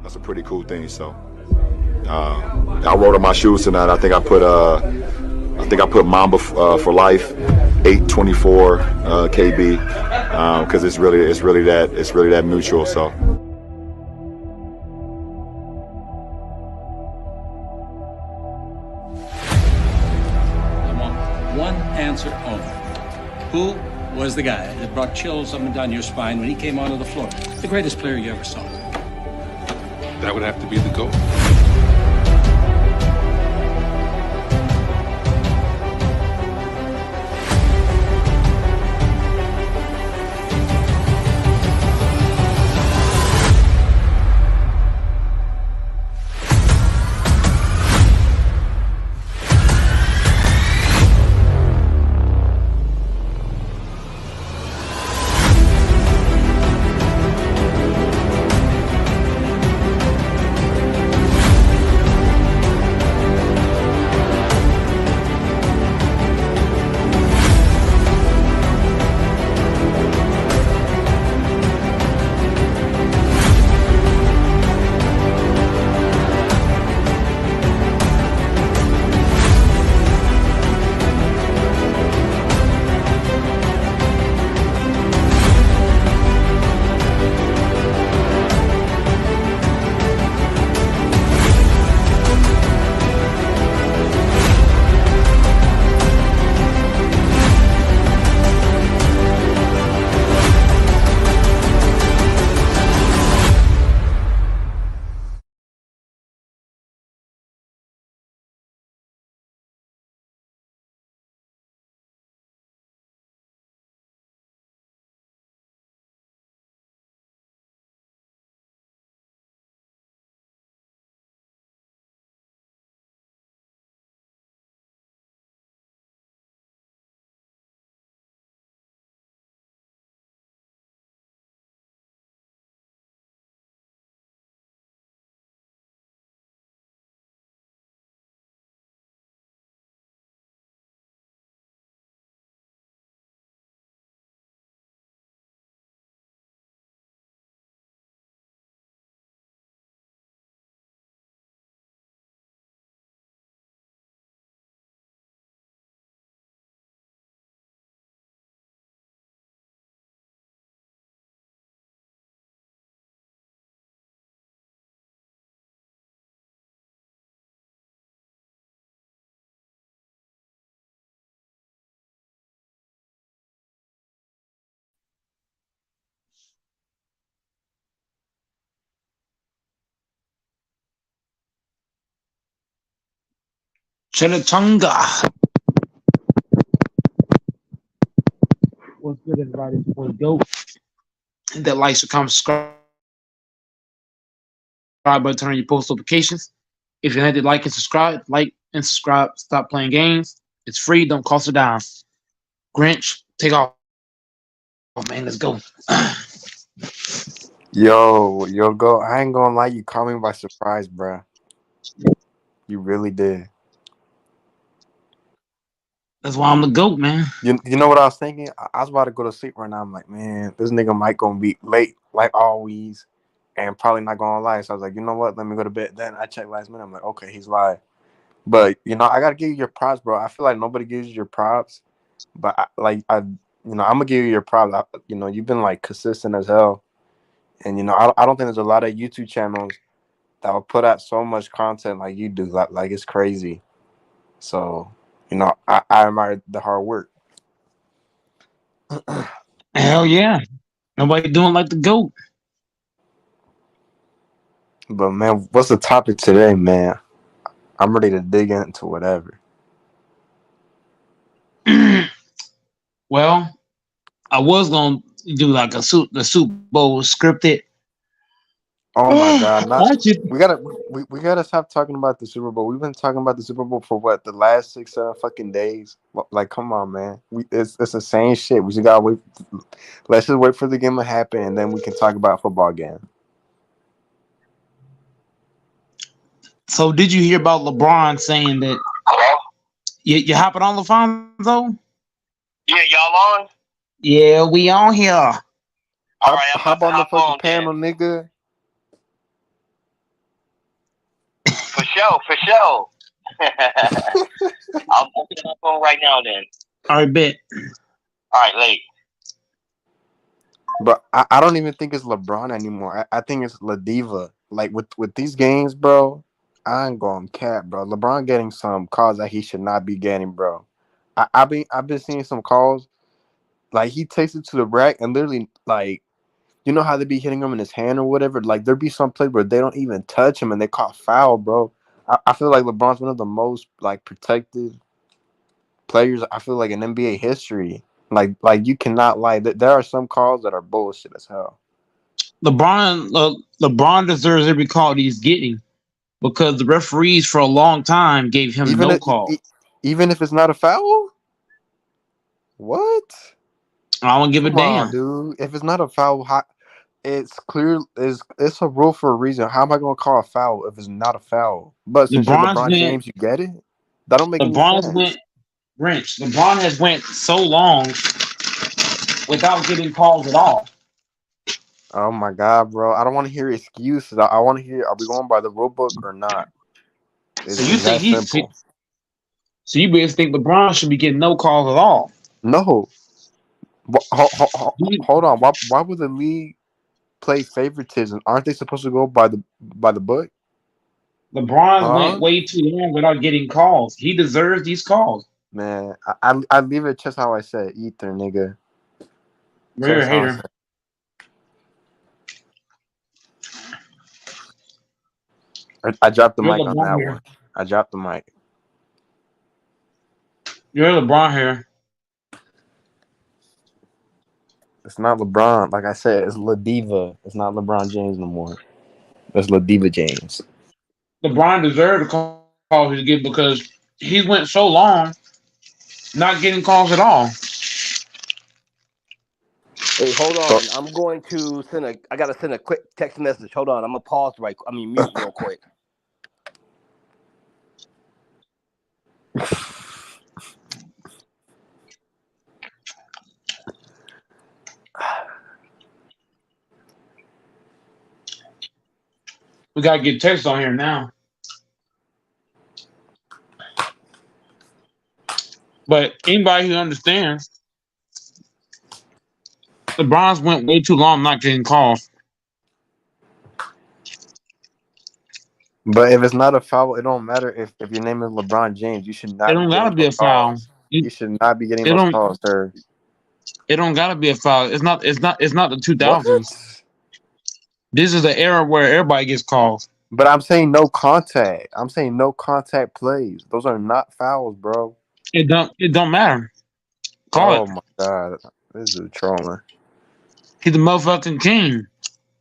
That's a pretty cool thing. So I wrote on my shoes tonight. I think I put Mamba for life, 824 KB, because it's really that mutual. So. I want one answer only. Who was the guy that brought chills up and down your spine when he came onto the floor? The greatest player you ever saw. That would have to be the GOAT. Chimichanga. What's good, everybody? It's your boy Goat. Hit that like, comment, subscribe button, turn on your post notifications. If you had to like and subscribe. Stop playing games. It's free. Don't cost a dime. Grinch, take off. Oh man, let's go. Yo, go. I ain't gonna lie, you caught me by surprise, bruh. You really did. That's why I'm the GOAT, man. You know what I was thinking? I was about to go to sleep right now. I'm like, man, this nigga might gonna be late like always, and probably not gonna lie. So I was like, you know what? Let me go to bed. Then I checked last minute. I'm like, okay, he's lying. But I gotta give you your props, bro. I feel like nobody gives you your props, but I'm gonna give you your props. You've been like consistent as hell, and I don't think there's a lot of YouTube channels that will put out so much content like you do. Like it's crazy. So, I admire the hard work. Hell yeah. Nobody doing like the GOAT. But man, what's the topic today, man? I'm ready to dig into whatever. Well, I was gonna do like the Super Bowl scripted. Oh my God! We gotta stop talking about the Super Bowl. We've been talking about the Super Bowl for what, the last 6-7 fucking days. Like, come on, man. It's the same shit. We just gotta wait. Let's just wait for the game to happen, and then we can talk about football again. So did you hear about LeBron saying that Hello? you hopping on LaFonso? Yeah, y'all on? Yeah, we on here. All right, I'm about Hop to on the hop fucking on panel, then. nigga. For sure, for sure. I'm opening my phone right now then. All right, bet. All right, late. But I don't even think it's LeBron anymore. I think it's La Diva. Like with these games, bro. I ain't going cap, bro. LeBron getting some calls that he should not be getting, bro. I've been seeing some calls like he takes it to the rack and literally like you know how they be hitting him in his hand or whatever. Like there be some play where they don't even touch him and they call foul, bro. I feel like LeBron's one of the most like protected players. I feel like in NBA history. Like you cannot lie. There are some calls that are bullshit as hell. LeBron deserves every call he's getting because the referees for a long time gave him Even no if, call. even if it's not a foul, what? I don't give a Come on, damn. dude. If it's not a foul, it's clear. It's a rule for a reason. How am I gonna call a foul if it's not a foul? But since you're LeBron's LeBron went. James, you get it. That don't make any LeBron's sense. went. Wrench. LeBron has went so long without getting calls at all. Oh my god, bro! I don't want to hear excuses. I want to hear: are we going by the rule book or not? So you It's think that he's simple. so you basically think LeBron should be getting no calls at all? No, You- hold on. Why would the league play favoritism? Aren't they supposed to go by the book? LeBron went Huh? way too long without getting calls. He deserves these calls. Man, I leave it just how I said. Ether, nigga. You're a Just how I hater. said. I dropped the You're mic on LeBron that one. here. I dropped the mic. You're LeBron here. It's not LeBron. Like I said, it's La Diva. It's not LeBron James no more. It's La Diva James. LeBron deserved the calls he's getting because he went so long not getting calls at all. Hey, hold So, on. I'm going to send a. I gotta send a quick text message. Hold on. I'm gonna pause right. I mean, mute real quick. We gotta get text on here now. But anybody who understands, LeBron's went way too long not getting calls. but if it's not a foul, it don't matter if your name is LeBron James. You should It not be don't gotta getting be those a foul. calls. It, You should not be getting it those don't. calls, sir. It don't gotta be a foul. It's not. It's not. It's not the What? 2000s. This is the era where everybody gets calls. But I'm saying no contact. I'm saying no contact plays. Those are not fouls, bro. It don't. It don't matter. Call it. Oh my god, this is trolling. He's a motherfucking king.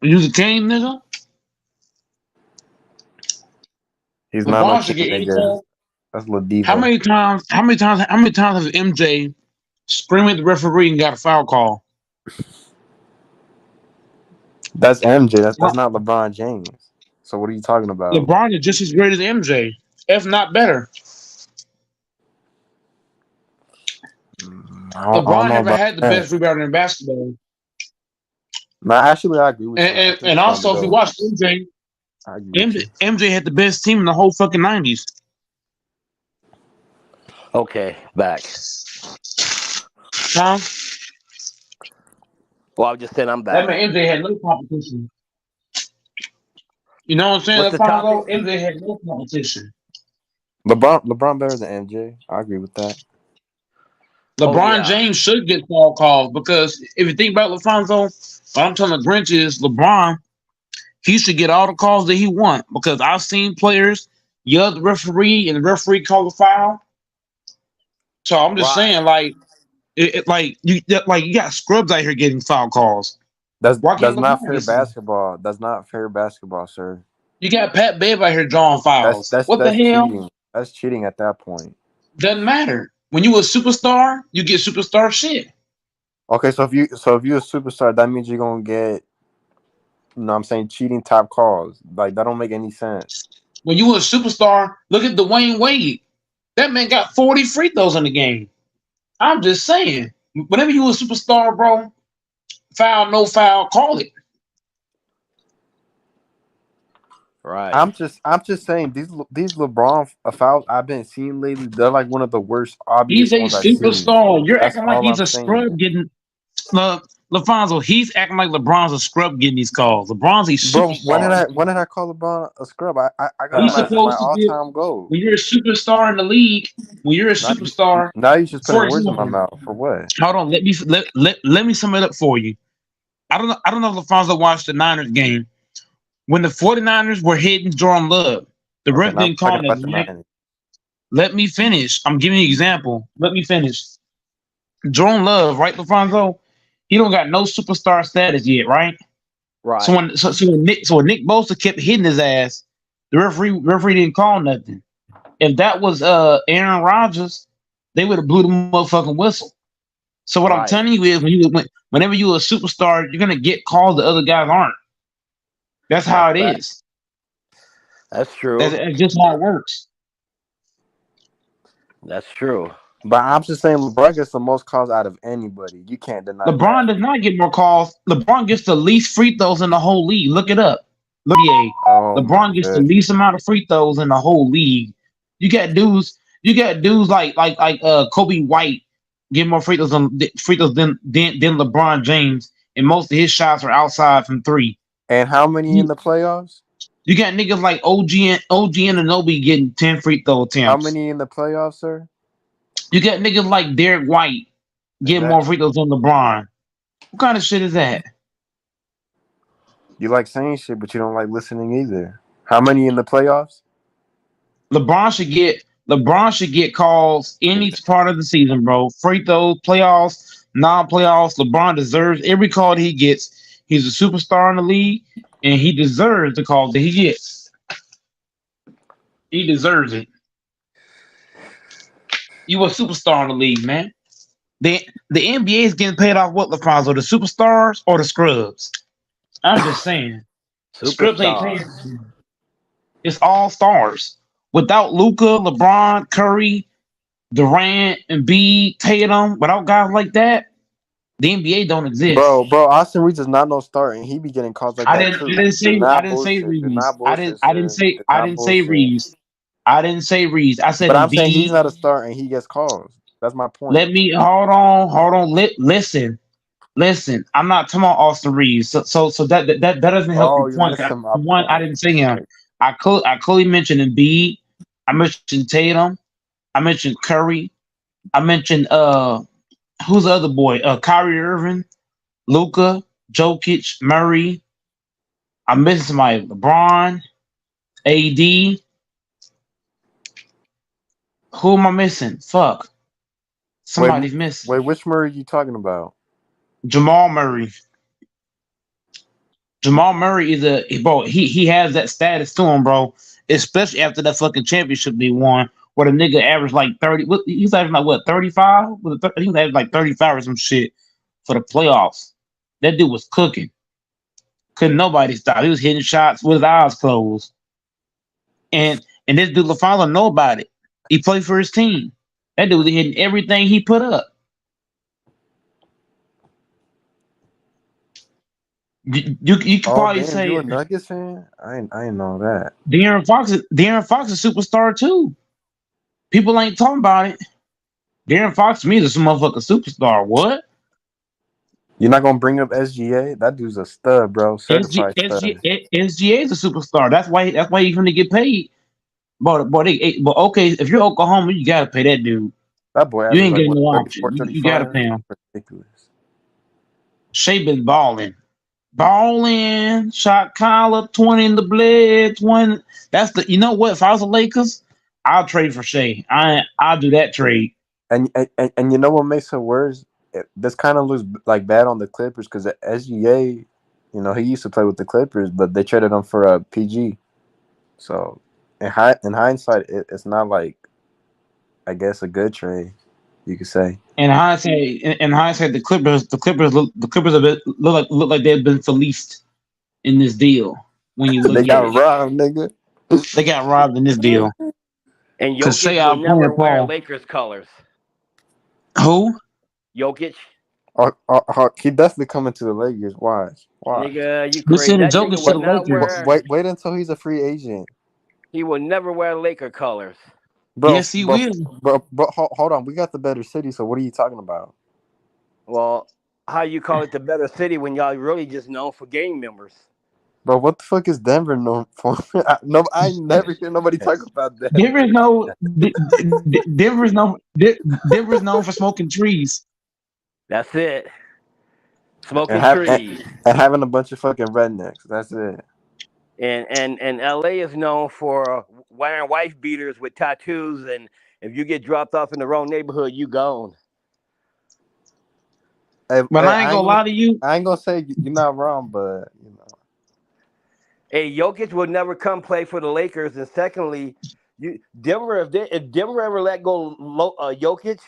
You the king, nigga. He's not no LeBron should king, get any nigga. call. That's La How Diva. many times? How many times? How many times has MJ screamed at the referee and got a foul call? That's MJ. That's not LeBron James. So what are you talking about? LeBron is just as great as MJ, if not better. I don't LeBron know never about had the that. best rebounder in basketball. No, actually, I agree with And, you. I and, think and it's probably also, if you though. watch MJ, I agree with MJ, you. MJ had the best team in the whole fucking 90s. Okay, back. Huh? Well, I'm just saying I'm That back. meant MJ had no competition. You know what I'm saying, What's the Alfonso? topic? MJ had no competition. LeBron better than MJ. I agree with that. Oh LeBron yeah. James should get foul calls because if you think about Alfonso, what I'm telling the Grinch is LeBron, he should get all the calls that he want because I've seen players yell at the referee and the referee call a foul. So I'm just Right. saying, like you got scrubs out here getting foul calls. Why That's can't not LeBron fair get some? basketball. That's not fair basketball, sir. You got Pat Bev out here drawing That's fouls. that's What the that's hell? cheating. That's cheating at that point. Doesn't matter. When you a superstar, you get superstar shit. Okay, so if you're a superstar, that means you're gonna get, you know what I'm saying, cheating top calls. Like that don't make any sense. When you were a superstar, look at Dwayne Wade. That man got 40 free throws in the game. I'm just saying. Whenever you a superstar, bro, foul, no foul, call it. Right. I'm just saying these LeBron fouls I've been seeing lately, they're like one of the worst He's obvious a ones I've seen. superstar. You're That's acting like all he's I'm a saying. scrub getting LaFonso. He's acting like LeBron's a scrub getting these calls. LeBron's a Bro, superstar. when did I call LeBron a scrub? I got He's him as my supposed to all be. time goal. When you're a superstar in the league, when you're a superstar, Now you just for putting words in my example, mouth for what? hold on, let me sum it up for you. I don't know if LaFonso watched the Niners game. When the 49ers were hitting Jordan Love, the Okay, ref now I'm didn't talking call about nothing, the right? Niners. Let me finish. I'm giving you an example. Let me finish. Jordan Love, right, LaFonso? He don't got no superstar status yet, right? Right. So when Nick Bosa kept hitting his ass, the referee didn't call nothing. If that was Aaron Rodgers, they would have blew the motherfucking whistle. So what I'm Right. telling you is whenever you're a superstar, you're gonna get calls the other guys aren't. That's how it is. That's true. That's just how it works. That's true. But I'm just saying LeBron gets the most calls out of anybody. You can't deny LeBron that. does not get more calls. LeBron gets the least free throws in the whole league. Look it up. Look, Oh my LeBron gets the goodness. least amount of free throws in the whole league. You got dudes like Kobe White get more free throws than LeBron James, and most of his shots are outside from three. And how many in the playoffs? You got niggas like OG Anunoby getting 10 free throw attempts. How many in the playoffs, sir? You got niggas like Derek White getting more free throws than LeBron. What kind of shit is that? You like saying shit, but you don't like listening either. How many in the playoffs? LeBron should get calls any part of the season, bro. Free throws, playoffs, non-playoffs. LeBron deserves every call that he gets. He's a superstar in the league, and he deserves the calls that he gets. He deserves it. You a superstar in the league, man. The NBA is getting paid off what, LaFonso? The superstars or the scrubs? I'm just saying. Scrubs ain't paying. It's all stars. Without Luka, LeBron, Curry, Durant, Embiid, Tatum, without guys like that, the NBA don't exist. Bro, Austin Reeves is not no star, and he be getting calls like that too. I didn't say Reeves. I didn't say Reeves. I didn't say Reeves. I said but Embiid. I'm saying he's not a star, and he gets calls. That's my point. Let me hold on. Listen. I'm not talking about Austin Reeves. So that doesn't help your point. One, I didn't say him. I clearly mentioned Embiid. I mentioned Tatum. I mentioned Curry. I mentioned who's the other boy? Kyrie Irving, Luka, Jokic, Murray. I'm missing somebody. LeBron, AD. Who am I missing? Fuck. Somebody's missing. Wait, which Murray are you talking about? Jamal Murray. Jamal Murray is bro. He has that status to him, bro. Especially after that fucking championship they won, where the nigga averaged like 30. He's averaging like what 35? He was averaging like 35 or some shit for the playoffs. That dude was cooking. Couldn't nobody stop. He was hitting shots with his eyes closed. And this dude LaFonso know about it. He played for his team. That dude was hitting everything he put up. You could probably say you a Nuggets fan? I ain't know that. De'Aaron Fox is a superstar too. People ain't talking about it. De'Aaron Fox to me is a motherfucking superstar. What? You're not gonna bring up SGA? That dude's a stud, bro. Certified stud. SGA is a superstar. That's why he's gonna get paid. But okay, if you're Oklahoma, you gotta pay that dude. That boy, you ain't getting no option. You gotta pay him. Ridiculous. Shea been balling, shot collar, 20 in the blade, 20. That's the. You know what? If I was the Lakers, I'll trade for Shea. I'll do that trade. And you know what makes it worse? This kind of looks like bad on the Clippers because the SGA, you know, he used to play with the Clippers, but they traded him for a PG. So in hindsight, it's not like, I guess, a good trade, you could say. In hindsight, the Clippers look like they've been fleeced in this deal. When you look they at got it. robbed, nigga. They got robbed in this deal. And Cause Jokic say will I'm playing never wear Paul. Lakers colors. Who? Jokic, He definitely coming to the Lakers. Why? nigga, you They crazy? sending That nigga Jokic to will the not Lakers. wear. Wait until he's a free agent, He will never wear Laker colors. bro. Yes, he will. Hold on. We got the better city. So what are you talking about? Well, how you call it the better city when y'all really just known for gang members? Bro, what the fuck is Denver known for? I never hear nobody talk about Denver is Denver. no. Denver's known for smoking trees. That's it. and, Smoking have, and, trees. and having a bunch of fucking rednecks. That's it. And LA is known for wearing wife beaters with tattoos, and if you get dropped off in the wrong neighborhood, you gone. But I ain't gonna lie to you. I ain't gonna say you're not wrong, but you know. Hey, Jokic will never come play for the Lakers, and secondly, Denver if Denver ever let go Jokic,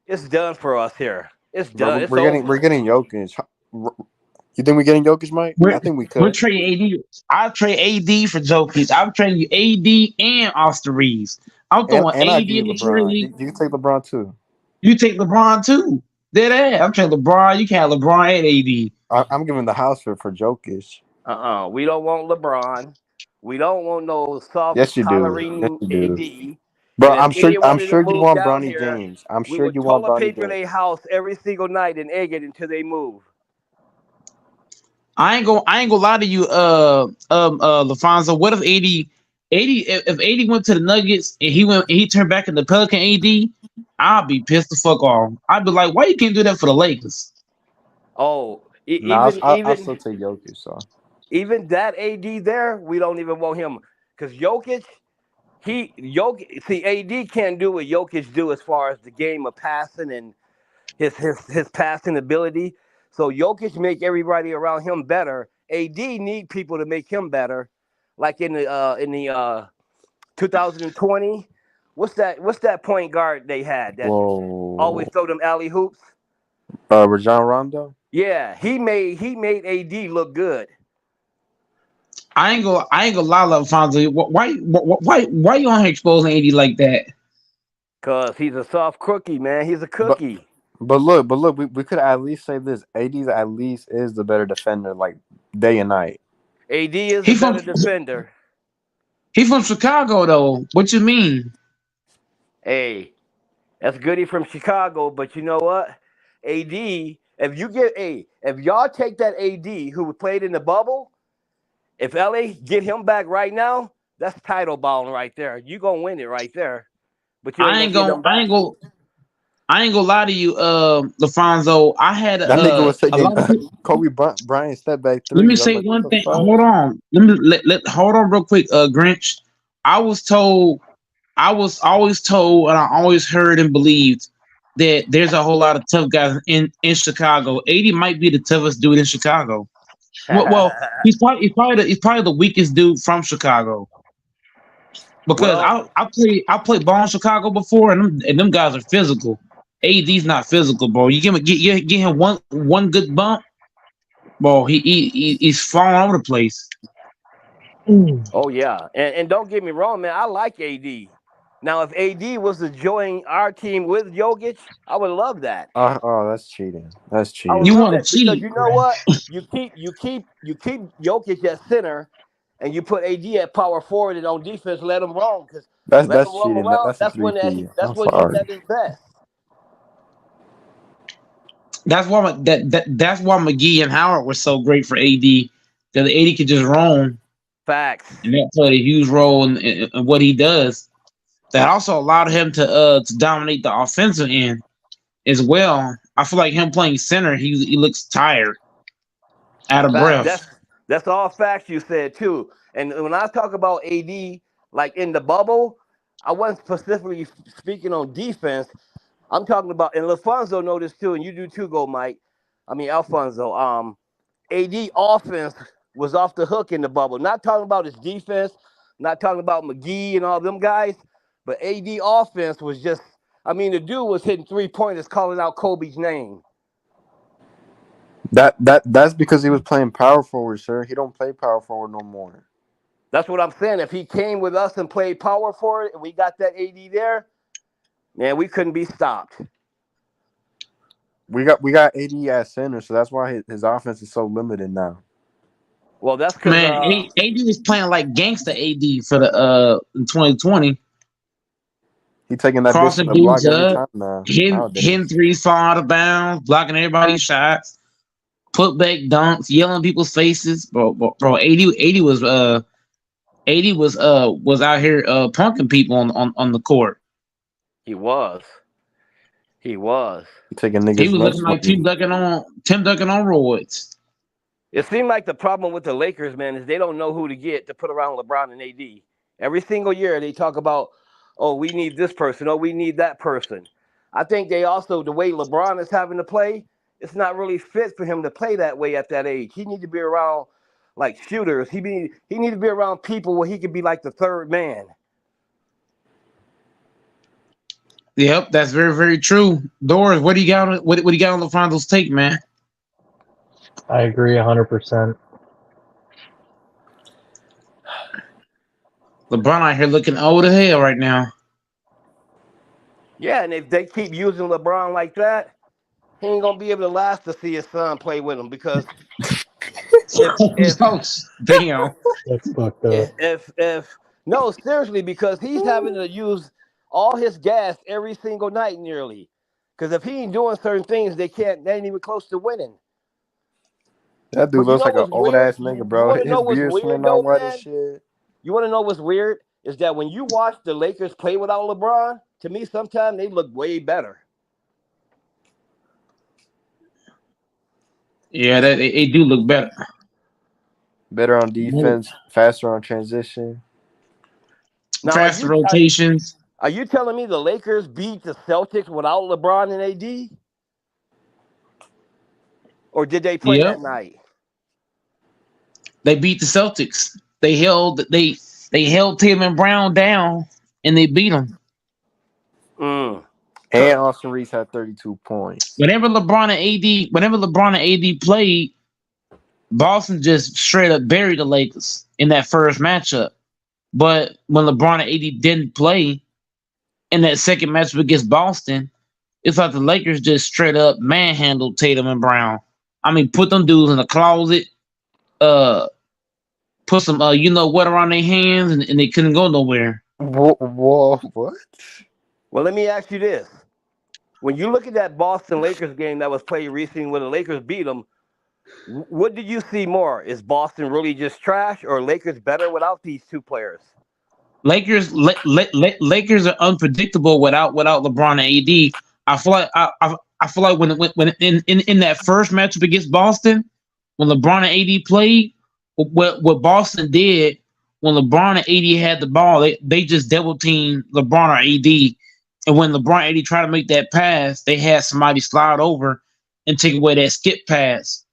it's done for us here. It's done. Bro, It's we're over. getting Jokic. You think we're getting Jokic, Mike? I think we We're could. trading AD. I trade AD for Jokic. I'm trading you AD and Austin Reeves. I'm throwing And I AD give you in the LeBron. trade. You can take LeBron too. You take LeBron too. Dead ass. I'm trading LeBron. You can have LeBron and AD. I'm giving the house for Jokic. We don't want LeBron. We don't want no soft Yes, you do. Yes, tolerant you do. AD. Bro, And if any I'm one of them sure you move want down Bronny here, James. I'm we sure would you want toilet Bronny paper James. their house every single night and egg it until they move. I ain't gonna lie to you, LaFonso. What if if 80 went to the Nuggets and he turned back into Pelican AD, I'll be pissed the fuck off. I'd be like, why you can't do that for the Lakers? Oh, Nah, I'll still take Jokic. So even that AD there, we don't even want him because Jokic. AD can't do what Jokic do as far as the game of passing and his passing ability. So Jokic make everybody around him better. AD need people to make him better. Like in the 2020, what's that point guard they had that always whoa, throw them alley hoops? Rajon Rondo. Yeah, he made AD look good. I ain't gonna lie, LaFonso. Why you on here exposing AD like that? Cause he's a soft cookie, man. He's a But cookie. look, we could at least say this: AD at least is the better defender, like day and night. AD is He a from better defender. he from Chicago though. What you mean? Hey, that's Goody from Chicago, but you know what? AD, if y'all take that AD who played in the bubble, if LA get him back right now, that's title balling right there. You gonna win it right there, but you ain't I gonna ain't get gonna them I back. ain't gonna I ain't gonna lie to you, LaFonso. I had That nigga was a taking lot of people. Kobe Bryant step back Let me threes. I was say like, what one the thing. fuck? Hold on. Let hold on real quick, Grinch. I was told, I was always told, and I always heard and believed that there's a whole lot of tough guys in Chicago. 80 might be the toughest dude in Chicago. Well, he's probably the weakest dude from Chicago because Well, I played ball in Chicago before, and them guys are physical. AD's not physical, bro. You get him one good bump, bro. He's falling all over the place. oh yeah, and don't get me wrong, man. I like AD. Now, if AD was to join our team with Jokic, I would love that. Oh, that's cheating. That's I would cheating. You love want to that because cheat? you know what? You keep Jokic at center, and you put AD at power forward and on defense. Let him roam because let him That's roam cheating. around. That's a 3P. That's I'm when he's sorry. at his best. That's why McGee and Howard were so great for AD. Because AD could just roam, Facts. and that played a huge role in what he does. That also allowed him to dominate the offensive end as well. I feel like him playing center, he looks tired, out of Facts. breath. That's all facts you said too. And when I talk about AD, like in the bubble, I wasn't specifically speaking on defense. I'm talking about, and Lafonso know this too, and you do too, go Mike. I mean Alfonso. AD offense was off the hook in the bubble. Not talking about his defense, not talking about McGee and all them guys, but AD offense was just. I mean, the dude was hitting 3-pointers, calling out Kobe's name. That's because he was playing power forward, sir. He don't play power forward no more. That's what I'm saying. If he came with us and played power forward, and we got that AD there, man, we couldn't be stopped. We got AD at center, so that's why his offense is so limited now. Well, that's because Man, AD was playing like gangster AD for the in 2020. He taking that bitch Crossing to the block dudes every up, time now. hitting threes far out of bounds, blocking everybody's shots, put back dunks, yelling in people's faces. Bro, AD was out here punking people on the court. he was. He taking He niggas was looking nuts like with him. Tim Duncan on roids. It seemed like the problem with the Lakers, man, is they don't know who to get to put around LeBron and AD. Every single year they talk about, oh, we need this person, oh, we need that person. I think they also, the way LeBron is having to play, it's not really fit for him to play that way at that age. He needs to be around like shooters. He need to be around people where he could be like the third man. Yep, that's very, very true. Doris, what do you got? What do you got on LaFonzo's take, man? I agree 100%. LeBron out here looking old as hell right now. Yeah, and if they keep using LeBron like that, he ain't gonna be able to last to see his son play with him because Damn. That's fucked up. if no, seriously, because he's having to use all his gas every single night nearly. Because if he ain't doing certain things, they ain't even close to winning. That dude But you looks know like an what's old weird? ass nigga, You bro. want to know His what's beard's weird smelling though, all wet and man? shit. You want to know what's weird? Is that when you watch the Lakers play without LeBron, to me, sometimes they look way better. Yeah, they do look better. Better on defense, faster on transition. Now, Faster rotations. Are you telling me the Lakers beat the Celtics without LeBron and AD? Or did they play that night? They beat the Celtics. They held Tatum and Brown down, and they beat them. And Austin Reeves had 32 points. Whenever LeBron and AD played, Boston just straight up buried the Lakers in that first matchup. But when LeBron and AD didn't play in that second matchup against Boston, it's like the Lakers just straight up manhandled Tatum and Brown. I mean, put them dudes in the closet, put some what around their hands, and they couldn't go nowhere. Whoa, what? Well, let me ask you this. When you look at that Boston Lakers game that was played recently when the Lakers beat them, what did you see more? Is Boston really just trash or Lakers better without these two players? Lakers are unpredictable without LeBron and AD. I feel like when in that first matchup against Boston, when LeBron and AD played, what Boston did when LeBron and AD had the ball, they just double teamed LeBron or AD. And when LeBron and AD tried to make that pass, they had somebody slide over and take away that skip pass.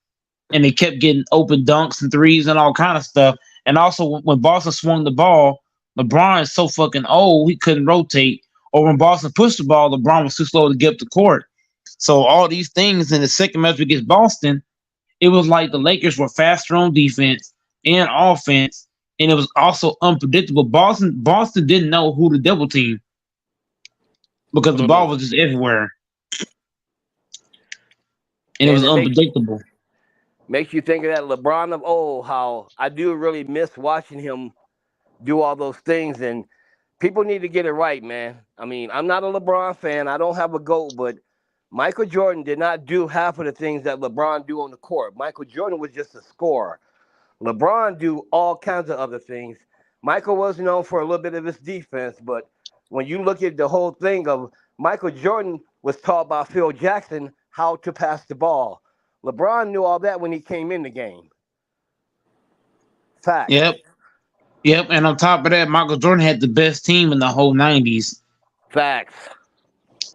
And they kept getting open dunks and threes and all kind of stuff. And also when Boston swung the ball, LeBron is so fucking old, he couldn't rotate. Or when Boston pushed the ball, LeBron was too slow to get up the court. So all these things in the second match against Boston, it was like the Lakers were faster on defense and offense, and it was also unpredictable. Boston didn't know who to double team because the ball was just everywhere. And it was unpredictable. Makes you think of that LeBron of old, how I do really miss watching him do all those things. And people need to get it right, man. I mean, I'm not a LeBron fan. I don't have a GOAT, but Michael Jordan did not do half of the things that LeBron do on the court. Michael Jordan was just a scorer. LeBron do all kinds of other things. Michael was known for a little bit of his defense, but when you look at the whole thing of Michael Jordan was taught by Phil Jackson how to pass the ball. LeBron knew all that when he came in the game. Fact. Yep. And on top of that, Michael Jordan had the best team in the whole 90s. Facts.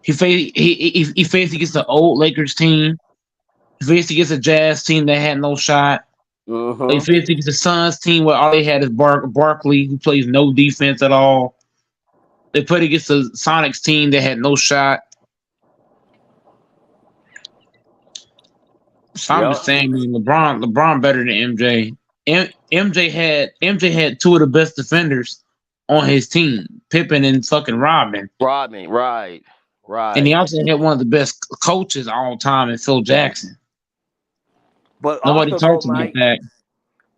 He faced against the old Lakers team. He faced against a Jazz team that had no shot. Mm-hmm. He faced against the Suns team where all they had is Barkley, who plays no defense at all. They played against the Sonics team that had no shot. So I'm just saying, LeBron better than MJ. MJ had two of the best defenders on his team, Pippen and fucking Robin. Rodney, right. And he also had one of the best coaches all time in Phil Jackson. But Nobody also, though, talks about Mike, that.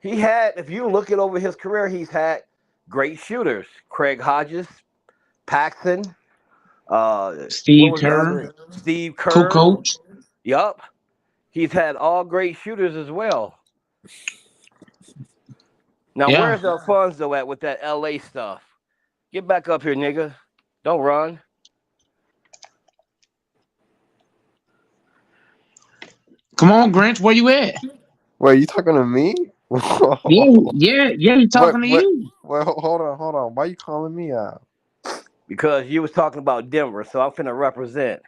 he had, if you look at over his career, he's had great shooters. Craig Hodges, Paxson, Steve what was the Kerr, other? Steve Kerr. coach. Yup. He's had all great shooters as well. Now, Yeah. where's Alfonso at with that LA stuff? Get back up here, nigga. Don't run. Come on, Grinch, where you at? Wait, you talking to me? Yeah, he's talking to you. Well, hold on. Why you calling me out? Because you was talking about Denver, so I'm finna represent.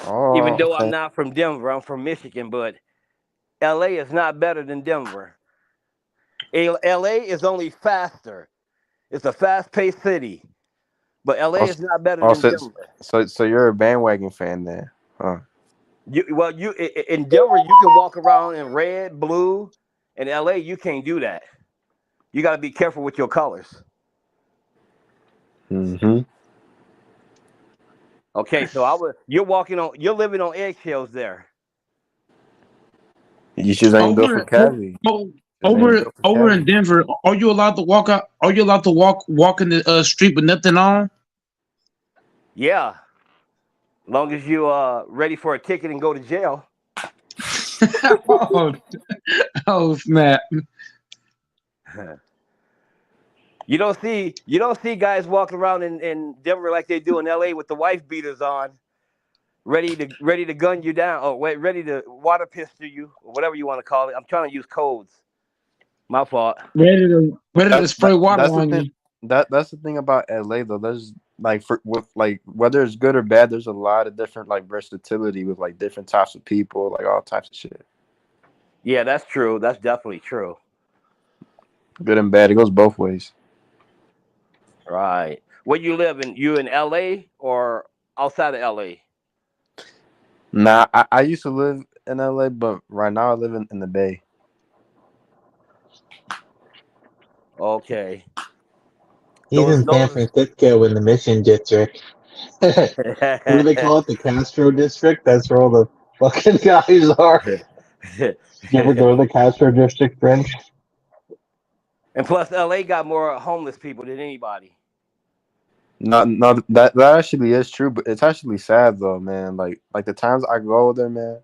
Oh, Even though okay. I'm not from Denver, I'm from Michigan, but LA is not better than Denver. LA is only faster. It's a fast-paced city. But LA is not better than Denver. So you're a bandwagon fan then, huh? You in Denver, you can walk around in red, blue. In LA, you can't do that. You got to be careful with your colors. Mm-hmm. Okay, so you're living on eggshells there. You should ain't go for Cali. Over in Denver, are you allowed to walk out? Are you allowed to walk in the street with nothing on? Yeah, long as you ready for a ticket and go to jail. oh snap! You don't see guys walking around in Denver like they do in LA with the wife beaters on, ready to gun you down or ready to water pistol you or whatever you want to call it. I'm trying to use codes. My fault. Ready to spray water on you. That's the thing about LA though. There's whether it's good or bad, there's a lot of different versatility with different types of people, all types of shit. Yeah, that's true. That's definitely true. Good and bad. It goes both ways. Right. Where you live in? You in LA or outside of LA? Nah, I used to live in LA, but right now I live in the Bay. Okay. He's in San Francisco in the Mission District. What do they call it? The Castro District? That's where all the fucking guys are. You ever go to the Castro District, French? And plus, LA got more homeless people than anybody. No, that actually is true, but it's actually sad though, man. Like the times I go there, man,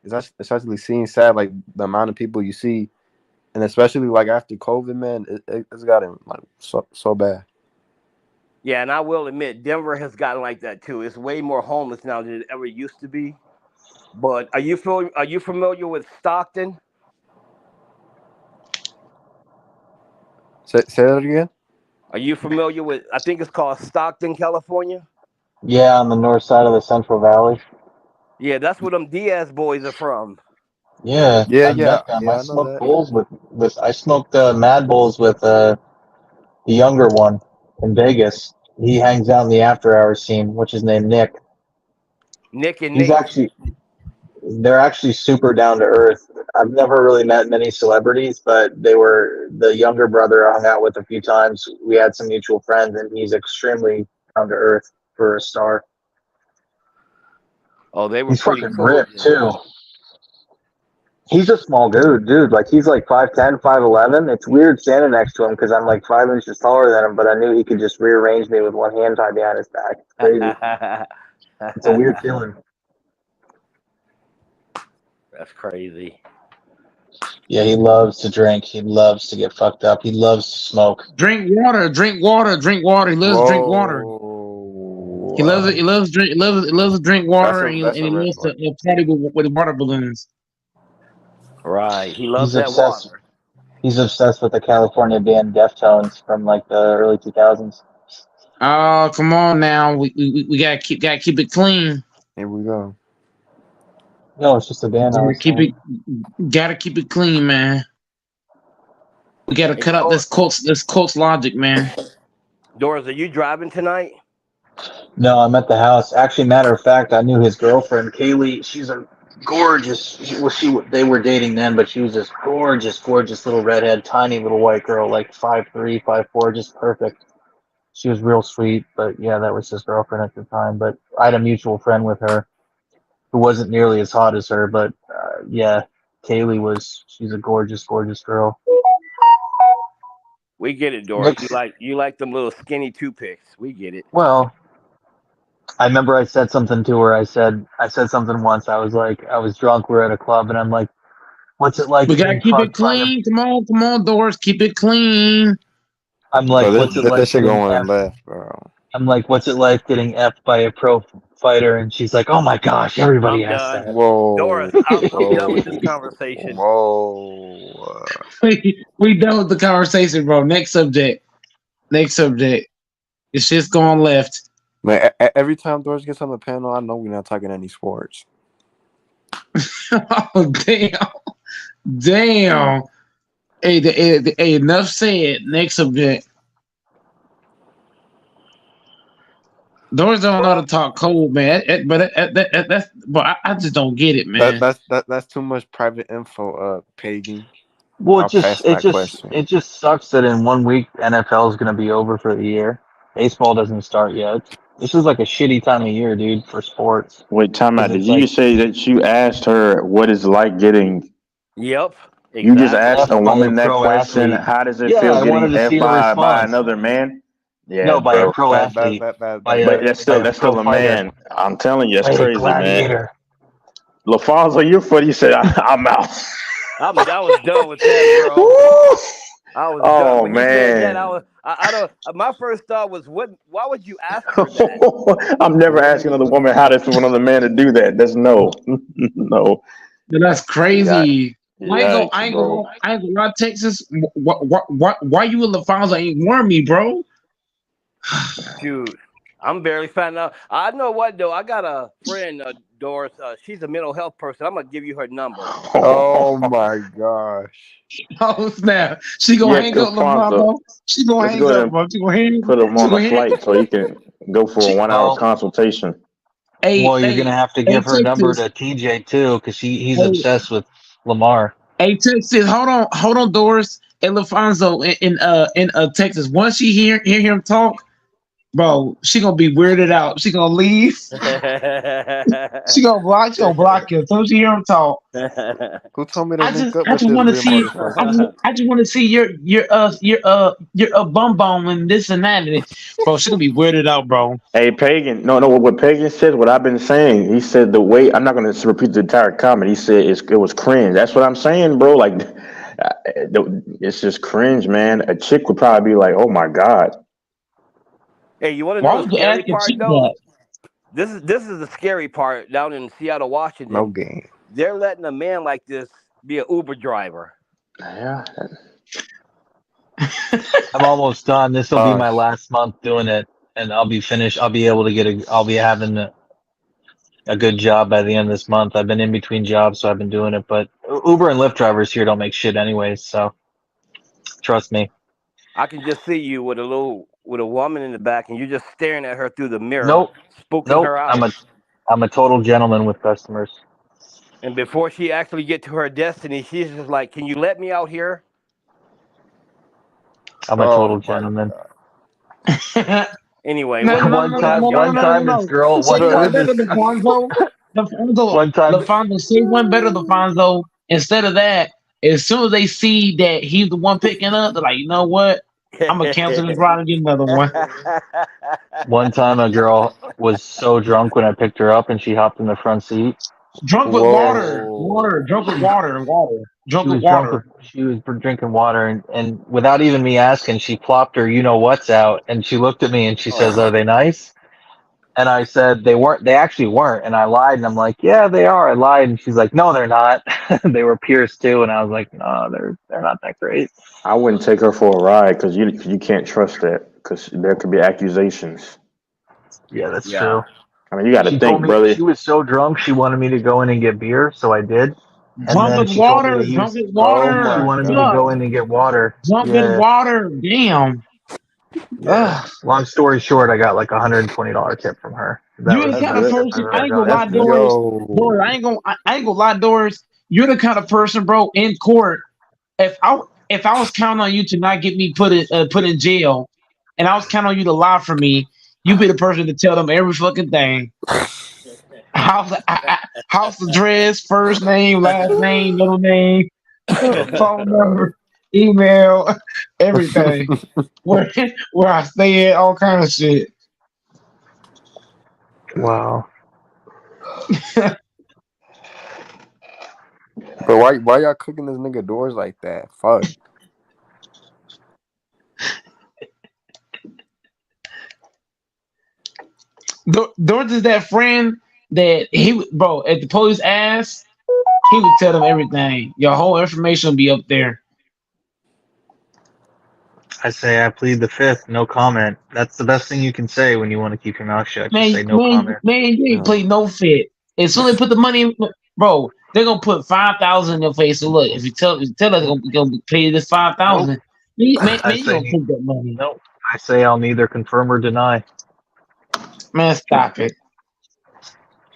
it's actually seeing sad, the amount of people you see, and especially after COVID, man, it's gotten so bad. Yeah, and I will admit, Denver has gotten like that too. It's way more homeless now than it ever used to be. But are you familiar with Stockton? Say that again. Are you familiar with? I think it's called Stockton, California. Yeah, on the north side of the Central Valley. Yeah, that's where them Diaz boys are from. Yeah. Met them. I I know smoked that. bowls with I smoked Mad Bulls with the younger one in Vegas. He hangs out in the after hours scene. What's his name? Nick. Nick and He's Nate. They're actually super down to earth. I've never really met many celebrities, but they were the younger brother I hung out with a few times. We had some mutual friends, and he's extremely down to earth for a star. Oh, they were He's pretty fucking cool. ripped too. He's a small dude. He's 5'10", 5'11". It's weird standing next to him because I'm 5 inches taller than him, but I knew he could just rearrange me with one hand tied behind his back. It's crazy. It's a weird feeling. That's crazy. Yeah, he loves to drink. He loves to get fucked up. He loves to smoke. Drink water. He loves to drink water. He loves to drink water, and he loves to party with water balloons. Right. He loves that water. He's obsessed with the California band Deftones from the early 2000s. Oh, come on now. We gotta keep it clean. Here we go. No, it's just a band. Gotta keep it clean, man. We gotta cut out this cult's logic, man. Doris, are you driving tonight? No, I'm at the house. Actually, matter of fact, I knew his girlfriend, Kaylee. She's a gorgeous. They were dating then, but she was this gorgeous little redhead, tiny little white girl, like 5'3", 5'4", just perfect. She was real sweet, but yeah, that was his girlfriend at the time. But I had a mutual friend with her who wasn't nearly as hot as her, but yeah, she's a gorgeous girl. We get it, Doris. You like them little skinny toothpicks. We get it. Well, I remember I said something to her. I said something once. I was drunk. We were at a club, and I'm like, "What's it like?" We gotta keep it clean. Come on, Doris. Keep it clean. I'm like, "What's it like?" This shit going left, bro. I'm like, "What's it like getting effed by a pro fighter?" And she's like, "Oh my gosh, everybody I'm has done. that." Whoa, Doris, I'm done with this conversation. Whoa. We done with the conversation, bro. Next subject. It's just going left. Man, every time Doris gets on the panel, I know we're not talking any sports. Oh damn. Hey, enough said. Next subject. Doors don't know how to talk cold, man. But I just don't get it, man. That's too much private info, Pagan. Well, it just sucks that in 1 week NFL is going to be over for the year. Baseball doesn't start yet. This is like a shitty time of year, dude, for sports. Wait, time out. Did you say that you asked her what it's like getting? Yep. Exactly. You just asked a woman that question. Athlete. How does it feel getting effed by another man? Yeah, no, by a pro athlete. But that's still a man. I'm telling you, that's crazy, man. LaFonso, you're funny. You said, I'm out. I was done with that, bro. I was done. When man. You said that, I don't. My first thought was, why would you ask her that? I'm never asking another woman how to for another man to do that. That's no. That's crazy. Yeah, I ain't gonna lie, Texas. Why you and LaFonso ain't warn me, bro? Dude, I'm barely finding out. I know what though. I got a friend, Doris. She's a mental health person. I'm gonna give you her number. Oh my gosh! Oh snap! She gonna hang up, LaFonso. She gonna hang up, bro. She gonna hang. Put him on a flight so he can go for a 1 hour consultation. You're gonna have to give her number to TJ too, because he's obsessed with Lamar. Hey, Texas, hold on, Doris and LaFonso in Texas. Once she hear him talk, bro, she gonna be weirded out. She gonna leave. She gonna block him. Don't you hear him talk? Who told me to I just want to see. I just want to see your bum bum and this and that. Bro, she gonna be weirded out, bro. Hey, Pagan. No. What Pagan said, what I've been saying. He said the way. I'm not gonna repeat the entire comment. He said it was cringe. That's what I'm saying, bro. Like, it's just cringe, man. A chick would probably be like, "Oh my god." Hey, you want to know the scary part, though? This is the scary part down in Seattle, Washington. No game. They're letting a man like this be an Uber driver. Yeah. I'm almost done. This will be my last month doing it, and I'll be finished. I'll be able to I'll be having a good job by the end of this month. I've been in between jobs, so I've been doing it. But Uber and Lyft drivers here don't make shit anyways, so trust me. I can just see you with a woman in the back, and you're just staring at her through the mirror. Nope. Spooking her out. I'm a total gentleman with customers. And before she actually get to her destiny, she's just like, "Can you let me out here?" I'm a total gentleman. Anyway, one time this girl. LaFonso, say one better, LaFonso. Instead of that, as soon as they see that he's the one picking up, they're like, you know what? I'm gonna cancel this ride and get another one. One time, a girl was so drunk when I picked her up, and she hopped in the front seat. Drunk with water. Drunk with water. She was drinking water, and without even me asking, she plopped her you-know-what's out, and she looked at me, and she says, "Are they nice?" And I said, "They weren't. They actually weren't." And I lied, and I'm like, "Yeah, they are." I lied, and she's like, "No, they're not." They were pierced too, and I was like, "No, they're not that great." I wouldn't take her for a ride because you can't trust that because there could be accusations. Yeah, that's true. I mean, you got to think, brother. She was so drunk, she wanted me to go in and get beer, so I did. Drunk with water. She wanted me to go in and get water. Drunk with water. Damn. Long story short, I got like $120 tip from her. You're the That's kind of good. person. I ain't gonna That's lie, Doris. yo. Doris, I ain't gonna lie, Doris. You're the kind of person, bro, in court. If I was counting on you to not get me put in jail, and I was counting on you to lie for me, you be the person to tell them every fucking thing. House address, first name, last name, middle name, phone number, email, everything. Where I stay at, all kind of shit. Wow. But why y'all cooking this nigga doors like that? Fuck. Doris is that friend that bro, if the police asked, he would tell them everything. Your whole information will be up there. I say I plead the fifth. No comment. That's the best thing you can say when you want to keep your mouth shut. Just say no comment. You ain't play no fit. As soon as they put the money in, bro, they're gonna put 5,000 in your face. So look, if you tell us they're gonna pay you this 5,000, man, I you say gonna take that money. no. I say I'll neither confirm or deny. Man, stop it.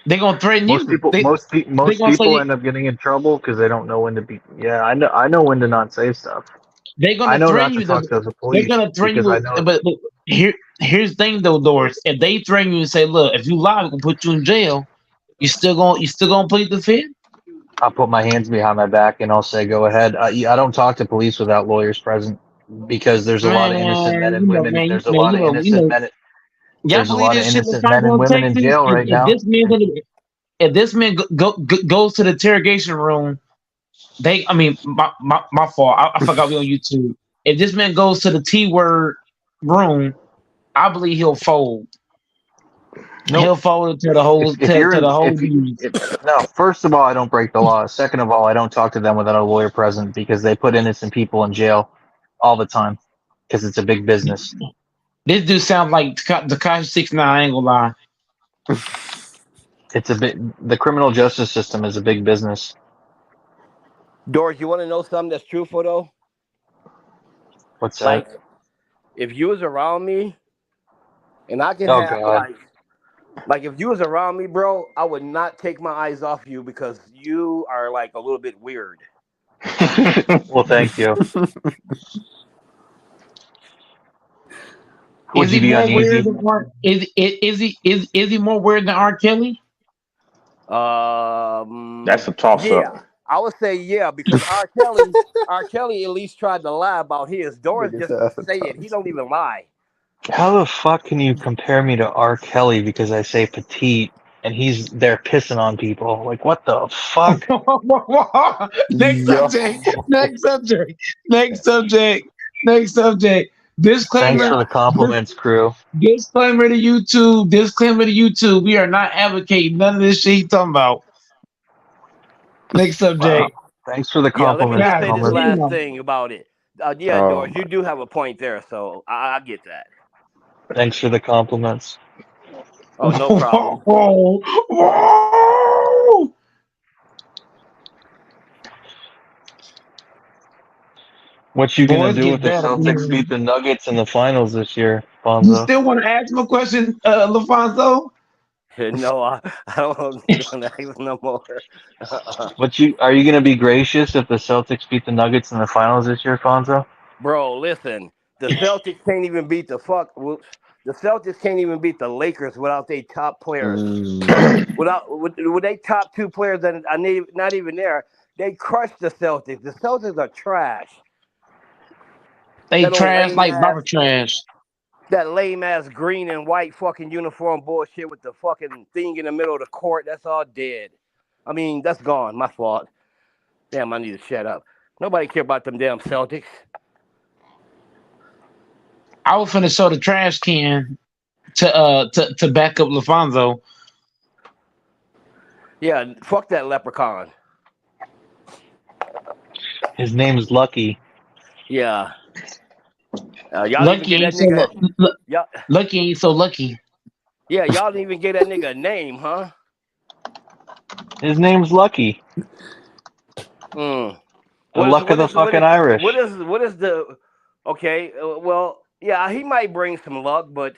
They're gonna threaten Most you. people, most gonna people say end up getting in trouble because they don't know when to be. Yeah, I know when to not say stuff. they're I gonna know threaten not to you. talk to the They're police gonna threaten because you. I know But here's the thing though, Doris. If they threaten you and say, "Look, if you lie, we can put you in jail," you still gonna plead the fifth? I'll put my hands behind my back and I'll say, go ahead. I don't talk to police without lawyers present because there's a lot of innocent men Man, and women. man, There's a lot of you innocent know. men. Y'all There's a believe lot of this shit innocent men and LaFonso women in Texas? jail right now. If this man goes to the interrogation room, my fault. I forgot we on YouTube. If this man goes to the T word room, I believe he'll fold. Nope. He'll fold to the whole If you're to in, the whole if you, dudes. no, first of all, I don't break the law. Second of all, I don't talk to them without a lawyer present because they put innocent people in jail all the time because it's a big business. This dude sounds like Tekashi 6ix9ine. I ain't gonna lie. It's a bit. The criminal justice system is a big business. Doris, you want to know something that's truthful though? What's that? Like, if you was around me, and I can Oh have God. like if you was around me, bro, I would not take my eyes off you because you are like a little bit weird. Well, thank you. Would Is you he be more weird uneasy? than is he more weird than R. Kelly? That's a toss Yeah, up. I would say yeah because R. Kelly at least tried to lie about his. Doris Nigga just said that's a say it. He don't even lie. How the fuck can you compare me to R. Kelly because I say petite and he's there pissing on people? Like, what the fuck? Next Yo. subject. Next subject. Next subject. Next subject. Thanks Disclaimer. for the compliments, crew. Disclaimer to YouTube. Disclaimer to YouTube. We are not advocating none of this shit he's talking about. Next subject. Thanks for the Yeah, let me compliments, just God say this Thomas. last damn. thing about it. Yeah, Oh Doris, you do have a point there, so I get that. Thanks for the compliments. Oh, no problem. Whoa. Whoa. What you gonna Boys do get if the better. Celtics beat the Nuggets in the finals this year, You Fonzo? still want to ask him a question, LaFonso? No, I don't want to ask no more. Are you gonna be gracious if the Celtics beat the Nuggets in the finals this year, Fonzo? Bro, listen, the Celtics can't even beat the Celtics can't even beat the Lakers without their top players. With their top two players that are not even there, they crushed the Celtics. The Celtics are trash. They That old trash lame like ass, Baba trash. that lame ass green and white fucking uniform bullshit with the fucking thing in the middle of the court. That's all dead. I mean, that's gone. My fault. Damn, I need to shut up. Nobody care about them damn Celtics. I was finna show the trash can to back up LaFonso. Yeah, fuck that leprechaun. His name's Lucky. Yeah. Y'all didn't even Lucky get that ain't so nigga. Y'all, lucky ain't so lucky. yeah, y'all didn't even get that nigga a name, huh? His name's Lucky. Mm. The luck of the fucking Irish. What is the? Okay, well, yeah, he might bring some luck, but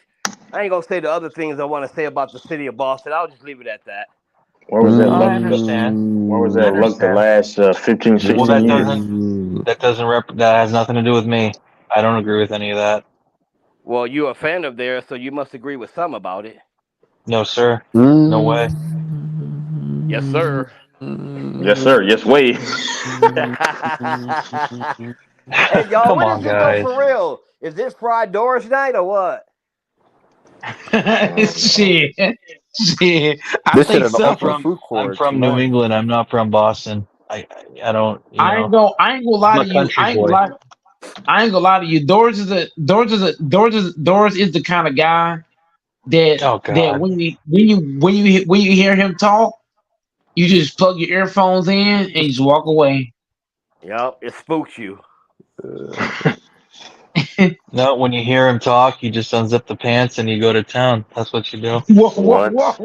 I ain't gonna say the other things I want to say about the city of Boston. I'll just leave it at that. Where was that I luck? understand. Where was I that luck the understand. last 15, 16 Well, that years? that has nothing to do with me. I don't agree with any of that. Well, you're a fan of theirs, so you must agree with some about it. No, sir. No way. Yes, sir. Yes, sir. Yes, way. Hey, y'all, Come what on, is it though guys. for real? Is this fried doors night or what? Shit. I This shit think in the so. open food I'm court from New tonight. England. I'm not from Boston. I don't. I ain't gonna lie I'm to a you. country boy. I ain't gonna lie to you. Doors is the kind of guy that Oh God. when you hear him talk, you just plug your earphones in and you just walk away. Yep, it spooks you. No, when you hear him talk, you just unzip the pants and you go to town. That's what you do. Whoa, What? What?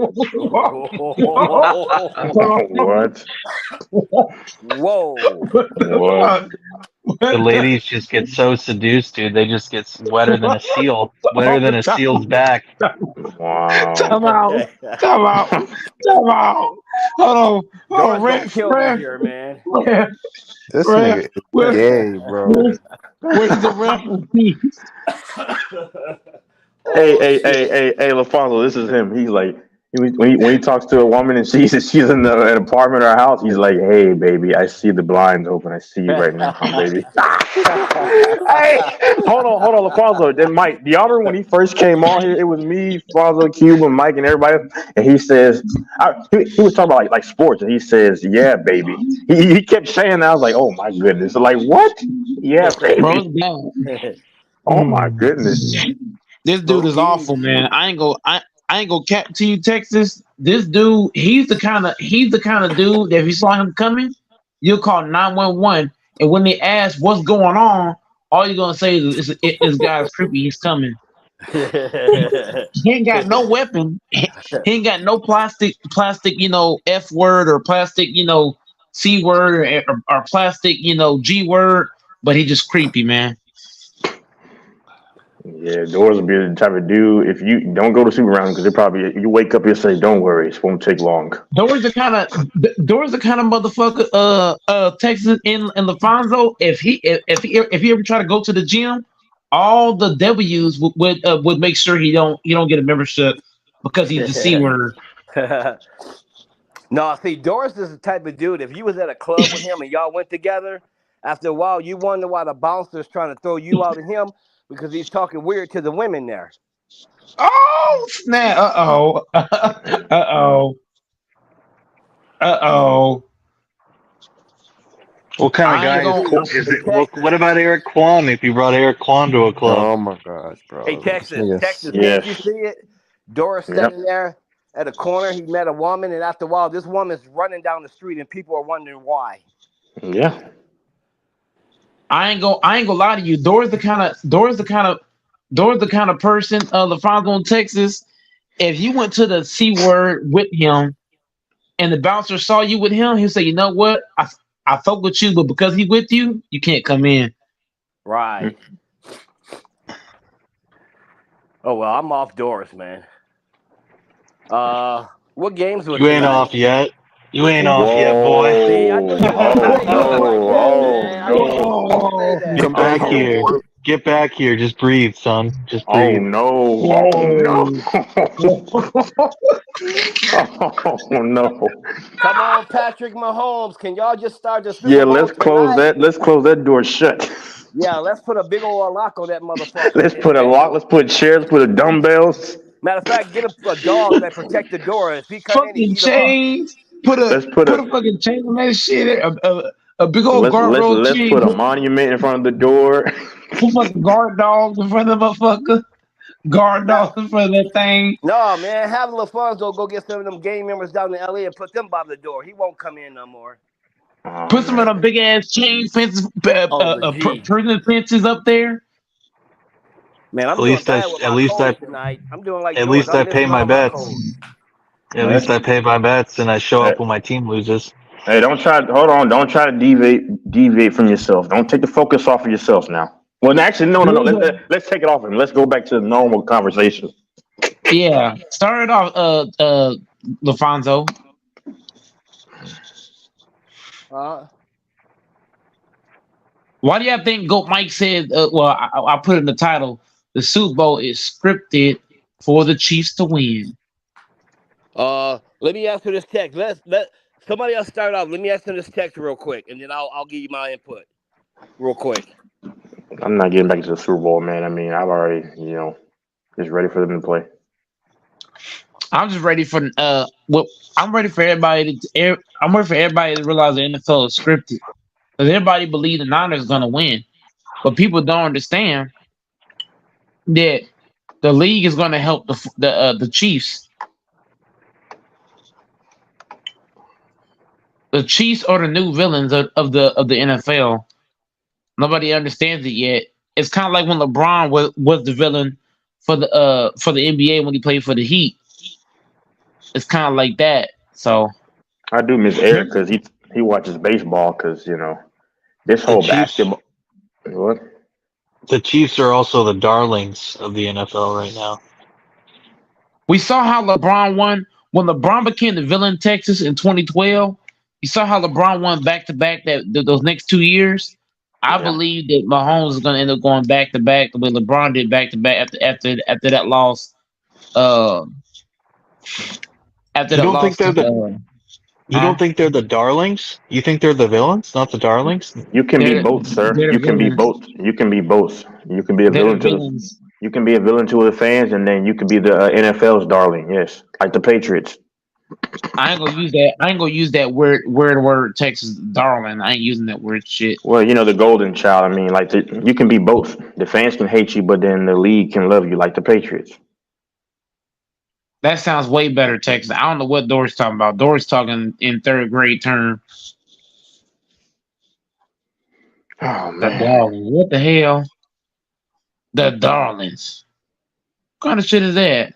Whoa. What? The ladies just get so seduced, dude. They just get wetter than a seal, wetter than a seal's back. Wow. Time out. Hold on. Doors Red, gonna kill me here, man. This Ref, nigga is gay, bro. where's the referee? Hey, LaFonso, this is him. He's like, when he talks to a woman and she's in an apartment or a house, he's like, hey, baby, I see the blinds open. I see you right now, baby. Hey, hold on, LaFonso. Then Mike, the other when he first came on here, it was me, Fonzo, Cube, and Mike, and everybody. And he says, he was talking about like sports, and he says, yeah, baby. He kept saying that. I was like, oh my goodness. Like, what? Yeah, baby. Bro, Oh my goodness. this dude is awful, man. I ain't gonna cap to you, Texas. This dude, he's the kind of dude that if you saw him coming, you'll call 911, and when they ask what's going on, all you're gonna say is this guy's creepy. He's coming. He ain't got no weapon. He ain't got no plastic, F word or plastic, C word or plastic, G word. But he just creepy, man. Yeah, Doors will be the type of dude. If you don't go to sleep around, because they probably you wake up and say, "Don't worry, it won't take long." Doors the kind of motherfucker. Texas in LaFonso. If he ever try to go to the gym, all the W's would make sure he don't get a membership because he's the C word. No, see, Doris is the type of dude. If you was at a club with him and y'all went together, after a while, you wonder why the bouncer's trying to throw you out of him because he's talking weird to the women there. Oh snap! Uh-oh. What kind of guy is it? What about Eric Kwan? If you brought Eric Kwan to a club? Oh my gosh, bro. Hey, Texas, Yes. did you see it? Doris standing there at a corner. He met a woman, and after a while, this woman's running down the street, and people are wondering why. Yeah. I ain't gonna lie to you. Doris the kind of person, LaFonso in Texas. If you went to the C word with him, and the bouncer saw you with him, he'll say, "You know what? I fuck with you, but because he with you, you can't come in." Right. Oh well, I'm off Doris, man. What games was You ain't tonight? off yet. You ain't off yet, boy. See, I knew you were gonna say something like that, man. I knew you were gonna say that. Get back here. Get back here. Just breathe, son. Just breathe. Oh no! Oh no! Come on, Patrick Mahomes. Can y'all just start the Super Yeah, Bowl let's close tonight? that. Let's close that door shut. Yeah, let's put a big old lock on that motherfucker. Let's put a lock. Let's put chairs. Put a dumbbells. Matter of fact, get a dog that protect the door. If he come in, he Fucking eat him up. chains. Put a fucking chain on that shit. A big old guardrail Let's chain. put a monument in front of the door. Put fucking guard dogs in front of the motherfucker. Guard dogs in front of that thing. No, man, have LaFonso go get some of them gang members down in LA and put them by the door. He won't come in no more. Put some of them big ass chain fences, prison fences up there. Man, I'm At least I pay my bets. At least I pay my bets and I show up when my team loses. Hey, don't try to deviate from yourself. Don't take the focus off of yourself now. Well, actually, no. Let's take it off and let's go back to the normal conversation. Yeah, start it off, LaFonso. Why do y'all think Goat Mike said? Well, I put in the title. The Super Bowl is scripted for the Chiefs to win. Let me answer this text. Let somebody else start off. Let me answer this text real quick, and then I'll give you my input real quick. I'm not getting back to the Super Bowl, man. I mean, I've already, just ready for them to play. I'm just ready for I'm ready for everybody I'm ready for everybody to realize the NFL is scripted. Because everybody believes the Niners is gonna win, but people don't understand that the league is gonna help the Chiefs. The Chiefs are the new villains of the NFL. Nobody understands it yet. It's kind of like when LeBron was the villain for the NBA when he played for the Heat. It's kind of like that. So I do miss Eric because he watches baseball because this whole basketball. What? The Chiefs are also the darlings of the NFL right now. We saw how LeBron won when LeBron became the villain in Texas in 2012. You saw how LeBron won back to back those next 2 years. I believe that Mahomes is going to end up going back to back the way LeBron did back to back after that loss. You don't think they're the darlings? You think they're the villains, not the darlings? You can be both, sir. You can be both. You can be both. You can be a villain to you can be a villain to the fans, and then you can be the NFL's darling. Yes, like the Patriots. I ain't gonna use that word Texas darling. I ain't using that word shit. Well, the golden child. I mean, like you can be both. The fans can hate you, but then the league can love you, like the Patriots. That sounds way better, Texas. I don't know what Dory's talking about. Dory's talking in third grade term. Oh man, the darlings. What the hell? The darlings. What kind of shit is that?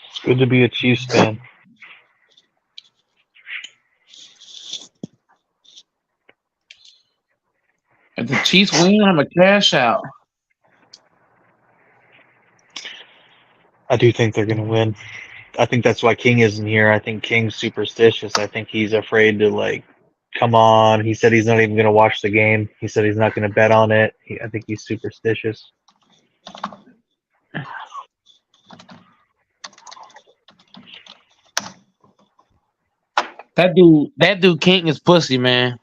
It's good to be a Chiefs fan. If the Chiefs win, I'm a cash out. I do think they're going to win. I think that's why King isn't here. I think King's superstitious. I think he's afraid to, come on. He said he's not even going to watch the game. He said he's not going to bet on it. I think he's superstitious. That dude King is pussy, man.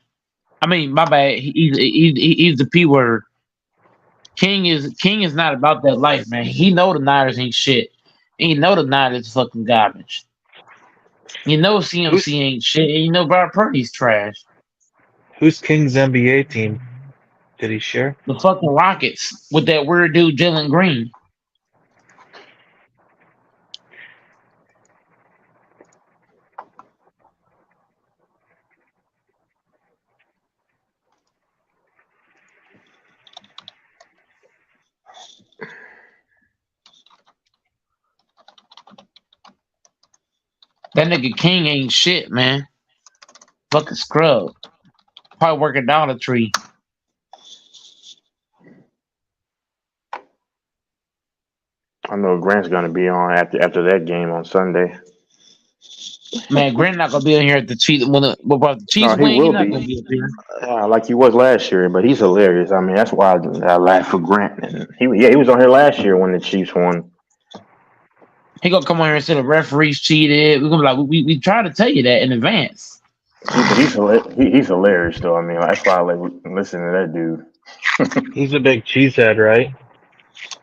I mean, my bad. He's the P word. King is not about that life, man. He know the Niners ain't shit. He know the Niners is fucking garbage. You know CMC ain't shit. And you know Brock Purdy's trash. Who's King's NBA team? Did he share? The fucking Rockets with that weird dude Jalen Green. That nigga King ain't shit, man. Fucking scrub. Probably working down a tree. I know Grant's gonna be on after that game on Sunday. Man, Grant not gonna be in here at the Chiefs when the Chiefs win. He's not gonna be up here. Like he was last year, but he's hilarious. I mean, that's why I laugh for Grant. And he was on here last year when the Chiefs won. He gonna come on here and say the referees cheated. We're gonna be like, we tried to tell you that in advance. He's hilarious though. I mean, that's why I like listen to that dude. He's a big cheesehead, right?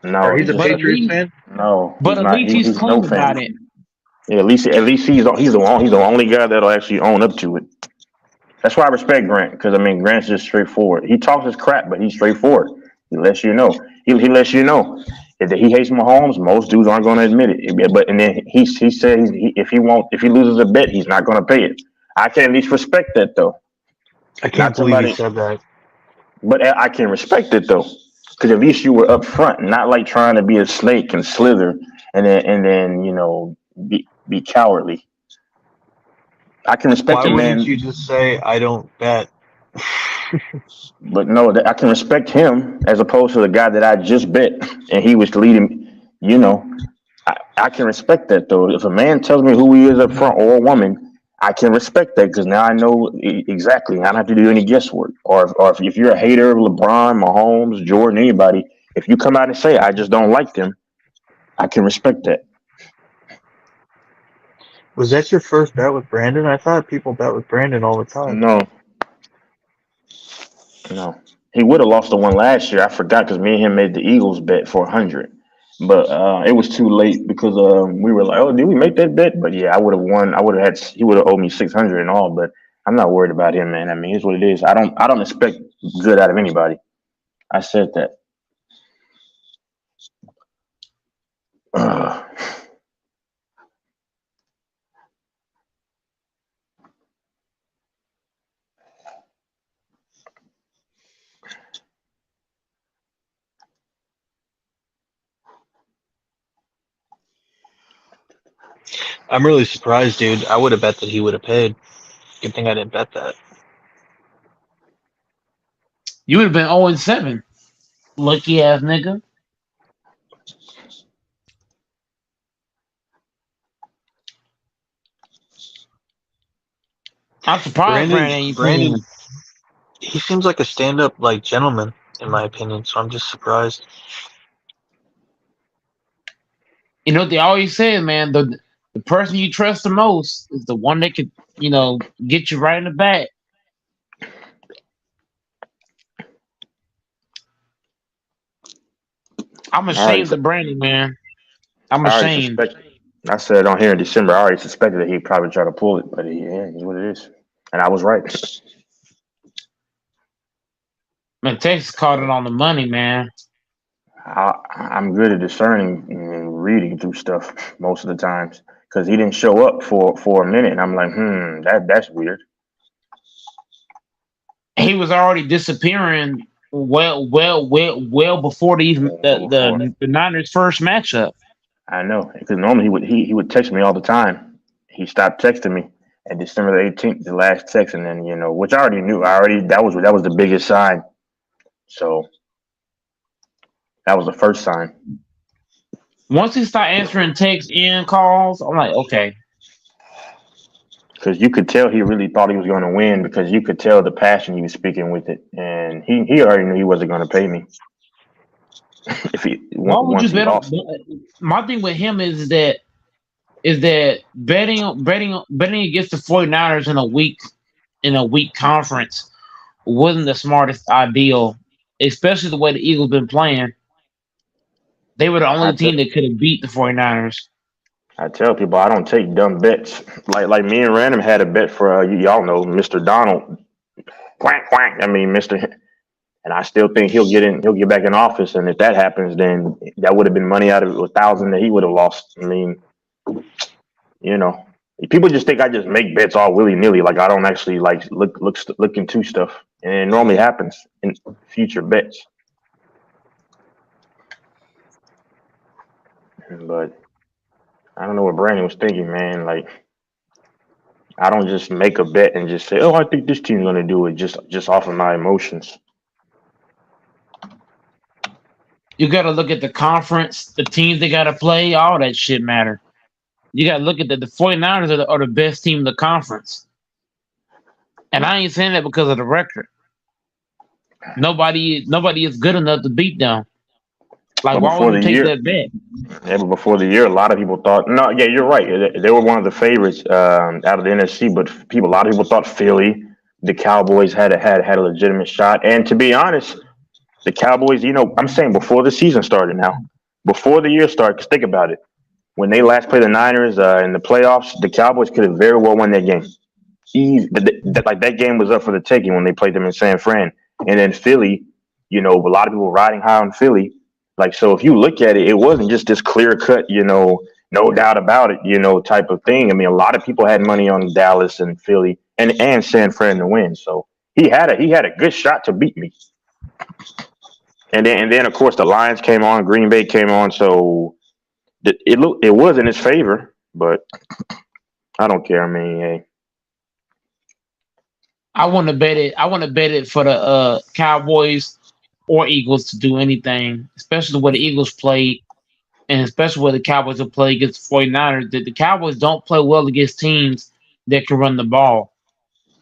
No, or he's a Patriots fan. No, but at least he's clean about it. Yeah, at least he's the only guy that'll actually own up to it. That's why I respect Grant, because I mean Grant's just straightforward. He talks his crap, but he's straightforward. He lets you know. He lets you know that he hates Mahomes. Most dudes aren't going to admit it. But and then he said if he loses a bet, he's not going to pay it. I can at least respect that though. I can't believe he said that. But I can respect it though. Because at least you were up front, not like trying to be a snake and slither and then be cowardly. I can respect Why a wouldn't man, you just say I don't bet? but no, I can respect him as opposed to the guy that I just bet and he was leading. You know, I can respect that though. If a man tells me who he is up front or a woman, I can respect that because now I know exactly. I don't have to do any guesswork. Or if you're a hater of LeBron, Mahomes, Jordan, anybody, if you come out and say I just don't like them, I can respect that. Was that your first bet with Brandon? I thought people bet with Brandon all the time. No, no, he would have lost the one last year. I forgot because me and him made the Eagles bet for 100, but it was too late because we were like, oh, did we make that bet? But yeah, I would have won. I would have had. He would have owed me 600 and all. But I'm not worried about him, man. I mean, it's what it is. I don't expect good out of anybody. I said that. I'm really surprised, dude. I would have bet that he would have paid. Good thing I didn't bet that. You would have been 0-7. Lucky ass nigga. I'm surprised Brandon ain't Brandon, paying. he seems like a stand-up like gentleman, in my opinion. So I'm just surprised. You know what they always say, man? The person you trust the most is the one that could, get you right in the back. I'm I already, ashamed of Brandon, man. I'm I already ashamed. suspect. I said on here in December. I already suspected that he'd probably try to pull it, but yeah, it's what it is. And I was right. Man, Texas caught it on the money, man. I'm good at discerning and reading through stuff most of the times because he didn't show up for a minute, and I'm like, that's weird. He was already disappearing well before the Niners' first matchup. I know because normally he would text me all the time. He stopped texting me at December the 18th, the last text, and then which I already knew. That was the biggest sign. So that was the first sign. Once he started answering texts and calls, I'm like, okay. Because you could tell he really thought he was going to win because you could tell the passion he was speaking with it, and he already knew he wasn't going to pay me if Why would you once he bet on? lost. My thing with him is that betting against the 49ers in a weak conference wasn't the smartest ideal, especially the way the Eagles been playing. They were the only team that could have beat the 49ers. I tell people I don't take dumb bets. Like me and Random had a bet for y'all know Mr. Donald. Quack quack. I mean Mr. And I still think he'll get back in office. And if that happens, then that would have been money out of 1,000 that he would have lost. I mean, people just think I just make bets all willy nilly. Like I don't actually like look into stuff. And it normally happens in future bets. But I don't know what Brandon was thinking, man. Like, I don't just make a bet and just say, "Oh, I think this team's gonna do it," just off of my emotions. You got to look at the conference, the teams they got to play, all that shit matter. You got to look at the 49ers are the best team in the conference. And I ain't saying that because of the record. Nobody is good enough to beat them. Like, why would you take that bet? Yeah, but before the year, a lot of people thought, no, yeah, you're right. They were one of the favorites out of the NFC, but a lot of people thought Philly, the Cowboys had a legitimate shot. And to be honest, the Cowboys, I'm saying before the season started now, before the year started, because think about it. When they last played the Niners in the playoffs, the Cowboys could have very well won that game. That game was up for the taking when they played them in San Fran. And then Philly, a lot of people riding high on Philly. Like, so if you look at it, it wasn't just this clear cut, no doubt about it, type of thing. I mean, a lot of people had money on Dallas and Philly and San Fran to win. So he had a good shot to beat me. And then of course the Lions came on, Green Bay came on, so it was in his favor, but I don't care. I mean, hey, I want to bet it. I want to bet it for the Cowboys or Eagles to do anything, especially where the Eagles played, and especially where the Cowboys have played against the 49ers. That the Cowboys don't play well against teams that can run the ball,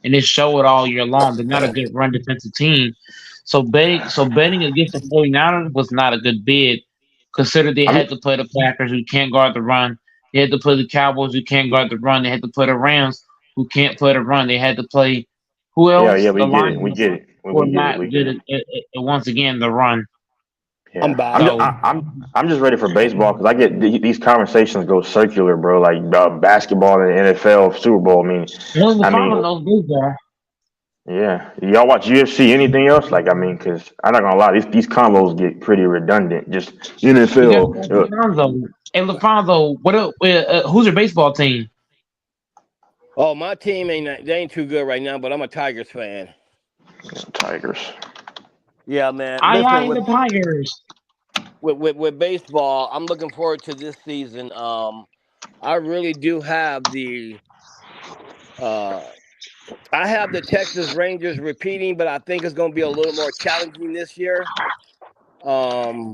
and they show it all year long. They're not a good run defensive team. So betting against the 49ers was not a good bid. Consider they I'm had to play the Packers who can't guard the run. They had to play the Cowboys who can't guard the run. They had to play the Rams who can't play the run. They had to play who yeah, else? we The get it, we Lions get it, who are we get it, not we get good it. once again the run. I'm Yeah, back. So I'm just ready for baseball because I get these conversations go circular, bro. Like basketball and NFL Super Bowl. only the I final mean, knows baseball. yeah. Y'all watch UFC? Anything else? Like, I mean, because I'm not gonna lie, these combos get pretty redundant. Just We got NFL. Lafonso. Hey Lafonso, what up? Who's your baseball team? Oh, my team they ain't too good right now, but I'm a Tigers fan. Tigers. Yeah, man. I Listen, like the Tigers. with baseball, I'm looking forward to this season. I really do have uh I have the Texas Rangers repeating, but I think it's going to be a little more challenging this year. Um,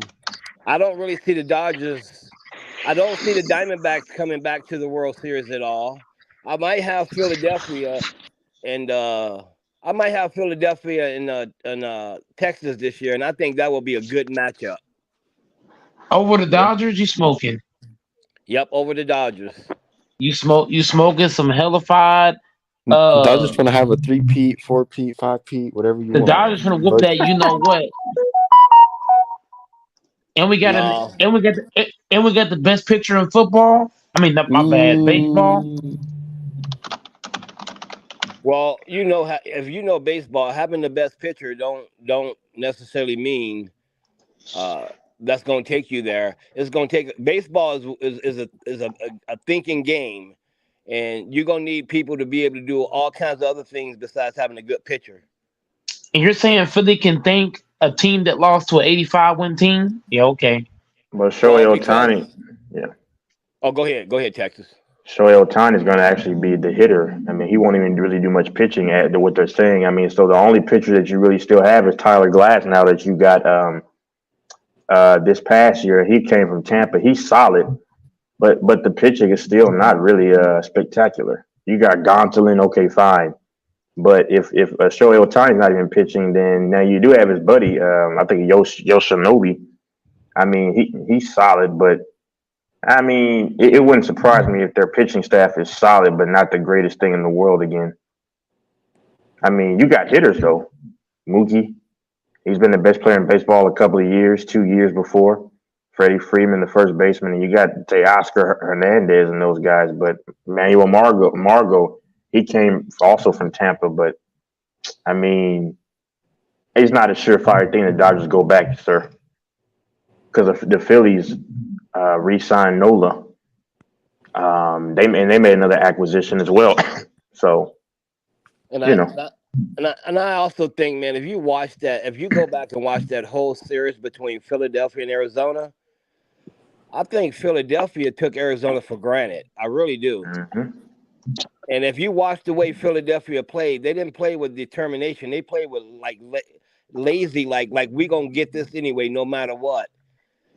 I don't really see the Dodgers. I don't see the Diamondbacks coming back to the World Series at all. I might have Philadelphia and I might have Philadelphia in Texas this year, and I think that will be a good matchup. Over the Yeah. Dodgers, you smoking. Yep, over the Dodgers. You smoking some hellified. Dodgers Uh, gonna have a 3-peat, 4-peat, 5-peat, whatever you the want. Dodgers gonna whoop But that. You know what? And we got an No. and we got the best pitcher in football. I mean, not my bad, baseball. mm, Well, if you know baseball, having the best pitcher don't necessarily mean uh, that's going to take you there. It's going to take baseball is a thinking game, and you're going to need people to be able to do all kinds of other things besides having a good pitcher. And you're saying Philly can thank a team that lost to an 85 win team? Yeah, okay. But Well, Shohei because Ohtani, yeah. go ahead, Texas. Shohei Ohtani is going to actually be the hitter. I mean, he won't even really do much pitching at what they're saying. I mean, so the only pitcher that you really still have is Tyler Glass now that you got this past year. He came from Tampa. He's solid, but the pitching is still not really spectacular. You got Gonsolin, okay, fine. But if Shohei Ohtani's not even pitching, then now you do have his buddy, I think Yoshinobi. I mean, he's solid, but I mean, it wouldn't surprise me if their pitching staff is solid, but not the greatest thing in the world again. I mean, you got hitters though. Mookie, he's been the best player in baseball a couple of years, 2 years before. Freddie Freeman, the first baseman, and you got Oscar Hernandez and those guys. But Manuel Margot, he came also from Tampa, but I mean, it's not a surefire thing the Dodgers go back, sir, because the Phillies re-signed Nola. They made another acquisition as well. So And you I, know, and I also think, man, if you go back and watch that whole series between Philadelphia and Arizona, I think Philadelphia took Arizona for granted. I really do. mhm. And if you watch the way Philadelphia played, they didn't play with determination. They played with like lazy, like we gonna get this anyway, no matter what.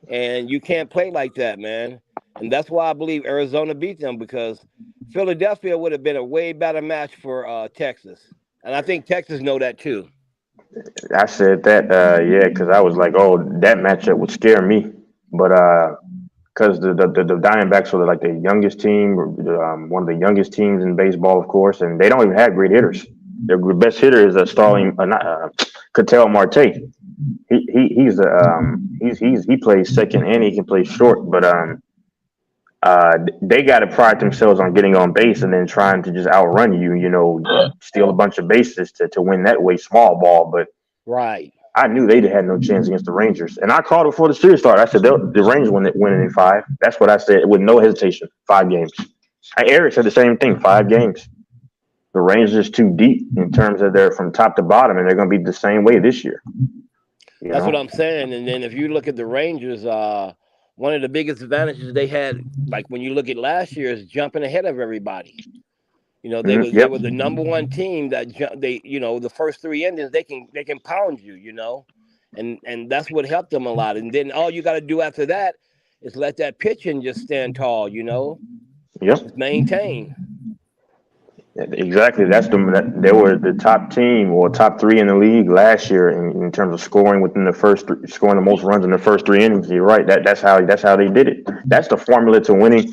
And you can't play like that, man. And that's why I believe Arizona beat them because Philadelphia would have been a way better match for Texas, and I think Texas know that too. I said that, yeah, because I was like, oh, that matchup would scare me. But because the Diamondbacks were like the youngest team, one of the youngest teams in baseball, of course, and they don't even have great hitters. Their best hitter is Ketel Marte. He plays second and he can play short, but they got to pride themselves on getting on base and then trying to just outrun you, steal a bunch of bases to win that way, small ball. But Right. I knew they had no chance against the Rangers. And I called it before the series started. I said, the Rangers winning in 5. That's what I said with no hesitation. 5 games. Eric said the same thing, 5 games. The Rangers is too deep in terms of they're from top to bottom, and they're going to be the same way this year. You That's what know. I'm saying. And then if you look at the Rangers, one of the biggest advantages they had, like when you look at last year, is jumping ahead of everybody. You know, they Yep. were the number one team that they, you know, the first three innings they can pound you, you know, and that's what helped them a lot. And then all you got to do after that is let that pitching just stand tall, you know, Yep. just maintain. Exactly. They were the top team or top three in the league last year in terms of scoring within the scoring the most runs in the first 3 innings. You're right. That's how they did it. That's the formula to winning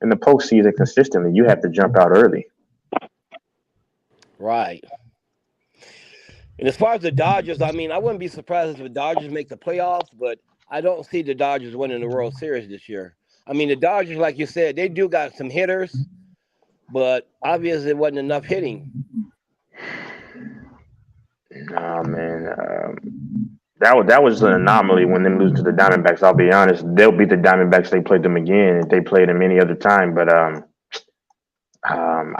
in the postseason consistently. You have to jump out early. Right. And as far as the Dodgers, I mean, I wouldn't be surprised if the Dodgers make the playoffs, but I don't see the Dodgers winning the World Series this year. I mean, the Dodgers, like you said, they do got some hitters, but obviously it wasn't enough hitting. Nah, man. That was an anomaly when them losing to the Diamondbacks. I'll be honest. They'll beat the Diamondbacks. They played them again. If they played them any other time, but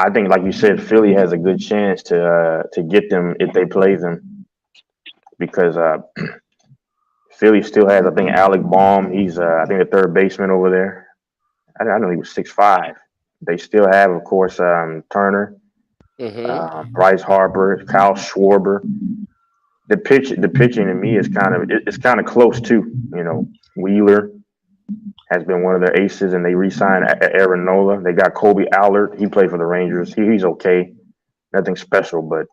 I think, like you said, Philly has a good chance to get them if they play them because Philly still has, I think, Alec Baum. He's I think the third baseman over there. I know he was 6'5". They still have, of course, Turner, Bryce Harper, Kyle Schwarber. The pitching to me is kind of close too. You know, Wheeler has been one of their aces, and they re-signed Aaron Nola. They got Kobe Allard. He played for the Rangers. He's okay, nothing special, but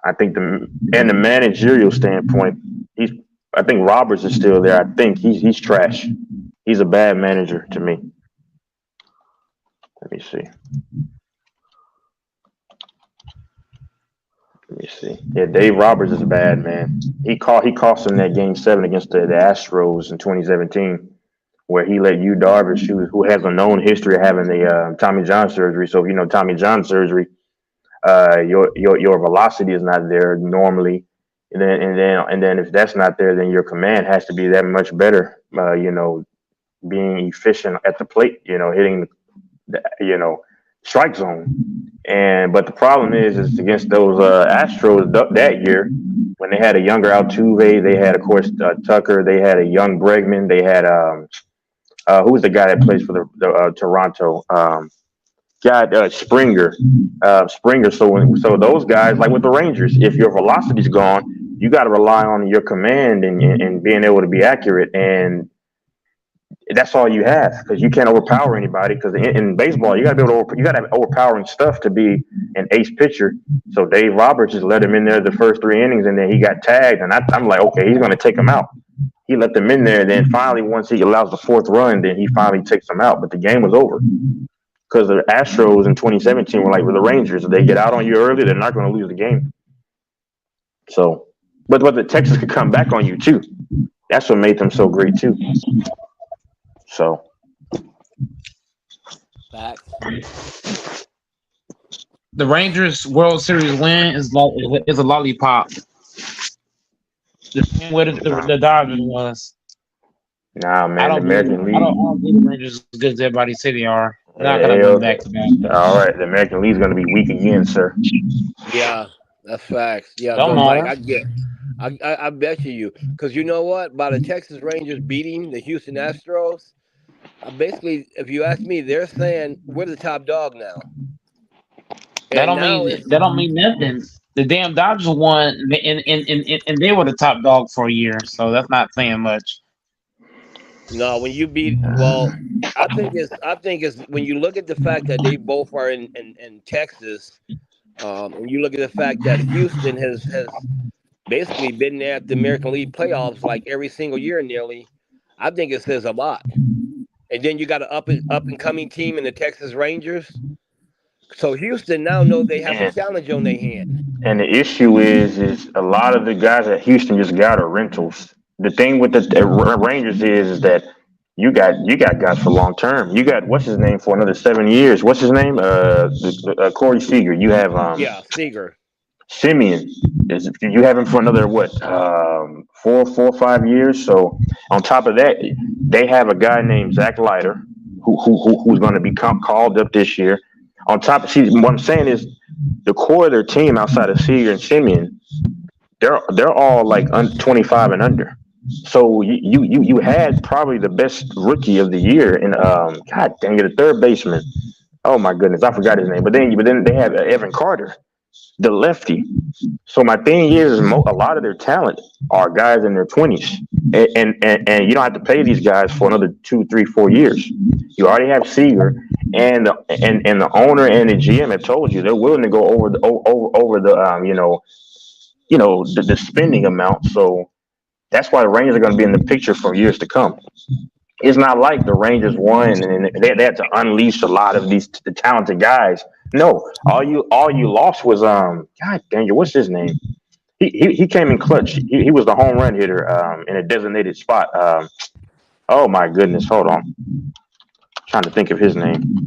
I think the managerial standpoint, I think Roberts is still there. I think he's trash. He's a bad manager to me. Let me see. Yeah, Dave Roberts is bad, man. He cost them that Game 7 against the Astros in 2017, where he let Yu Darvish, who has a known history of having the Tommy John surgery. So if you know Tommy John surgery, your velocity is not there normally, and then if that's not there, then your command has to be that much better. You know, being efficient at the plate. You know, hitting the strike zone. But the problem is against those Astros that year when they had a younger Altuve, they had, of course, Tucker, they had a young Bregman, they had who was the guy that plays for the Toronto? Springer. So those guys, like with the Rangers, if your velocity's gone, you got to rely on your command and being able to be accurate, and that's all you have because you can't overpower anybody. Because in baseball, you got to have overpowering stuff to be an ace pitcher. So Dave Roberts just let him in there the first 3 innings, and then he got tagged, and I'm like, okay, he's going to take him out. He let them in there. Then finally, once he allows the 4th run, then he finally takes them out. But the game was over because the Astros in 2017 were like with the Rangers. If they get out on you early, they're not going to lose the game. So, but the Texas could come back on you too. That's what made them so great too. So, the Rangers World Series win is a lollipop. The same way the Dodgers was. Nah, man, the American League. I don't think the Rangers as good as everybody say they are. They're not gonna win back to back. All right, the American League is gonna be weak again, sir. Yeah, that's facts. Yeah, Don't but matter. Mike, I bet you, because you know what? By the Texas Rangers beating the Houston Astros, basically, if you ask me, they're saying we're the top dog now. That don't mean nothing. The damn Dodgers won, and they were the top dog for a year, so that's not saying much. No, when you beat, well, I think it's when you look at the fact that they both are in Texas, and you look at the fact that Houston has basically been there at the American League playoffs like every single year nearly. I think it says a lot. And then you got an up and coming team in the Texas Rangers. So Houston now know they have a challenge on their hand. And the issue is a lot of the guys at Houston just got are rentals. The thing with the Rangers is that you got guys for long term. You got what's his name for another 7 years. What's his name? Corey Seager. You have Seager. Simeon. You have him for another 4 or 5 years. So on top of that, they have a guy named Zach Leiter who's going to be called up this year. On top of what I'm saying is the core of their team outside of Seager and Simeon, they're all like 25 and under. So you had probably the best rookie of the year in God dang it, a third baseman. Oh my goodness, I forgot his name. But then they have Evan Carter, the lefty. So my thing is a lot of their talent are guys in their 20s, and you don't have to pay these guys for another 2, 3, 4 years. You already have Seager, and the owner and the GM have told you they're willing to go over the the spending amount. So that's why the Rangers are going to be in the picture for years to come. It's not like the Rangers won and they had to unleash a lot of the talented guys. No, all you lost was God dang it, what's his name? He came in clutch. He was the home run hitter in a designated spot. Oh my goodness, hold on, trying to think of his name.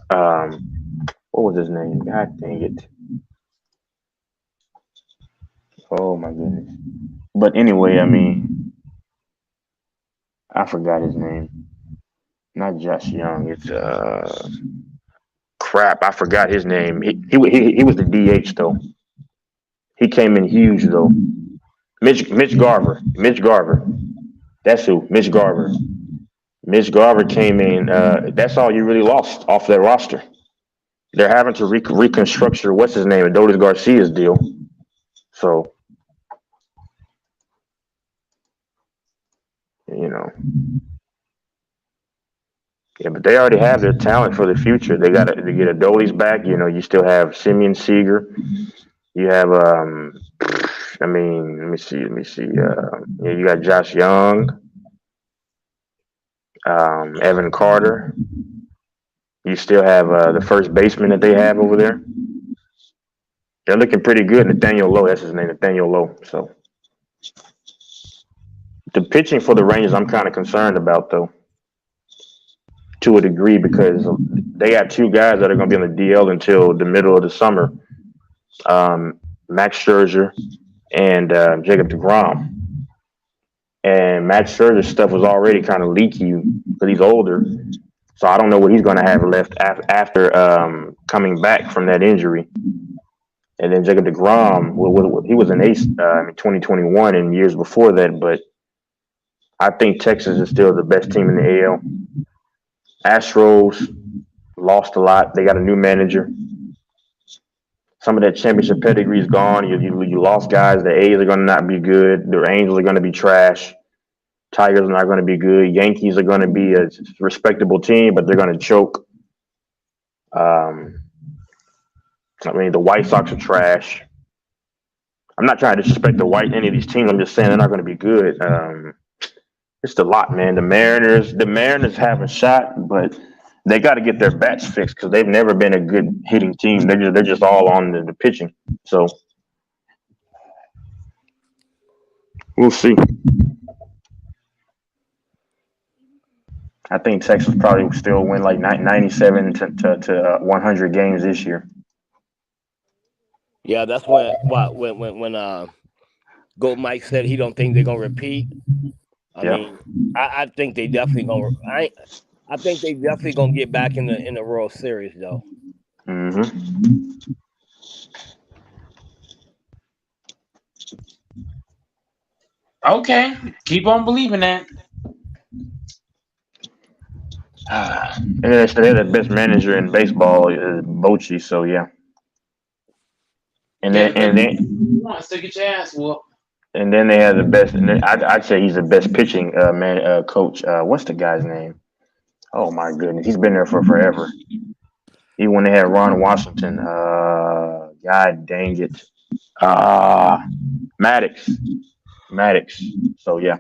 What was his name? God dang it. Oh my goodness. But anyway, I mean, I forgot his name. Not Josh Young. It's crap. I forgot his name. He was the DH though. He came in huge though. Mitch Garver. Mitch Garver. That's who. Mitch Garver. Mitch Garver came in. That's all you really lost off that roster. They're having to reconstruct what's his name, Adolis Garcia's deal. So, yeah, but they already have their talent for the future. They got to get Adolis back. You still have Simeon Seager. You have, let me see. You got Josh Young, Evan Carter. You still have the first baseman that they have over there. They're looking pretty good. Nathaniel Lowe, that's his name, Nathaniel Lowe. So the pitching for the Rangers, I'm kind of concerned about though, to a degree, because they got two guys that are going to be on the DL until the middle of the summer. Max Scherzer and Jacob deGrom. And Max Scherzer's stuff was already kind of leaky because he's older. So I don't know what he's going to have left after coming back from that injury. And then Jacob deGrom, he was an ace in 2021 and years before that. But I think Texas is still the best team in the AL. Astros lost a lot. They got a new manager. Some of that championship pedigree is gone. You lost guys. The A's are going to not be good. The Angels are going to be trash. Tigers are not going to be good. Yankees are going to be a respectable team, but they're going to choke. The White Sox are trash. I'm not trying to disrespect any of these teams. I'm just saying they're not going to be good. It's a lot, man. The Mariners have a shot, but they got to get their bats fixed because they've never been a good hitting team. They're just all on the pitching. So we'll see. I think Texas probably still win like 97 to 100 games this year. Yeah, that's when Gold Mike said he don't think they're gonna repeat. I think they definitely gonna. I think they definitely gonna get back in the World Series though. Mm-hmm. Okay, keep on believing that. And they're the best manager in baseball, Bochy. So yeah. And then you want to get your ass whooped. And then they have the best. And I'd say he's the best pitching coach. What's the guy's name? Oh my goodness, he's been there for forever. Even when they had Ron Washington, God dang it, Maddox. So yeah.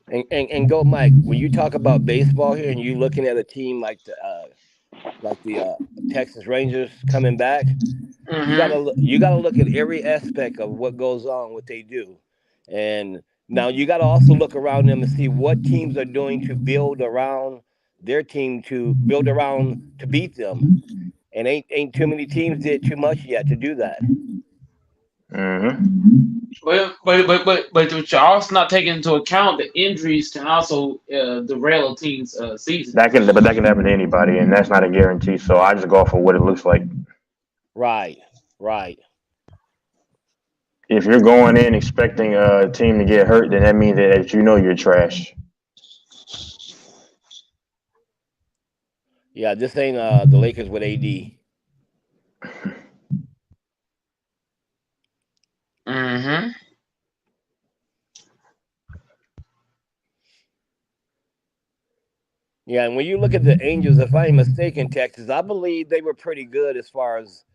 And go, Mike. When you talk about baseball here, and you looking at a team like the Texas Rangers coming back, you gotta look at every aspect of what goes on, what they do, and now you gotta also look around them and see what teams are doing to build around their team to beat them, and ain't too many teams did too much yet to do that. Mm-hmm. But you're also not taking into account the injuries can also derail a team's season. That can happen to anybody, and that's not a guarantee. So I just go off of what it looks like. Right. if you're going in expecting a team to get hurt, then that means that you know you're trash. Yeah, this ain't the Lakers with AD. Mm-hmm. Yeah, and when you look at the Angels, if I ain't mistaken, Texas, I believe they were pretty good as far as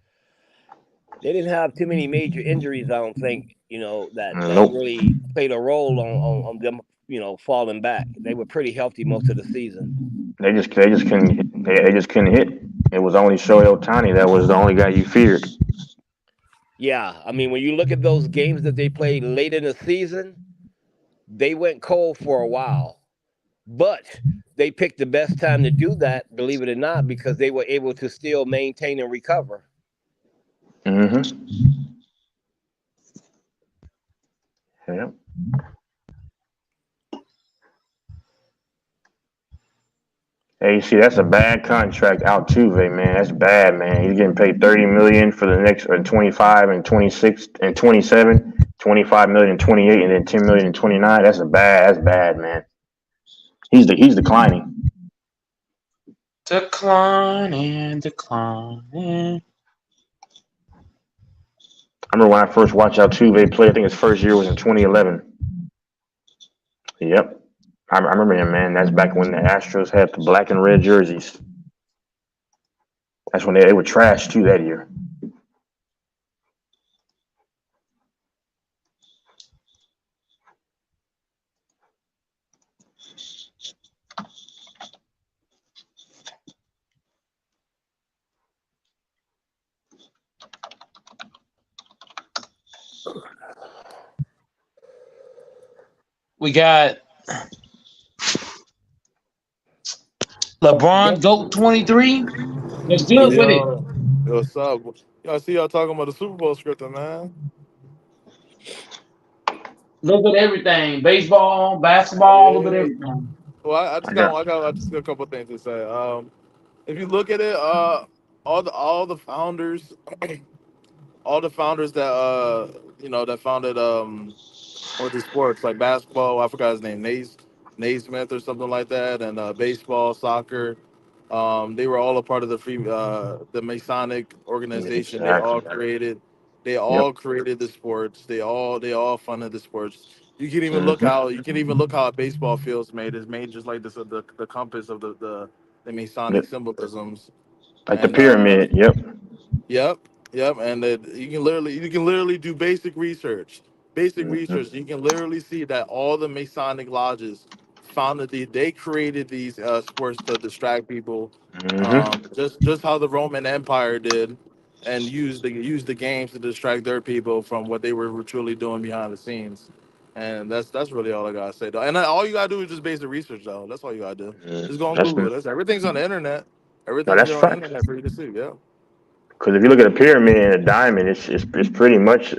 they didn't have too many major injuries. I don't think that Nope. really played a role on them falling back. They were pretty healthy most of the season. They just couldn't hit. It was only Shohei Ohtani that was the only guy you feared. Yeah, I mean when you look at those games that they played late in the season, they went cold for a while, but they picked the best time to do that. Believe it or not, because they were able to still maintain and recover. Mm-hmm. Yeah. Hey, you see, that's a bad contract. Altuve, man, that's bad, man. He's getting paid 30 million for the next 25 and 26 and 27, 25 million and 28, and then 10 million and 29. That's bad, man. He's declining. Declining. I remember when I first watched Altuve play. I think his first year was in 2011. Yep, I remember him, man. That's back when the Astros had the black and red jerseys. That's when they were trash too that year. We got LeBron GOAT 23. Let's good with it. Yo, what's up? Yo, I see y'all talking about the Super Bowl scripted, man. Little bit of everything. Baseball, Oh basketball, a little bit of yeah. everything. Well, I got. I just got a couple things to say. If you look at it, all the founders, all the founders that that founded or the sports like basketball. I forgot his name, Naismith or something like that, and baseball, soccer. They were all a part of the Masonic organization. Exactly. They Yep. all created the sports. They all funded the sports. Hmm. You can even look how a baseball field's made. It's made just like this the compass of the Masonic symbolisms, Like the and pyramid. Yep. yep, yep, and you can literally do basic research. Basic Hmm. research. You can literally see that all the Masonic lodges they created these sports to distract people, Hmm. just how the Roman Empire did, and use the games to distract their people from what they were truly doing behind the scenes. And that's really all I gotta say. Though. And all you gotta do is just basic research, though. That's all you gotta do. Just go on That's Google. Everything's on the internet. no, Everything's that's there on the facts. internet for you to see. Yeah. Because if you look at a pyramid and a diamond, it's pretty much.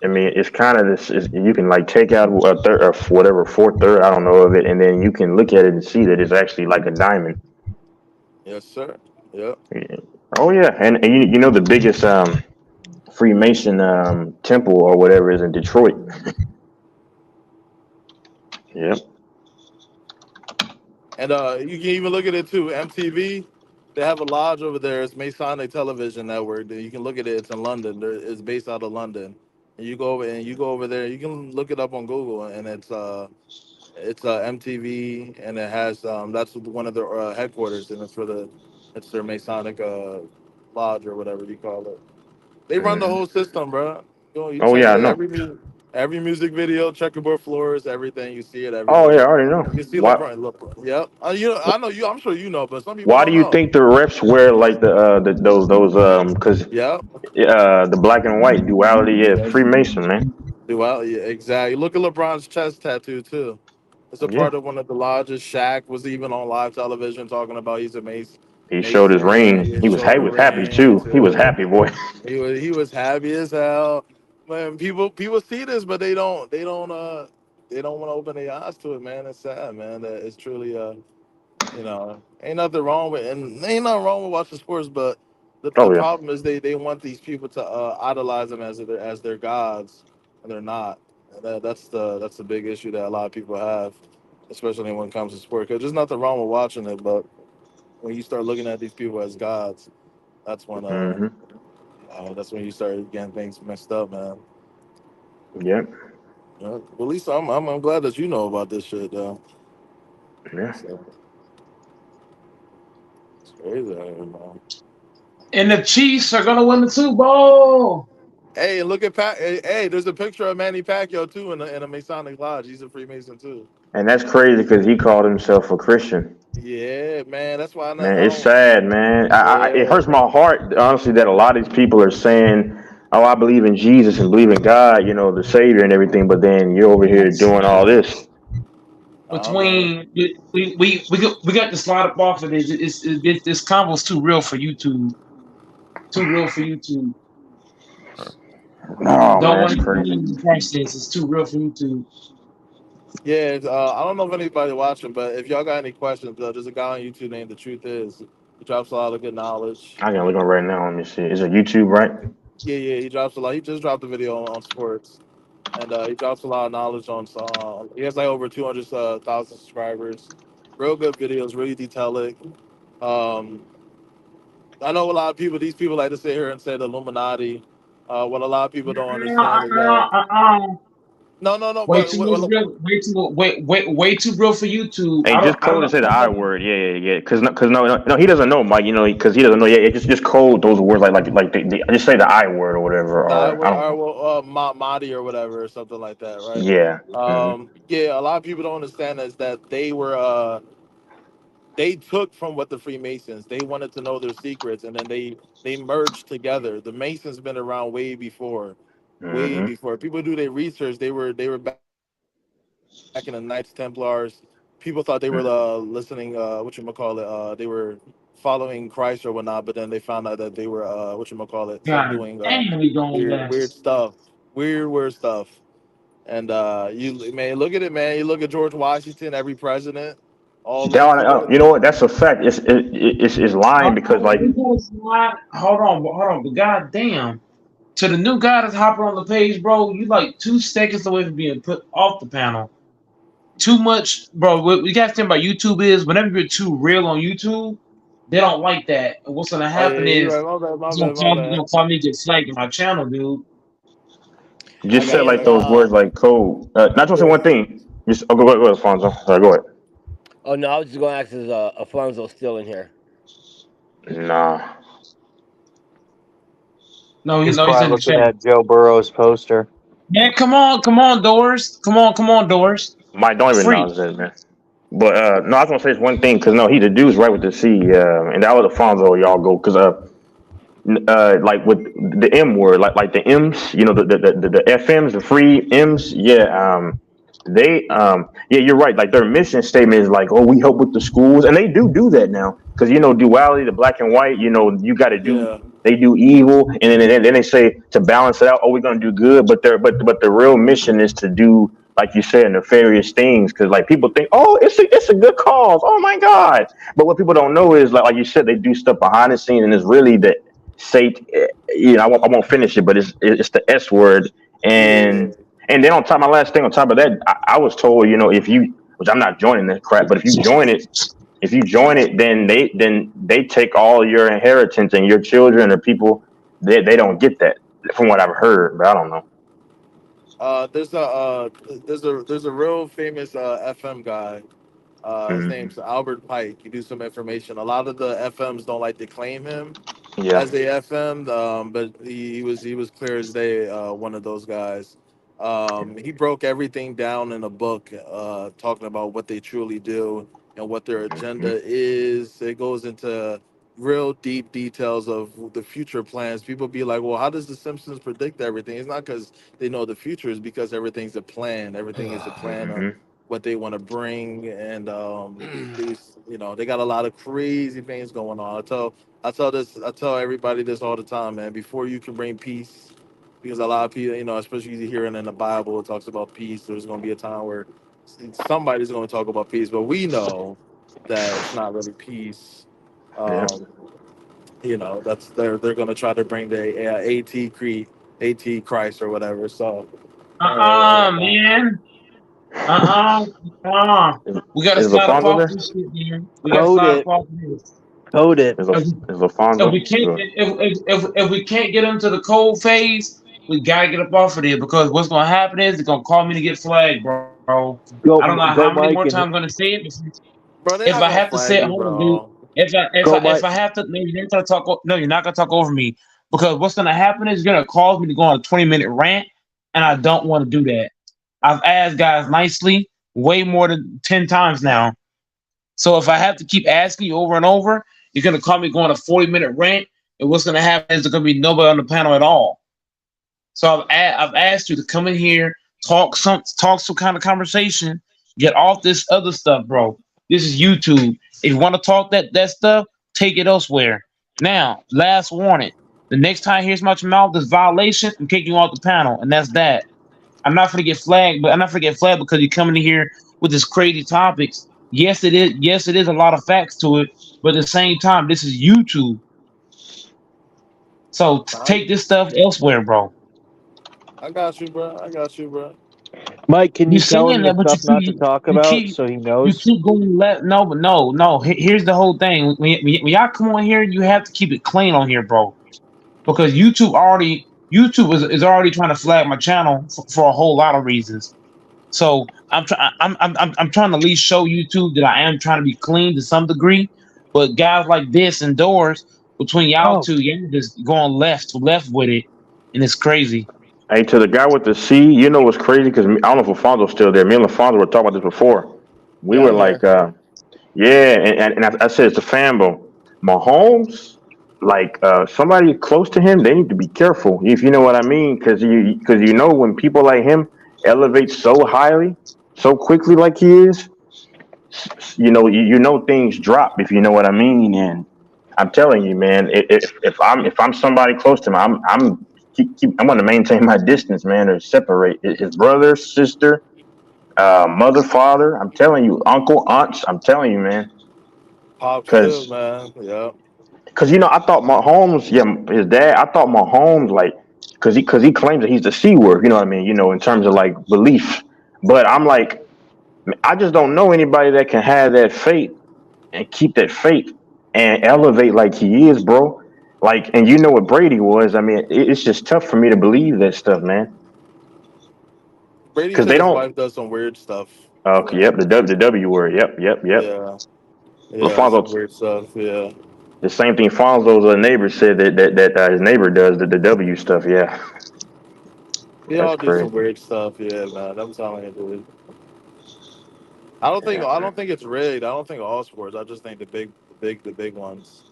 I mean, it's kind of this. You can like take out a third or whatever fourth third, I don't know of it, and then you can look at it and see that it's actually like a diamond. Yes, sir. Yep. Yeah. Oh yeah, and you know the biggest Freemason temple or whatever is in Detroit. Yep. And you can even look at it too. MTV, they have a lodge over there. It's Masonic Television Network. You can look at it. It's in London. It's based out of London. And you go over there. You can look it up on Google, and it's MTV, and it has that's one of their headquarters, and it's their Masonic lodge or whatever you call it. They run the Hmm. whole system, bro. You Oh check yeah, it. I know. Every music video, checkerboard floors, everything. You see it Oh yeah, I everywhere. already know. You can see Why? LeBron. Yep. I know you. I'm sure you know, but some people Why do don't you know. think the refs wear like those because Yep. the black and white duality is Yes. Freemason, man. Well, yeah, exactly. Look at LeBron's chest tattoo too. It's a Yeah. part of one of the largest. Shaq was even on live television talking about he's a He showed his Mason. ring. His He was happy. shoulder Was happy ring too. He was too. happy, boy. He was happy as hell. Man, people see this, but they don't want to open their eyes to it, man. It's sad, man. That it's truly ain't nothing wrong with and ain't nothing wrong with watching sports, but the Oh yeah. problem is they want these people to idolize them as their gods. and they're not. And that's the big issue that a lot of people have, especially when it comes to sport. Because there's nothing wrong with watching it, but when you start looking at these people as gods, that's when Mm-hmm. that's when you start getting things messed up, man. Yep. Well, at least I'm glad that you know about this shit, though. Yeah. So, it's crazy out here, man. And the Chiefs are gonna win the Super Bowl. Hey, look at Pat. Hey, there's a picture of Manny Pacquiao too in a Masonic lodge. He's a Freemason too. And that's crazy because he called himself a Christian. Yeah, man. That's why Man, I it's don't. sad, man. It Yeah, hurts my heart, honestly, that a lot of these people are saying, "Oh, I believe in Jesus and believe in God, the Savior and everything," but then you're over here doing all this. man. Between we got to slide up off of this. This convo's too real for YouTube. Too real for YouTube. Oh Don't man, want it's to crazy. catch this. It's too real for YouTube. Yeah, I don't know if anybody watching, but if y'all got any questions, there's a guy on YouTube named The Truth Is. He drops a lot of good knowledge. I can look on right now. Let me see. Is it YouTube, right? Yeah, he drops a lot. He just dropped a video on sports, and he drops a lot of knowledge on. He has like over 200,000 subscribers. Real good videos, really detailed. Um, I know a lot of people. These people like to sit here and say the Illuminati. What a lot of people don't understand is that no. Way But too much real. Way too real for YouTube. Hey, just I don't code and say the know. I word. Yeah. Because no, he doesn't know, Mike. Because he doesn't know. Yeah, just code those words just say the I word or whatever. I Or I would, don't I know. will, Mahdi or whatever, or something like that, right? Yeah. Hmm. Yeah. A lot of people don't understand is that they took from what the Freemasons. They wanted to know their secrets, and then they merged together. The Masons been around way Hmm. before. People do their research. They were back in the Knights Templars. People thought they were listening. What you call it? They were following Christ or whatnot, but then they found out that they were what you call it, God doing damn, we going weird left. stuff, weird stuff. And you man, look at it, man. You look at George Washington, every president, all those. You look at You know what? That's a fact. It's lying because Hold on, but god damn. To the new guy that's hopping on the page, bro, you like 2 seconds away from being put off the panel. Too much, bro. What we got to think about YouTube is whenever you're too real on YouTube, they don't like that. And what's gonna oh happen yeah, you're is right. My bad, my it's gonna bad, my call, you bad. gonna call me just like my channel, dude. just Yeah, said Hey, like yeah. those words like code. Not just say Yeah. one thing. Just go ahead, Alfonso. Sorry, go ahead. oh no, I was just going to ask is Alfonso still in here? Nah. No, He's he's probably in the looking chat. at Joe Burrow's poster. Man, come on, Doors. Come on, Doors. Mike, don't even Free. acknowledge that, man. But no, I was gonna say this one thing because no, he the dude's right with the C, and that was Alfonso. Y'all go because like with the M word, like the M's, the FMs, the free M's, yeah, yeah, you're right. Like their mission statement is like, oh, we help with the schools, and they do that now because duality, the black and white, you got to do. Yeah. They do evil, and then they say to balance it out, oh, we're gonna do good, but the real mission is to do, like you said, nefarious things because like people think, oh, it's a good cause, oh my god, but what people don't know is like you said, they do stuff behind the scenes, and it's really the Satan. I won't finish it, but it's the S word, Yeah. and then on top, my last thing on top of that, I was told, if you, which I'm not joining this crap, but if you join it, then they take all your inheritance and your children or people, they don't get that from what I've heard, but I don't know. There's a real famous FM guy. His Mm, name's Albert Pike. He do some information. A lot of the FMs don't like to claim him yeah. as a FM, but he was clear as day. One of those guys. He broke everything down in a book, talking about what they truly do and what their Hmm. agenda is. It goes into real deep details of the future plans. People be like, "Well, how does the Simpsons predict everything?" It's not because they know the future; it's because everything's a plan. Everything is a plan of Hmm. what they want to bring, and they got a lot of crazy things going on. I tell everybody this all the time, man. Before you can bring peace, because a lot of people, especially you hearing in the Bible, it talks about peace. There's going to be a time where somebody's going to talk about peace, but we know that it's not really peace. Yeah. Um, that's they're going to try to bring the AT Christ or whatever. So Man. We gotta Is slide up LaFonso off there? this shit, man. We gotta Code slide up it. off this. Code it. Is If, if we LaFonso? can't, Good. if we can't get into the cold phase, we gotta get up off of there because what's gonna happen is they're gonna call me to get flagged, bro. I don't know how Go many more Mike times and I'm gonna say it. Bro, they're If not I gonna have to flag say it, you, hold on, dude. bro. go If Mike. I have to, maybe you're not gonna talk. No, you're not gonna talk over me because what's gonna happen is you're gonna cause me to go on a 20-minute rant, and I don't want to do that. I've asked guys nicely way more than 10 times now. So if I have to keep asking you over and over, you're gonna call me going a 40-minute rant, and what's gonna happen is there's gonna be nobody on the panel at all. So I've asked you to come in here, talk some kind of conversation, get off this other stuff, bro. This is YouTube. If you want to talk that stuff, take it elsewhere. Now, last warning: the next time here's my mouth, this violation, I'm kicking you off the panel, and that's that. I'm not gonna get flagged, but I'm not gonna get flagged because you're coming in here with this crazy topics. Yes, it is. Yes, it is a lot of facts to it, but at the same time, this is YouTube. So take this stuff elsewhere, bro. I got you, bro. I got you, bro. Mike, can You you tell saying him the that, but stuff not to talk about so he you knows? keep going left. No, but no. Here's the whole thing. When y'all come on here, you have to keep it clean on here, bro. Because YouTube is already trying to flag my channel for a whole lot of reasons. So I'm trying to at least show YouTube that I am trying to be clean to some degree. But guys like this indoors, between y'all Oh, two, y'all just going left with it, and it's crazy. Hey, to the guy with the C, you know what's crazy? Because I don't know if LaFonso's still there. Me and LaFonso were talking about this before. We Yeah, were I'm here. like, yeah, and I said it's a fanbo. Mahomes, like somebody close to him, they need to be careful, if you know what I mean, because you know when people like him elevate so highly, so quickly like he is, you know things drop, if you know what I mean. And I'm telling you, man, if I'm somebody close to him, I'm going to maintain my distance, man, or separate his brother, sister, mother, father. I'm telling you, uncle, aunts. I'm telling you, man. Pops too, Cause, man. Yeah. cause I thought Mahomes, yeah, his dad. I thought Mahomes, like, cause he claims that he's the C word. You know what I mean? You know, in terms of like belief. But I'm like, I just don't know anybody that can have that faith and keep that faith and elevate like he is, bro. Like, and you know what Brady was. I mean, it's just tough for me to believe that stuff, man. Brady Cause said they his don't. wife does some weird stuff. Okay, Yeah. yep, the W word. Yep. Yeah. Yeah, some LaFonso, weird stuff. Yeah. the same thing Fonzo's neighbor said that his neighbor does the W stuff. Yeah, They that's all do some crazy. weird stuff. Yeah, man. I'm telling you, dude. I don't think it's rigged. I don't think all sports. I just think the big ones,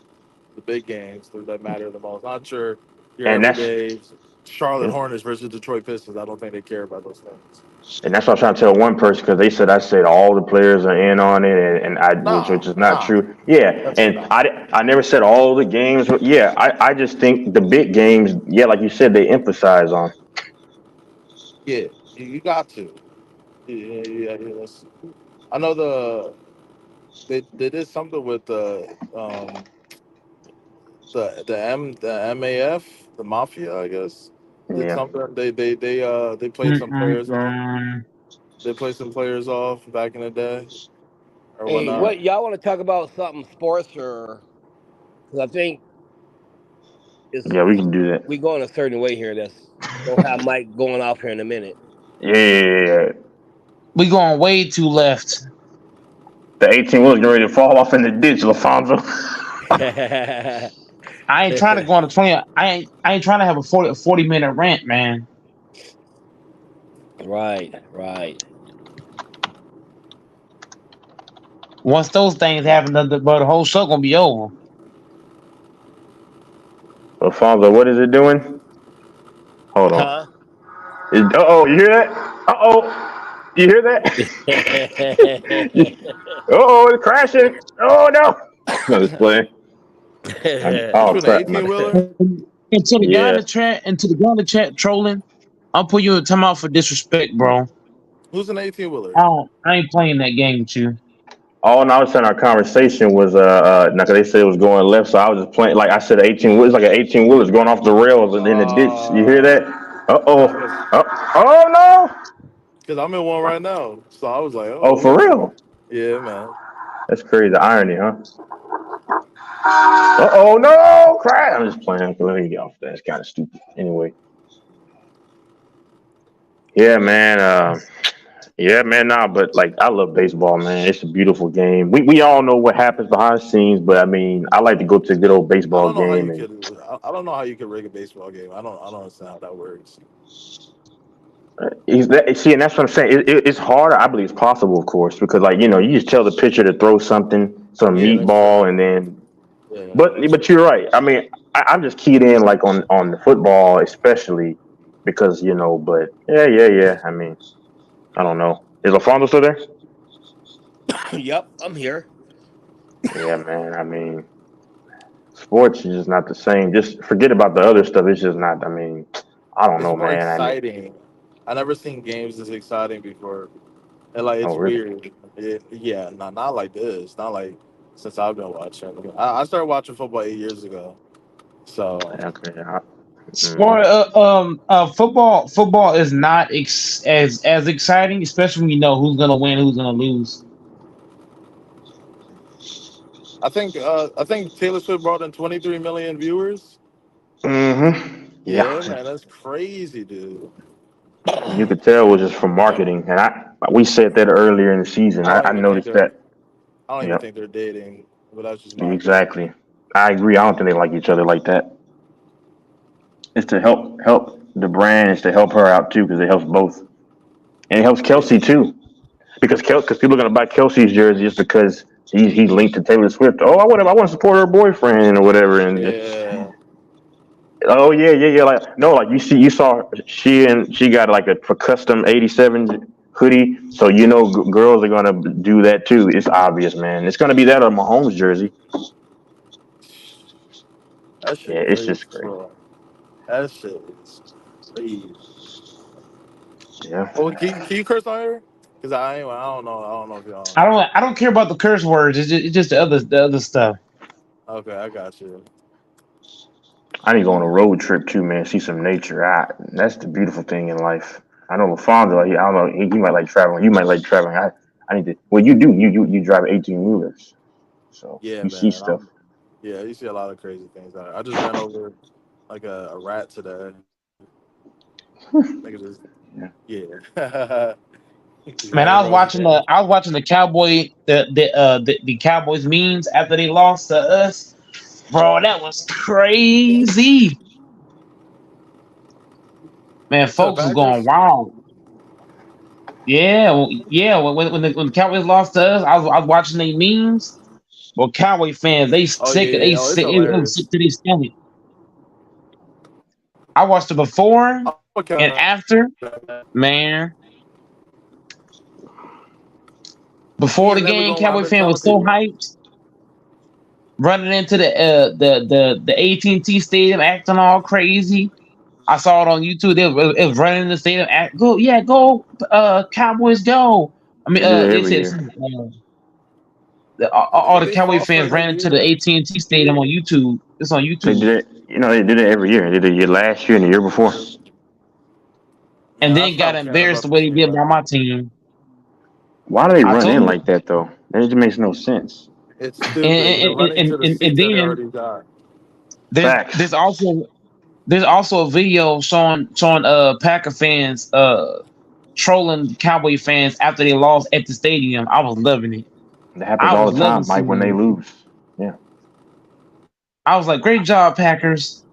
the big games that matter the most. Not sure your And that's everyday Charlotte Hornets versus Detroit Pistons. I don't think they care about those things. and that's what I was trying to tell one person because they said I said all the players are in on it, and I which Nah, is not nah, true. Yeah, definitely and not. I never said all the games. But yeah, I just think the big games. Yeah, like you said, they emphasize on. Yeah, you got to. Yeah. I know they did something with the MAF, the mafia, I guess. Did Yeah, something. They played some players off. Mm-mm-mm. They played some players off back in the day or Hey, whatnot. what y'all want to talk about something sports or? Because I think yeah, we it's can do that. we going a certain way here. That's gonna have Mike going off here in a minute. Yeah, We going way too left. the 18 wheels getting ready to fall off in the ditch, LaFonso. I ain't trying to go on a 20. I ain't trying to have a 40-minute rant, man. Right. Once those things happen, the whole show gonna be over. LaFonso, what is it doing? Hold on. Huh? Oh, you hear that? You hear that? It's crashing. Oh no! No, just playing. What Oh you an crap! 18 wheeler? And to the guy in Yeah, the chat, trolling, I'll put you in timeout for disrespect, bro. Who's an 18 wheeler? I ain't playing that game with you. all and I was saying our conversation was now 'cause they said it was going left, so I was just playing like I said 18. It's like an 18 wheelers going off the rails and in the ditch. You hear Uh, that? Uh-oh. I was Oh no. because I'm in one right now, so I was like, Oh, oh, for real? yeah, man. That's crazy. The irony, huh? Uh-oh, no! Crap! I'm just playing. Let me get off that. It's kind of stupid. Anyway. Yeah, man. Yeah, man. Nah, but like, I love baseball, man. It's a beautiful game. We all know what happens behind the scenes, but I mean, I like to go to a good old I baseball don't know how game, you and could. I don't know how you could rig a baseball game. I don't understand how that works. see, and that's what I'm saying. It's hard. I believe it's possible, of course, because like you just tell the pitcher to throw something, some Yeah, that's true. meatball, and then. Yeah, But that's but true. you're right. I mean, I'm just keyed in like on the football, especially because But yeah. I mean, I don't know. Is Alfonso still there? Yep, I'm here. Yeah, man. I mean, sports is just not the same. Just forget about the other stuff. It's just not. I mean, I don't It's know, more man. I mean, exciting. I never seen games this exciting before, and like oh it's really? weird. Yeah, not like this. Not like since I've been watching. I started watching football 8 years ago. So Okay. Sport, football is not as exciting, especially when you know who's gonna win, who's gonna lose. I think Taylor Swift brought in 23 million viewers. Yeah. Yeah, man, that's crazy, dude. You could tell it was just from marketing, and we said that earlier in the season. I don't I even think noticed they're. that. I don't even Yep. think they're dating, but that's just my opinion. Exactly. I agree. I don't think they like each other like that. It's to help the brand. It's to help her out too because it helps both, and it helps Yeah, Kelsey too because people are gonna buy Kelsey's jersey just because he's linked to Taylor Swift. Oh, I want to support her boyfriend or whatever, and yeah. oh yeah. Like no, like you saw she got like a custom '87 hoodie, so girls are gonna do that too. It's obvious, man. It's gonna be that or Mahomes jersey. That Yeah, shit it's crazy, just great. bro. That shit is crazy. Yeah. Oh, can you curse on here? Cause I don't know. I don't know if y'all. I don't care about the curse words. It's just the other stuff. Okay, I got you. I need to go on a road trip too, man. See some nature. That's the beautiful thing in life. I know Lafonso. I don't know. He might like traveling. You might like traveling. I need to. Well, you do. You drive 18 wheelers, so Yeah, you see man. stuff. Yeah, you see a lot of crazy things. I just ran over like a rat today. Nigga just Yeah. yeah. Just Man, ran I over was all the watching damage. the Cowboy the Cowboys memes after they lost to us. Bro, that was crazy. Man, To the folks was going Packers? wild. Yeah. When the Cowboys lost to us, I was watching their memes. Well, Cowboy fans, they Oh yeah, sick. yeah. They Oh, it's sick. It was hilarious. sick to their stomach. I watched it before I'm a and Cowboy after. fan. Man, He before ain't the never game, gonna lie. I've Cowboy been fan telling was so people. hyped, running into the AT&T Stadium, acting all crazy. I saw it on YouTube. It was running in the stadium. Go, Cowboys, go! I mean, They do that they every said year. all the They Cowboy fall for fans it ran every into the year. AT&T Stadium on YouTube. It's on They YouTube, did it. They did it every year. They did it last year and the year before. Man, and I then got stopped caring embarrassed about the the way they team did by after. my team. Why do they I run told in you, like that though? That just makes no sense. It's and stupid. You're and, running and, to the and, and seats that they then already got. there's Facts. there's also there's also a video showing Packer fans trolling Cowboy fans after they lost at the stadium. I was loving it. That happens I all was the loving time, Mike, when they seeing it. lose. Yeah. I was like, great job, Packers.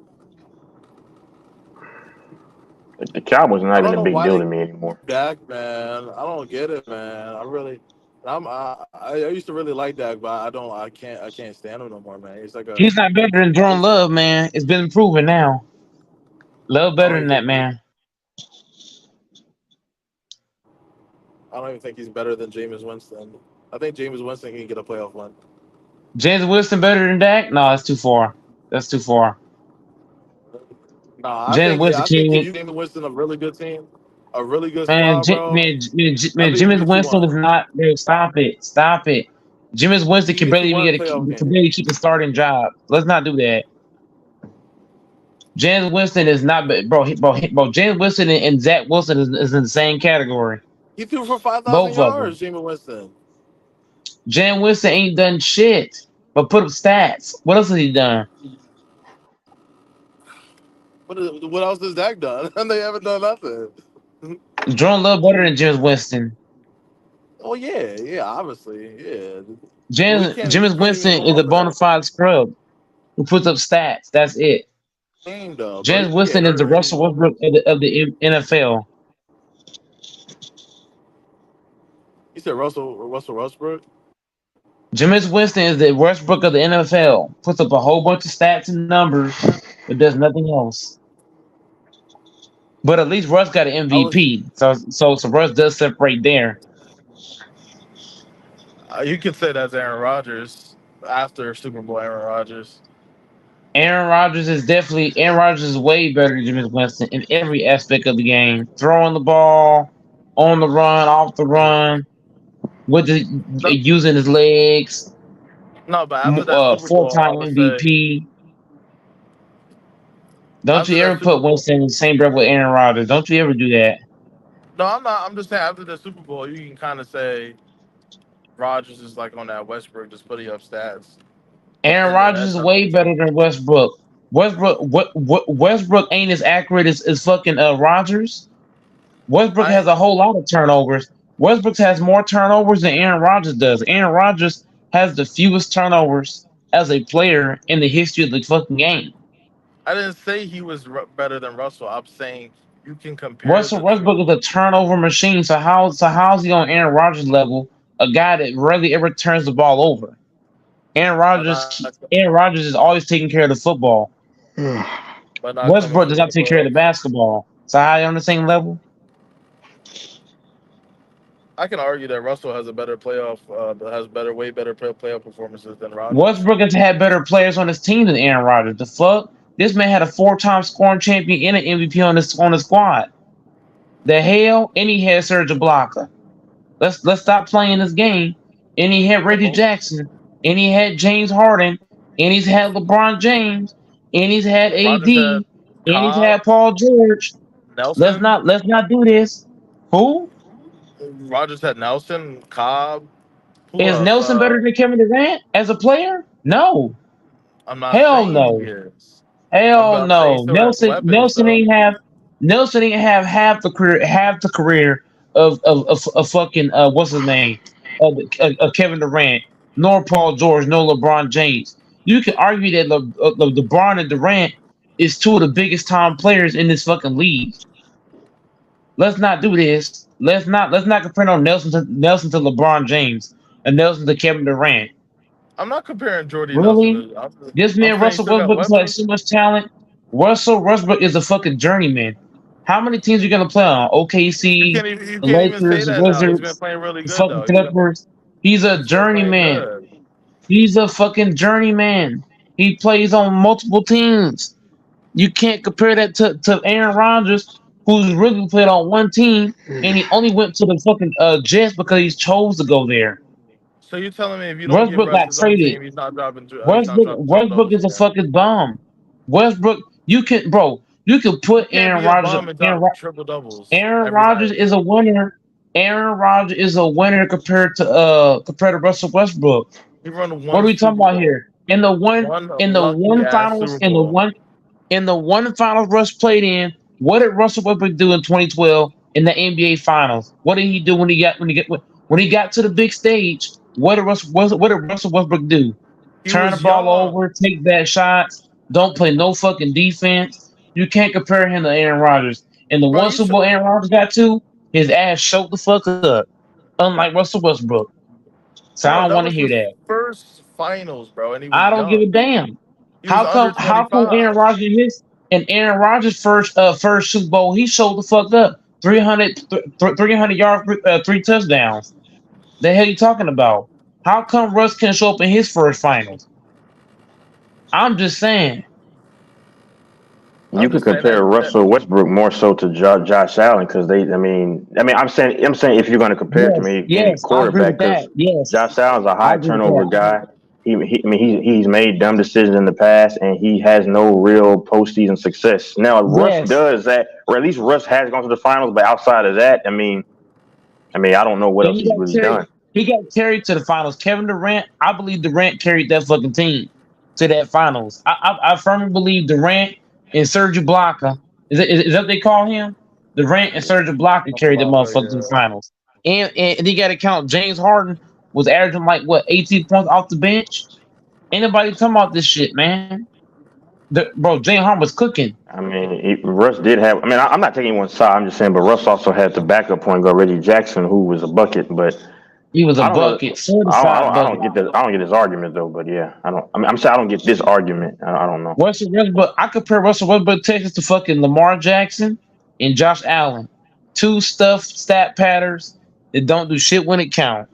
The Cowboys are not I even don't a know big why deal they to me anymore. Dak, man. I don't get it, man. I really. I used to really like Dak, but I don't. I can't stand him no more, man. He's like a. He's not better than Jordan He's. Love, man. It's been proven now. Love I better don't than even that, think. man. I don't even think he's better than Jameis Winston. I think Jameis Winston can get a playoff win. James Wilson better than Dak? No, that's too far. That's too far. Nah, James Winston I think if can't. you name Winston a really good team, a really good Man, squad, bro, James you Winston is 2-1. not. Dude, stop it. Stop it. James Winston can You barely 2-1 even playoff can game. barely keep a starting job. Let's not do that. James Winston is not, bro. James Winston and Zach Wilson is in the same category. He threw for 5,000 Both of them. yards, Jameis Winston. James Winston ain't done shit but put up stats. What else has he done? What else has Dak done? And they haven't done nothing. Jordan Love better than James Winston. Oh yeah, obviously, yeah. James Can't even Winston go is a off of bona that fide scrub who puts up stats. That's it. game though, bro. James You can get Winston is the hurt. Russell Westbrook of the NFL. You said Russell Westbrook. Jameis Winston is the Westbrook of the NFL. Puts up a whole bunch of stats and numbers, but does nothing else. But at least Russ got an I was. MVP, so Russ does separate there. You could say that's Aaron Rodgers after Super Bowl. Aaron Rodgers. Aaron Rodgers is way better than Jameis Winston in every aspect of the game. Throwing the ball, on the run, off the run, No, using his legs. no, but after that Super Bowl, I Four-time would say MVP. Don't after you that ever Super put Bowl. Winston in the same breath with Aaron Rodgers? Don't you ever do that? No, I'm not. I'm just saying after the Super Bowl, you can kind of say Rodgers is like on that Westbrook, just putting up stats, Aaron and then Rodgers that's is not. way better than Westbrook. Westbrook ain't as accurate as fucking Rodgers. Westbrook I has a whole lot of turnovers. Westbrook has more turnovers than Aaron Rodgers does. Aaron Rodgers has the fewest turnovers as a player in the history of the fucking game. I didn't say he was better than Russell. I'm saying you can compare Russell the two. Westbrook is a turnover machine. So how's he on Aaron Rodgers level? A guy that rarely ever turns the ball over. But not, Aaron Rodgers is always taking care of the football. but not coming Westbrook does close to not take care of the playoffs. basketball. So how are they on the same level? I can argue that Russell has a better playoff, way better playoff performances than Rodgers. Westbrook has had better players on his team than Aaron Rodgers. The fuck? This man had a four-time scoring champion and an MVP on his squad. The hell? And he had Serge Ibaka. Let's stop playing this game. And he had Reggie Well, Jackson. And he had James Harden. And he's had LeBron James. And he's had AD. Rodgers had And he's Cobb, had Paul George. Let's Nelson. not do this. Who? Rodgers had Nelson, Cobb. Who Is else? Nelson better than Kevin Durant as a player? No. I'm not Hell saying he no. is, Hell but I'm saying he no. still has weapons, though. Nelson ain't have half the career of fucking what's his name of Kevin Durant, nor Paul George, nor LeBron James. You can argue that LeBron and Durant is two of the biggest time players in this fucking league. Let's not do this. Let's not compare no Nelson to LeBron James and Nelson to Kevin Durant. I'm not comparing Jordy Nelson. Really? This I'm man saying he Russell still got Westbrook has like weapons. so much talent. Russell Westbrook is a fucking journeyman. How many teams are you gonna play on? OKC, You the can't even say Lakers, that now. He's been Wizards, playing really the good fucking though. Clippers. He's a He's still playing journeyman. good. He's a fucking journeyman. He plays on multiple teams. You can't compare that to Aaron Rodgers, who's really played on one team, and he only went to the fucking Jets because he chose to go there. So you're telling me if you don't give Westbrook Russ got his own traded. team, he's not dropping. He's not Westbrook dropping triple Westbrook doubles is a again. fucking bum. Westbrook, you can You put can't Aaron be a Rodgers. bum and drop triple doubles Aaron every Rodgers night. is a winner. Aaron Rodgers is a winner compared to Russell Westbrook. He run What are one we talking Super about Bowl, here? In the one lucky one ass finals Super Bowl. in the one finals Russ played in, what did Russell Westbrook do in 2012 in the NBA Finals? What did he do when he got to the big stage? What did Russell Westbrook do? He Turn the was ball young, over, take bad shots, don't play no fucking defense. You can't compare him to Aaron Rodgers. And the bro. one Super Bowl Aaron Rodgers got to, his ass showed the fuck up. Unlike Russell Westbrook. So I Bro, don't that want to was hear his that. first finals, bro, and he I was don't give young. a damn. He was under How come 25. Aaron Rodgers first Super Bowl, he showed the fuck up. 300 yards, 3 touchdowns. The hell you talking about? How come Russ can show up in his first finals? I'm just saying. You I'm could just saying that, compare Russell Westbrook more so to Josh Allen because I'm saying if you're going to compare it to me, any Yes, I agree quarterback, with that. because Yes, Josh Allen's a I high agree with turnover that. guy. I mean, he's made dumb decisions in the past, and he has no real postseason success. Now, Russ Yes. does that, or at least Russ has gone to the finals. But outside of that, I don't know what Yeah, else he's really done. he got carried to the finals. Kevin Durant, I believe Durant carried that fucking team to that finals. I firmly believe Durant and Serge Ibaka, is that what they call him? Durant and Serge Ibaka carried that Blanco, motherfucker to the yeah. finals. And you got to count James Harden was averaging like what 18 points off the bench. Anybody talking about this shit, man? Bro, James Harden was cooking. I mean, Russ did have. I mean, I'm not taking one side. I'm just saying, but Russ also had the backup point guard Reggie Jackson, who was a bucket. But He was a I don't know. bucket, certified I don't bucket. get this. I don't get this argument though. But yeah, I don't. I mean, I'm saying I don't get this argument. I don't know. Russell Westbrook. I compare Russell Westbrook Texas to fucking Lamar Jackson and Josh Allen. Two stuffed stat patterns that don't do shit when it counts.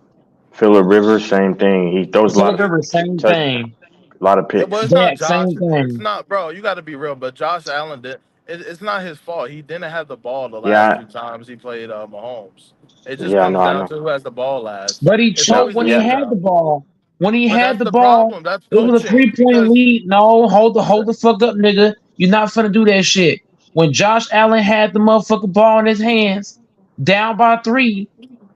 Phillip Rivers, same thing. He throws a lot Philip of Rivers, same touch, thing. a lot of Yeah, well, picks. it's not Dak, Josh. same It's thing. not, bro. You got to be real. But Josh Allen did. It's not his fault. He didn't have the ball the last Yeah, few times he played Mahomes. It just yeah, I know, comes I down know. to who has the ball last. But he It's No, choked always a when he yeah, had the shootout. ball. When he But had that's the the ball, problem. That's it was a coaching 3-point because lead. No, hold the fuck up, nigga. You're not finna do that shit. When Josh Allen had the motherfucking ball in his hands, down by 3,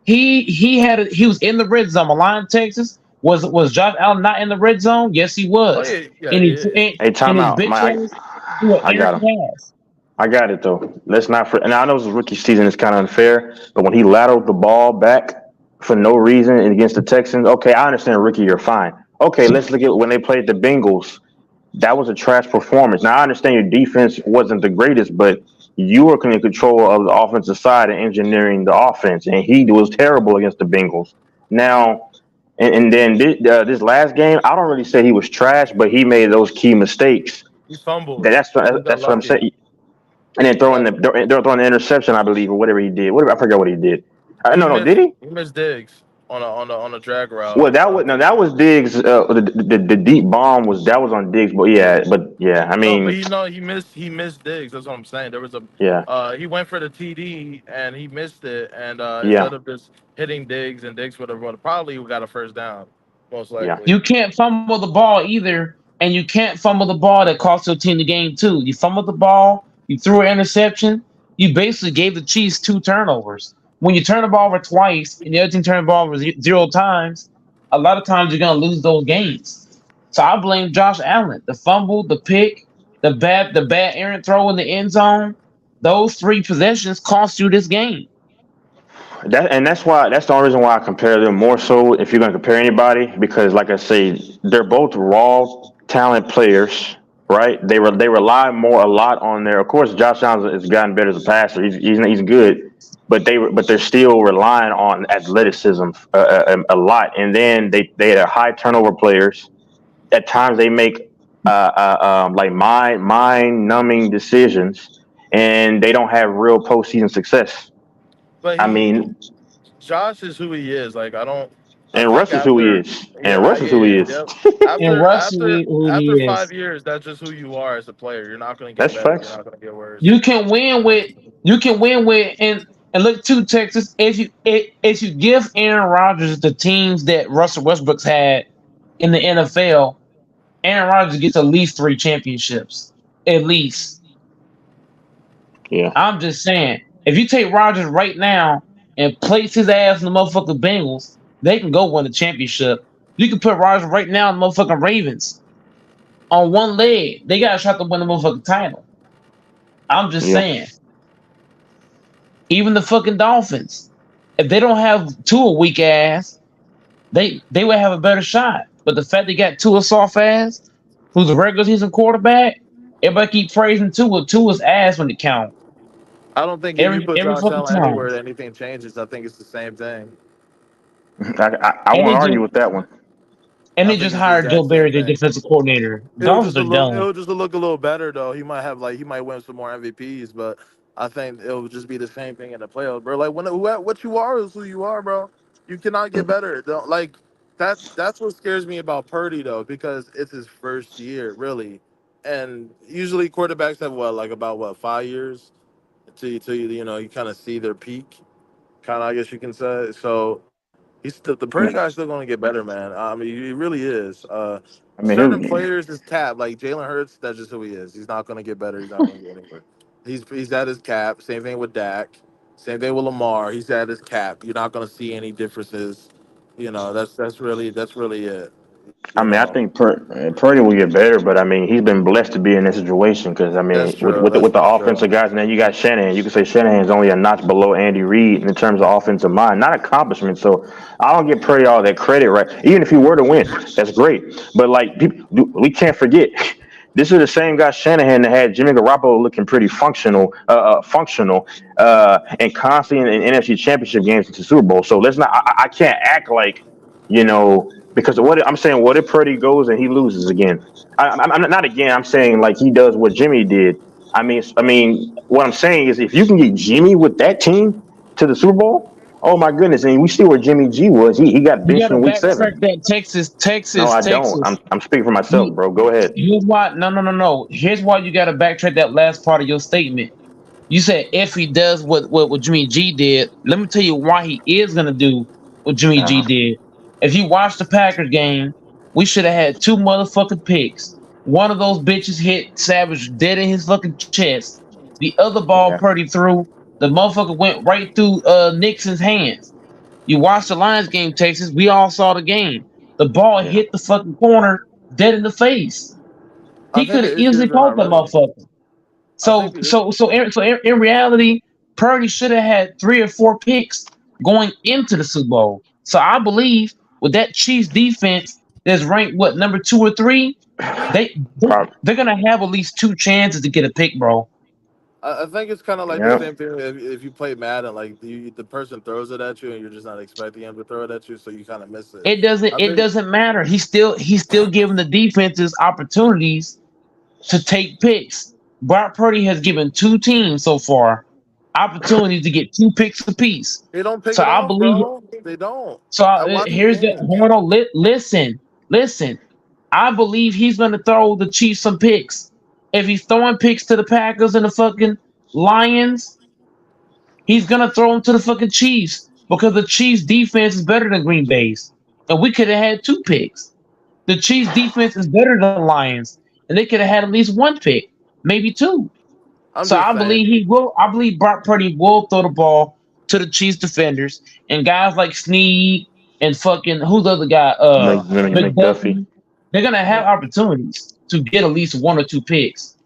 he was in the red zone. Milan, Texas. Was Josh Allen not in the red zone? Yes, he oh was. yeah, yeah, And he he is. hey, and time his out. bitch ass threw an I errant got him. pass. I got it though. Let's not. And I know this rookie season is kind of unfair, but when he lateraled the ball back for no reason against the Texans, okay, I understand rookie, you're fine. Okay, let's look at when they played the Bengals. That was a trash performance. Now I understand your defense wasn't the greatest, but you were in control of the offensive side and engineering the offense, and he was terrible against the Bengals. Now, and then this last game, I don't really say he was trash, but he made those key mistakes. He fumbled. That's He got that's what I'm lucky. saying. And then He got they're throwing the interception, I believe, or whatever he did. Whatever, I forgot what he did. he No, did missed he? he missed Diggs on a drag route. Well, that was no, that was Diggs. The deep bomb was on Diggs, but yeah, I No, but mean, he missed Diggs. That's what I'm saying. There was a yeah, he went for the TD and he missed it, and yeah, instead of just hitting Diggs and Diggs would have probably got a first down, most yeah. likely. You can't fumble the ball either, and you can't fumble the ball that cost your team the game too. You fumbled the ball, you threw an interception, you basically gave the Chiefs 2 turnovers. When you turn the ball over twice and the other team turned the ball over 0 times, a lot of times you're gonna lose those games. So I blame Josh Allen. The fumble, the pick, the bad errant throw in the end zone. Those 3 possessions cost you this game. That's the only reason why I compare them more so. If you're going to compare anybody, because like I say, they're both raw talent players, right? They rely a lot on their. Of course, Josh Allen has gotten better as a passer. He's good, but they're still relying on athleticism a lot. And then they are high turnover players. At times they make like mind numbing decisions, and they don't have real postseason success. But I mean, Josh is who he is. Like I and think Russ is who he after is. And yeah Russ is who he is. yep And Russ who after he is. 5 years, that's just who you are as a player. You're not going to get That's better. You're facts. not going to get worse. You can win with and look to Texas if you give Aaron Rodgers the teams that Russell Westbrook's had in the NFL, Aaron Rodgers gets at least 3 championships. At least. Yeah. I'm just saying, if you take Rodgers right now and place his ass in the motherfucking Bengals, they can go win the championship. You can put Rodgers right now in the motherfucking Ravens on one leg. They got a shot to win the motherfucking title. I'm just Yeah. saying. Even the fucking Dolphins, if they don't have Tua weak ass, they would have a better shot. But the fact they got Tua soft ass, who's a regular season quarterback, everybody keep praising Tua. Tua's ass when it count. I don't think if you Every put every Josh fucking Allen time. anywhere, anything changes. I think it's the same thing. I And won't they argue just with that one. and I they think just it's the hired Joe exact same Barry, their thing. defensive coordinator. Dolphins are dumb. It'll just look a little better though. He might have he might win some more MVPs, but I think it'll just be the same thing in the playoffs, bro. Like what you are is who you are, bro. You cannot get better. Don't like that's what scares me about Purdy though, because it's his first year really, and usually quarterbacks have about 5 years until you kind of see their peak, kind of I guess you can say. So The Purdy guy's still going to get better, man. I mean, he really is. I mean, Certain he'll, players is capped. Like Jalen Hurts, that's just who he is. He's not going to get better. He's not going to get anywhere. He's at his cap. Same thing with Dak. Same thing with Lamar. He's at his cap. You're not going to see any differences. That's really it. I You mean, I know, think Purdy will get better, but I mean, he's been blessed to be in this situation because I that's mean, with true. with the, That's with the for sure. offensive guys, and then you got Shanahan. You can say Shanahan's only a notch below Andy Reid in terms of offensive mind, not accomplishment. So I don't give Purdy all that credit, right? Even if he were to win, that's great. But like, we can't forget. This is the same guy Shanahan that had Jimmy Garoppolo looking pretty and constantly in NFC Championship games into Super Bowl. So let's not. I can't act like because what I'm saying, what if Purdy goes and he loses again? I'm not again. I'm saying like he does what Jimmy did. I mean, what I'm saying is if you can get Jimmy with that team to the Super Bowl, oh my goodness! And we see where Jimmy G was. He got You benched gotta in Week backtrack 7. that Texas, No, Texas, I don't. Texas. I'm speaking for myself, You, bro. Go ahead. here's why. No, no, no, no. Here's why you gotta backtrack that last part of your statement. You said if he does what Jimmy G did, let me tell you why he is gonna do what Jimmy G Uh, did. If you watch the Packers game, we should have had two motherfucking picks. One of those bitches hit Savage dead in his fucking chest. The other ball yeah, Purdy threw, the motherfucker went right through Nixon's hands. You watched the Lions game, Texas. We all saw the game. The ball yeah. hit the fucking corner dead in the face. I He think could the have issue easily is they're caught not that ready. motherfucker. I think So the so so in, so in reality, Purdy should have had 3 or 4 picks going into the Super Bowl. So I believe with that Chiefs defense that's ranked what number 2 or 3, they Prob- they're gonna have at least 2 chances to get a pick, bro. I think it's kind of like the yeah. same thing if you play Madden, like the person throws it at you and you're just not expecting him to throw it at you, so you kind of miss it. It doesn't I it think doesn't matter. He's still giving the defenses opportunities to take picks. Brock Purdy has given 2 teams so far opportunities to get 2 picks apiece. they don't pick So it I off, believe. bro. They don't. So I watch his here's the games. hold on. Listen. I believe he's going to throw the Chiefs some picks. If he's throwing picks to the Packers and the fucking Lions, he's going to throw them to the fucking Chiefs because the Chiefs defense is better than Green Bay's, and we could have had 2 picks. The Chiefs defense is better than the Lions, and they could have had at least 1 pick, maybe 2. I'm So just I saying. believe he will. I believe Brock Purdy will throw the ball to the Chiefs defenders and guys like Snead and fucking who's the other guy? McDuffie. McDuffie. They're gonna have opportunities to get at least 1 or 2 picks.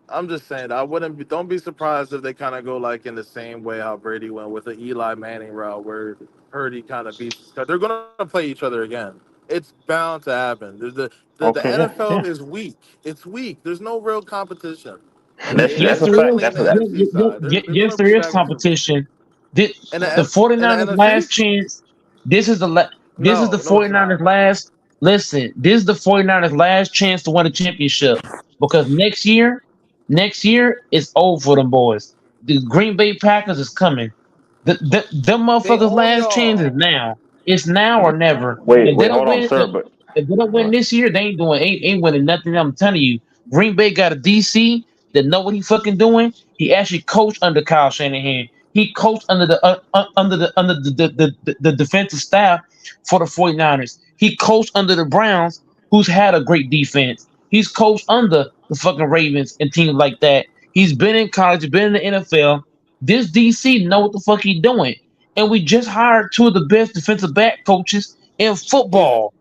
I'm just saying. I wouldn't be. Don't be surprised if they kind of go like in the same way how Brady went with the Eli Manning route, where Purdy kind of beats. Because they're gonna play each other again. It's bound to happen. The Okay, yeah, NFL yeah. is weak. It's weak. There's no real competition, and Yes, That's a and there fact. especially is. in That's the a that. NFC side, they're Yes, gonna there be is back with some. competition. The, And the in the 49ers NFC, last chance. This is the this is the no, it's 49ers not. last. Listen, this is the 49ers last chance to win a championship because next year is over for them boys. The Green Bay Packers is coming. Them They motherfuckers own last chance is y'all. now. It's now or never. Wait, If they wait, don't hold on, win, sir. look, But if they don't hold win on. this year, they ain't winning nothing. I'm telling you, Green Bay got a DC that know what he fucking doing. He actually coached under Kyle Shanahan. He coached under the defensive staff for the 49ers. He coached under the Browns, who's had a great defense. He's coached under the fucking Ravens and teams like that. He's been in college, been in the NFL. This DC know what the fuck he doing. And we just hired 2 of the best defensive back coaches in If football.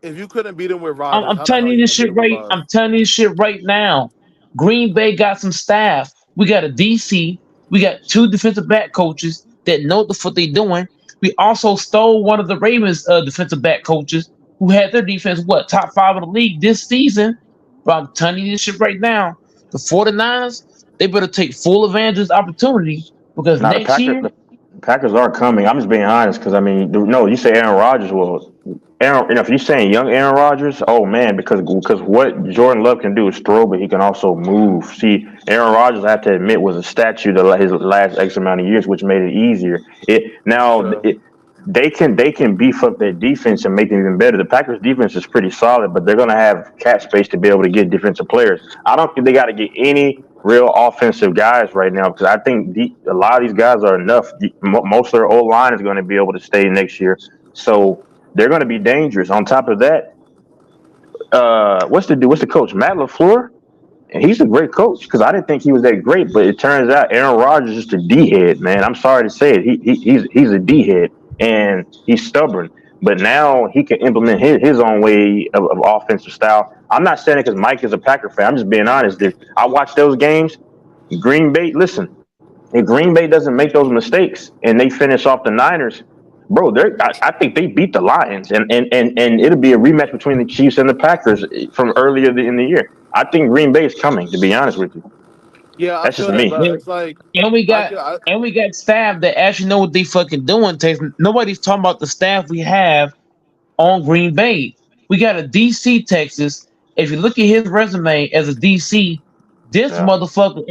if you couldn't beat him with I'm, Rodgers, I'm how the telling hell are you you this gonna beat shit him with right. Love? I'm telling you this shit right now. Green Bay got some staff. We got a DC. We got 2 defensive back coaches that know the fuck they doing. We also stole one of the Ravens defensive back coaches who had their defense top 5 of the league this season. But I'm telling you this shit right now. The 49ers, they better take full advantage of this opportunity because Now the next Packers, year, the Packers are coming. I'm just being honest because I mean, no, you say Aaron Rodgers. Well, Aaron, if you're saying young Aaron Rodgers, oh man, because what Jordan Love can do is throw, but he can also move. See, Aaron Rodgers, I have to admit, was a statue his last X amount of years, which made it easier. True. They can beef up their defense and make them even better. The Packers defense is pretty solid, but they're gonna have cap space to be able to get defensive players. I don't think they got to get any real offensive guys right now because I think a lot of these guys are enough. Most of their old line is going to be able to stay next year, so they're going to be dangerous. On top of that, what's the coach Matt LaFleur? And he's a great coach because I didn't think he was that great, but it turns out Aaron Rodgers is just a D head, man. I'm sorry to say it. He's a D head and he's stubborn. But now he can implement his own way of offensive style. I'm not saying it because Mike is a Packer fan. I'm just being honest. If I watch those games, Green Bay, listen, if Green Bay doesn't make those mistakes and they finish off the Niners, bro, I think they beat the Lions, and it'll be a rematch between the Chiefs and the Packers from earlier in the year. I think Green Bay is coming. To be honest with you, Yeah, I that's feel just that, me. but it's like And we I got could, I, and we got staff that actually know what they fucking doing. Texas. Nobody's talking about the staff we have on Green Bay. We got a DC Texas. If you look at his resume as a DC, this Yeah. motherfucker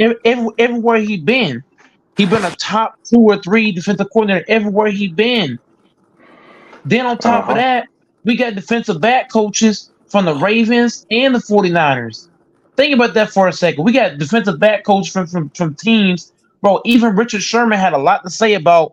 everywhere he been a top 2 or 3 defensive coordinator everywhere he been. Then on Uh top of huh. that, we got defensive back coaches from the Ravens and the 49ers. Think about that for a second. We got defensive back coach from teams, bro. Even Richard Sherman had a lot to say about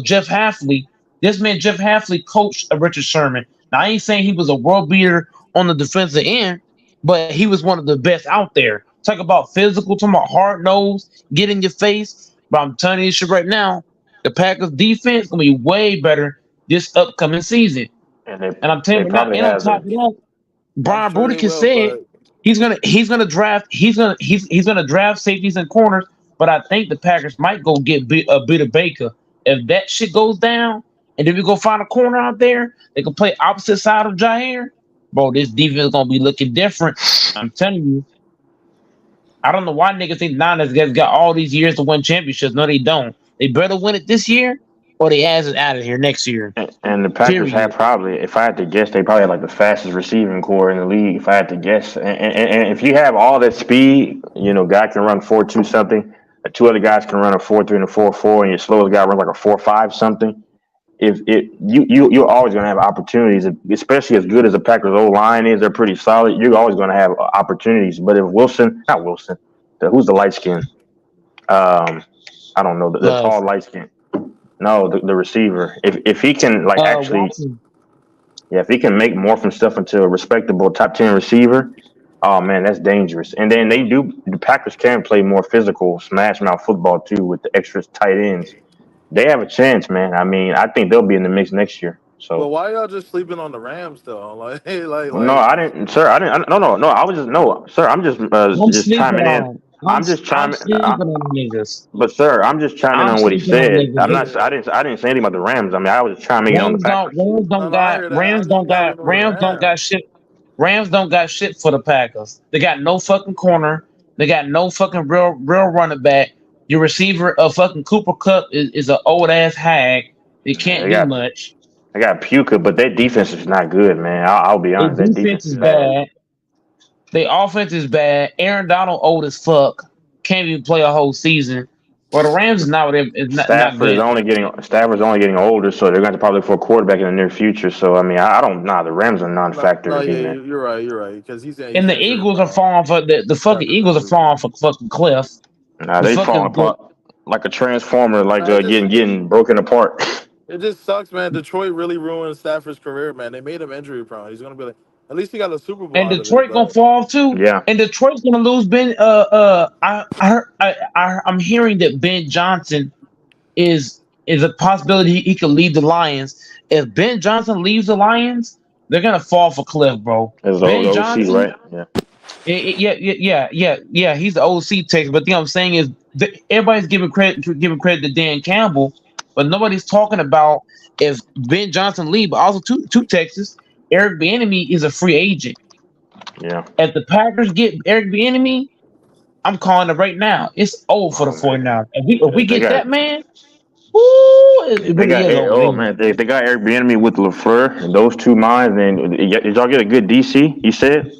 Jeff Hafley. This man Jeff Hafley coached Richard Sherman. Now I ain't saying he was a world beater on the defensive end, but he was one of the best out there. Talk about physical, talking about hard nose, get in your face. But I'm telling you this shit right now, the Packers defense gonna be way better this upcoming season. And And I'm they telling you now, probably and on have top it. of that, I'm Brian sure they Brudick will, said but he's gonna draft safeties and corners, but I think the Packers might go get a bit of Baker. If that shit goes down, and then we go find a corner out there, they can play opposite side of Jair. Bro, this defense gonna be looking different. I'm telling you. I don't know why niggas think Niners guys got all these years to win championships. No, they don't. They better win it this year, or they ass it out of here next year. And the Packers have Period. probably, if I had to guess, they probably have like the fastest receiving core in the league. If I had to guess, and if you have all that speed, guy can run 4.2 something. Two other guys can run a 4.3 and a 4.4, and your slowest guy runs like a 4.5 something. If it you're always going to have opportunities, especially as good as the Packers O line is, they're pretty solid. You're always going to have opportunities. But if not Wilson, who's the light skin? I don't know the Love. tall light skin. No, the receiver. If he can actually, Watson. yeah, if he can make Morphin stuff into a respectable top 10 receiver, oh man, that's dangerous. And then the Packers can play more physical, smash mouth football too with the extra tight ends. They have a chance, man. I mean, I think they'll be in the mix next year. but So why y'all just sleeping on the Rams though? Like, no, I didn't, sir. I didn't. No. I was just no, sir. I'm just I'm just sleeping chiming in. on. I'm just I'm chiming. sleeping on niggas. But sir, I'm just chiming I'm on what he sleeping on said. niggas. I'm not. I didn't say anything about the Rams. I mean, I was just chiming in on the Rams don't. Packers. Rams no, don't no, I got. hear that. I Rams just don't not got. sleeping on the Rams don't got Rams. shit. Rams don't got shit for the Packers. They got no fucking corner. They got no fucking real running back. Your receiver, fucking Cooper Cup, is an old ass hag. They Yeah, can't do much. they got Puka, but their defense is not good, man. I'll be Their honest. Their defense defense is is Yeah. bad. bad. Their offense is bad. Aaron Donald old as fuck. Can't even play a whole season. Well, the Rams is not not good. Stafford's only getting older, so they're going to probably look for a quarterback in the near future. So I mean, I don't. Nah, the Rams are No, non-factor no, to me, yeah, man. you're right. You're right because And he's the injured. Eagles are falling for the fucking Stafford's Eagles are injured. falling for fucking Cliff. Nah, The they falling fucking apart like a transformer, like No, it just getting broken apart. it just sucks, man. Detroit really ruined Stafford's career, man. They made him injury prone. He's gonna be like, at least he got a Super Bowl and out of it. Detroit gonna But fall too. Yeah, And Detroit's gonna lose Ben. I'm hearing that Ben Johnson is a possibility he could leave the Lions. If Ben Johnson leaves the Lions, they're gonna fall for Cliff, bro. as the Ben OC, Johnson, right? Yeah, yeah. He's the OC Texas, but the thing I'm saying is everybody's giving credit to Dan Campbell, but nobody's talking about if Ben Johnson leave. But also to Texas, Eric Bieniemy is a free agent. yeah. If the Packers get Eric Bieniemy, I'm calling it right now. It's over for the Oh man, 49ers. If we they get got that man, woo, it they really got is over. oh man, they got Eric Bieniemy with LaFleur and those two minds. Then did y'all get a good DC? You said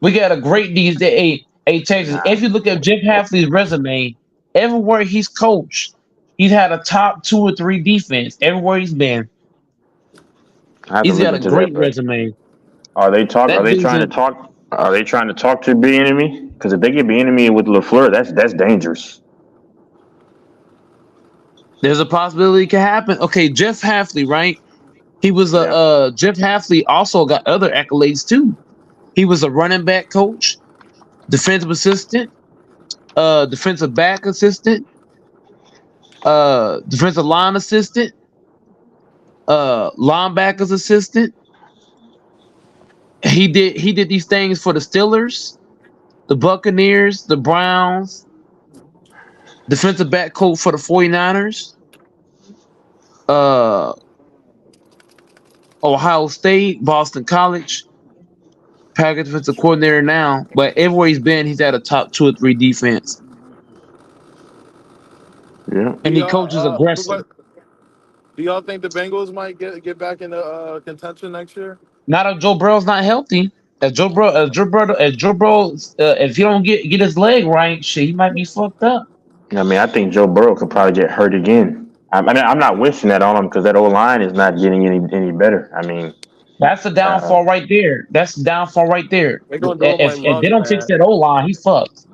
We got a great these days. Hey, Texas. nah. If you look at Jim Hafley's resume, everywhere he's coached, he's had a top 2 or 3 defense. Everywhere he's been, I have to he's look got a into that. great But resume. are they That trying to dude's talk? Are they trying to talk to Bieniemy? Because if they get Bieniemy with LaFleur, that's dangerous. There's a possibility it could happen. Okay, Jeff Hafley, right? He was Yeah. Jeff Hafley also got other accolades too. He was a running back coach, defensive assistant, defensive back assistant, defensive line assistant, linebackers assistant. He did these things for the Steelers, the Buccaneers, the Browns, defensive back coach for the 49ers, uh Ohio State, Boston College, Packers defensive coordinator now. But everywhere he's been, he's had a top 2 or 3 defense. Yeah. And he coaches aggressive. Do y'all think the Bengals might get back into contention next year? Not if Joe Burrow's not healthy. If Joe Burrow, if he don't get his leg right, shit, he might be fucked up. I mean, I think Joe Burrow could probably get hurt again. I mean, I'm not wishing that on him because that O-line is not getting any better. I mean, that's the downfall right there. That's the downfall right there. They're gonna do If they don't fix that O-line, he fucked.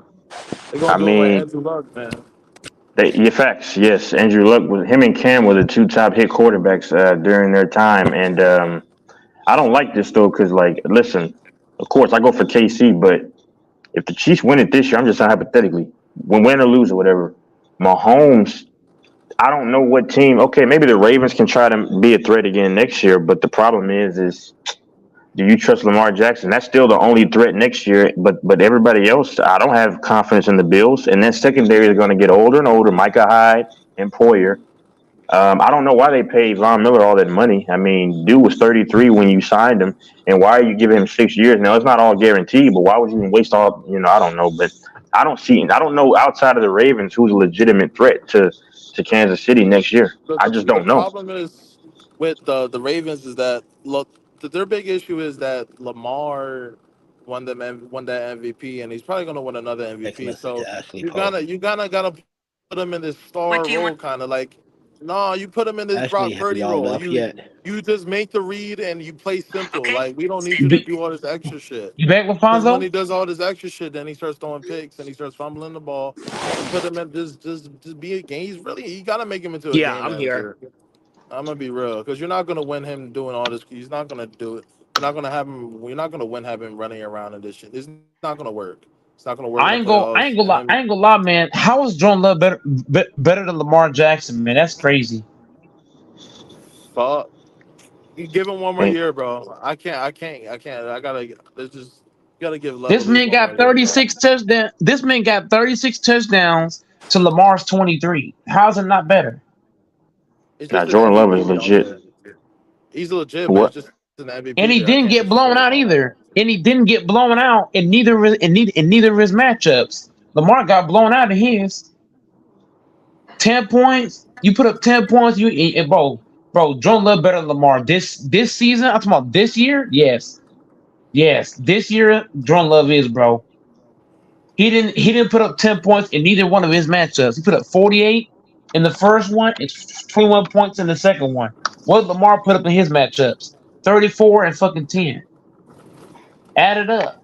They're gonna do it like Andrew Luck, man. Facts. Yes, Andrew Luck was him and Cam were the 2 top hit quarterbacks during their time, and I don't like this though because, like, listen, of course I go for KC, but if the Chiefs win it this year, I'm just saying hypothetically, win or lose or whatever, Mahomes, I don't know what team. Okay, maybe the Ravens can try to be a threat again next year, but the problem is do you trust Lamar Jackson? That's still the only threat next year, but everybody else, I don't have confidence in the Bills, and then secondary is going to get older and older. Micah Hyde and Poyer. I don't know why they paid Von Miller all that money. I mean, dude was 33 when you signed him, and why are you giving him 6 years? Now, it's not all guaranteed, but why would you even waste all, I don't know. But I don't know outside of the Ravens who's a legitimate threat to Kansas City next year. I just don't know. The problem is with the Ravens is that, look, their big issue is that Lamar won that MVP, and he's probably going to win another MVP. So you gotta put him in this star role, kind of like. No, you put him in this Brock Purdy role. You just make the read and you play simple. Like, we don't need you to do all this extra shit. You back with Fonzo? When he does all this extra shit, then he starts throwing picks and he starts fumbling the ball. You put him in just be a game. You gotta make him into a game. Yeah, I'm here. I'm gonna be real, because you're not gonna win him doing all this. He's not gonna do it. You're not gonna have him. You're not gonna win having running around in this shit. It's not gonna work. It's not gonna work. I ain't gonna lie, man. How is Jordan Love better than Lamar Jackson, man? That's crazy. Fuck. You give him one more year, bro. I can't. I gotta give Love. This man got 36 touchdowns. This man got 36 touchdowns to Lamar's 23. How's it not better? Now, Jordan Love is legit. He's legit, what? But it's just an MVP. And he didn't get blown out either. And he didn't get blown out in neither of his matchups. Lamar got blown out in his. 10 points. You put up 10 points. Bro, Jordan Love better than Lamar. This season, I'm talking about this year. Yes. This year, Jordan Love is, bro. He didn't put up 10 points in neither one of his matchups. He put up 48 in the first one. It's 21 points in the second one. What did Lamar put up in his matchups? 34 and fucking 10. Add it up.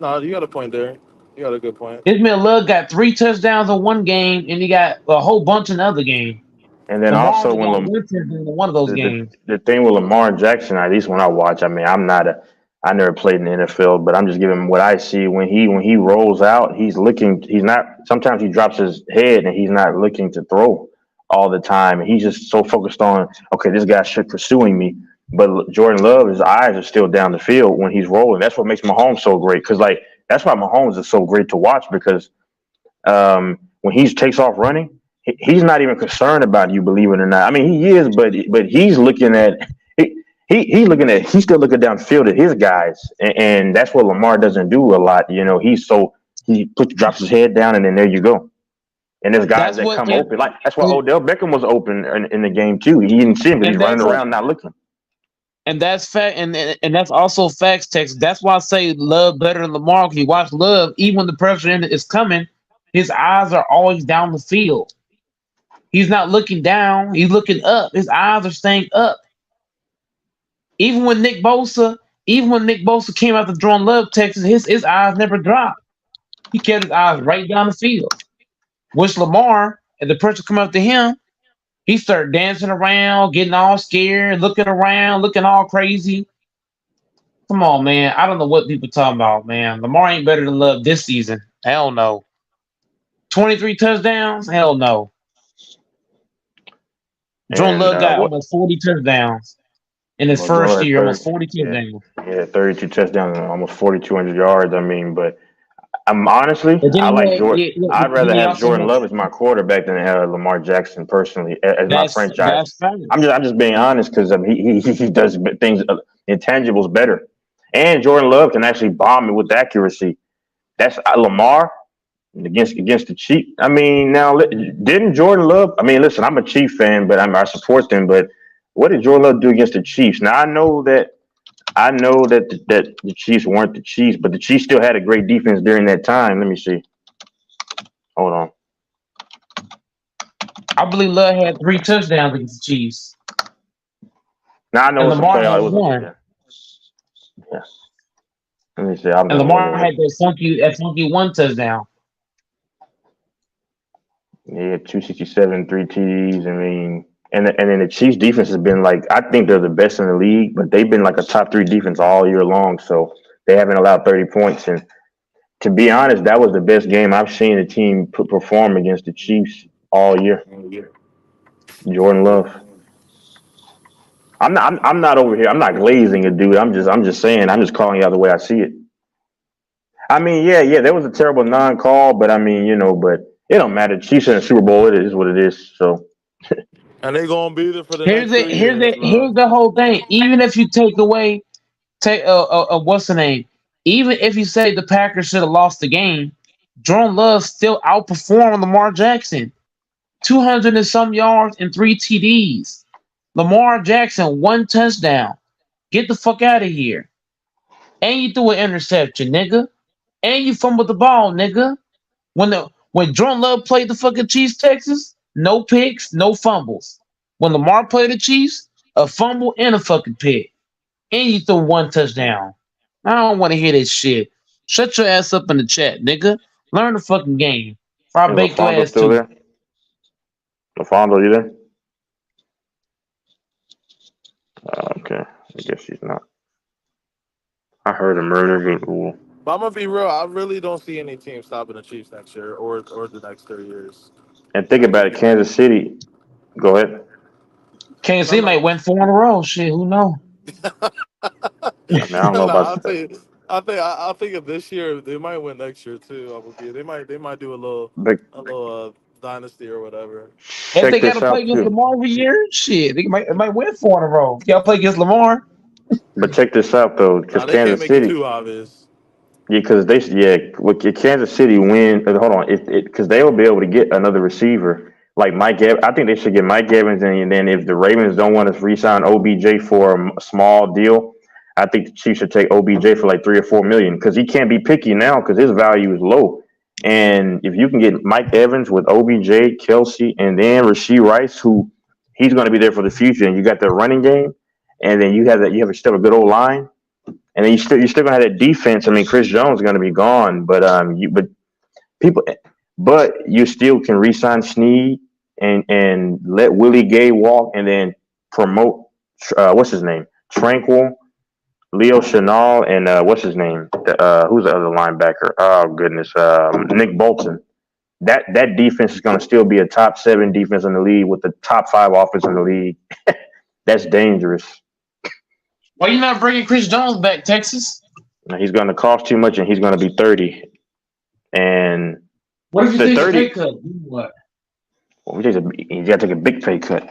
No, you got a point there. You got a good point. This man Love got 3 touchdowns in one game, and he got a whole bunch in the other game. And then Lamar also when one of those games. The thing with Lamar Jackson, at least when I watch, I mean, I never played in the NFL, but I'm just giving what I see when he rolls out. Sometimes he drops his head and he's not looking to throw all the time. And he's just so focused on, okay, this guy's pursuing me. But Jordan Love, his eyes are still down the field when he's rolling. That's what makes Mahomes so great. Because, like, that's why Mahomes is so great to watch, because when he takes off running, he's not even concerned about you, believe it or not. I mean, he is, but he's looking at he's still looking downfield at his guys, and that's what Lamar doesn't do a lot. He drops his head down, and then there you go. And there's guys that come open. Like, that's why Odell Beckham was open in the game too. He didn't see him, but he's running around not looking. And that's fact, and that's also facts, Tex. That's why I say Love better than Lamar. Because you watch Love, even when the pressure is coming, his eyes are always down the field. He's not looking down; he's looking up. His eyes are staying up. Even when Nick Bosa Even when Nick Bosa came out to Jordan Love, Texas, his eyes never dropped. He kept his eyes right down the field. Which Lamar, and the person come up to him, he started dancing around, getting all scared, looking around, looking all crazy. Come on, man. I don't know what people talking about, man. Lamar ain't better than Love this season. Hell no. 23 touchdowns? Hell no. Jordan And Love got what? almost 40 touchdowns in his Well, first Jordan had year, almost 30. 40 Yeah, touchdowns. yeah, 32 touchdowns and almost 4,200 yards. I mean, but I'm honestly, But then I like Jordan. I'd then rather he have also Jordan had Love as my quarterback than have Lamar Jackson personally as my franchise. that's fine. I'm just being honest because he does things intangibles better, and Jordan Love can actually bomb it with accuracy. That's Lamar against the Chiefs. I mean, now didn't Jordan Love? I mean, listen, I'm a Chief fan, but I support them. But what did Jordan Love do against the Chiefs? Now I know that that the Chiefs weren't the Chiefs, but the Chiefs still had a great defense during that time. Let me see. Hold on. I believe Love had 3 touchdowns against the Chiefs. Now I know And it's a Lamar playoff. had It was one. yeah. Let me see. I'm And gonna look Lamar at had it. that funky 1 touchdown. Yeah, 267, 3 TDs. I mean, and then the Chiefs defense has been like I think they're the best in the league, but they've been like a top 3 defense all year long. So they haven't allowed 30 points. And to be honest, that was the best game I've seen a team perform against the Chiefs all year. Jordan Love. I'm not over here. I'm not glazing a dude. I'm just saying. I'm just calling it out the way I see it. I mean, yeah. There was a terrible non-call, but I mean, but it don't matter. Chiefs in the Super Bowl. It is what it is. So And they gonna be there for the Here's next it. 3 years, bro. Here's the whole thing. Even if you take what's the name? Even if you say the Packers should have lost the game, Jordan Love still outperformed Lamar Jackson. 200 and some yards and 3 TDs. Lamar Jackson 1 touchdown. Get the fuck out of here. And you threw an interception, nigga. And you fumbled the ball, nigga. When Jordan Love played the fucking Chiefs, Texas, no picks, no fumbles. When Lamar played the Chiefs, a fumble and a fucking pick. And you threw 1 touchdown. I don't want to hear this shit. Shut your ass up in the chat, nigga. Learn the fucking game. Or I'll is bake your LaFondo ass still too. there? LaFondo, you there? Okay, I guess she's not. I heard a murder being cool. But I'm gonna be real. I really don't see any team stopping the Chiefs next year or the next 3 years. And think about it, Kansas City. Go ahead. Kansas No, City might no, win 4 in a row. Shit, who knows? I mean, I don't know no. about I'll tell you. I think of this year they might win next year too. I will be. They might do a little but dynasty or whatever. If check they got to this play out against too. Lamar every year, shit, they might win 4 in a row. Y'all play against Lamar. But check this out though, because Nah, they can't Kansas make it City, too obvious. yeah, because with Kansas City win. Hold on, because they will be able to get another receiver like Mike. I think they should get Mike Evans, and then if the Ravens don't want to re-sign OBJ for a small deal, I think the Chiefs should take OBJ for like 3 or 4 million because he can't be picky now because his value is low. And if you can get Mike Evans with OBJ, Kelsey, and then Rasheed Rice, who he's going to be there for the future, and you got the running game, and then you still have a good old line. And then you're still gonna have that defense. I mean, Chris Jones is gonna be gone, people, but you still can re-sign Snead and let Willie Gay walk, and then promote what's his name, Tranquil, Leo Chenal, and what's his name, who's the other linebacker? Oh goodness, Nick Bolton. That defense is gonna still be a top 7 defense in the league with the top 5 offense in the league. That's dangerous. Why you not bringing Chris Jones back, Texas? He's going to cost too much, and he's going to be 30. And What if you the take a 30, pay cut? What? he's got to take a big pay cut.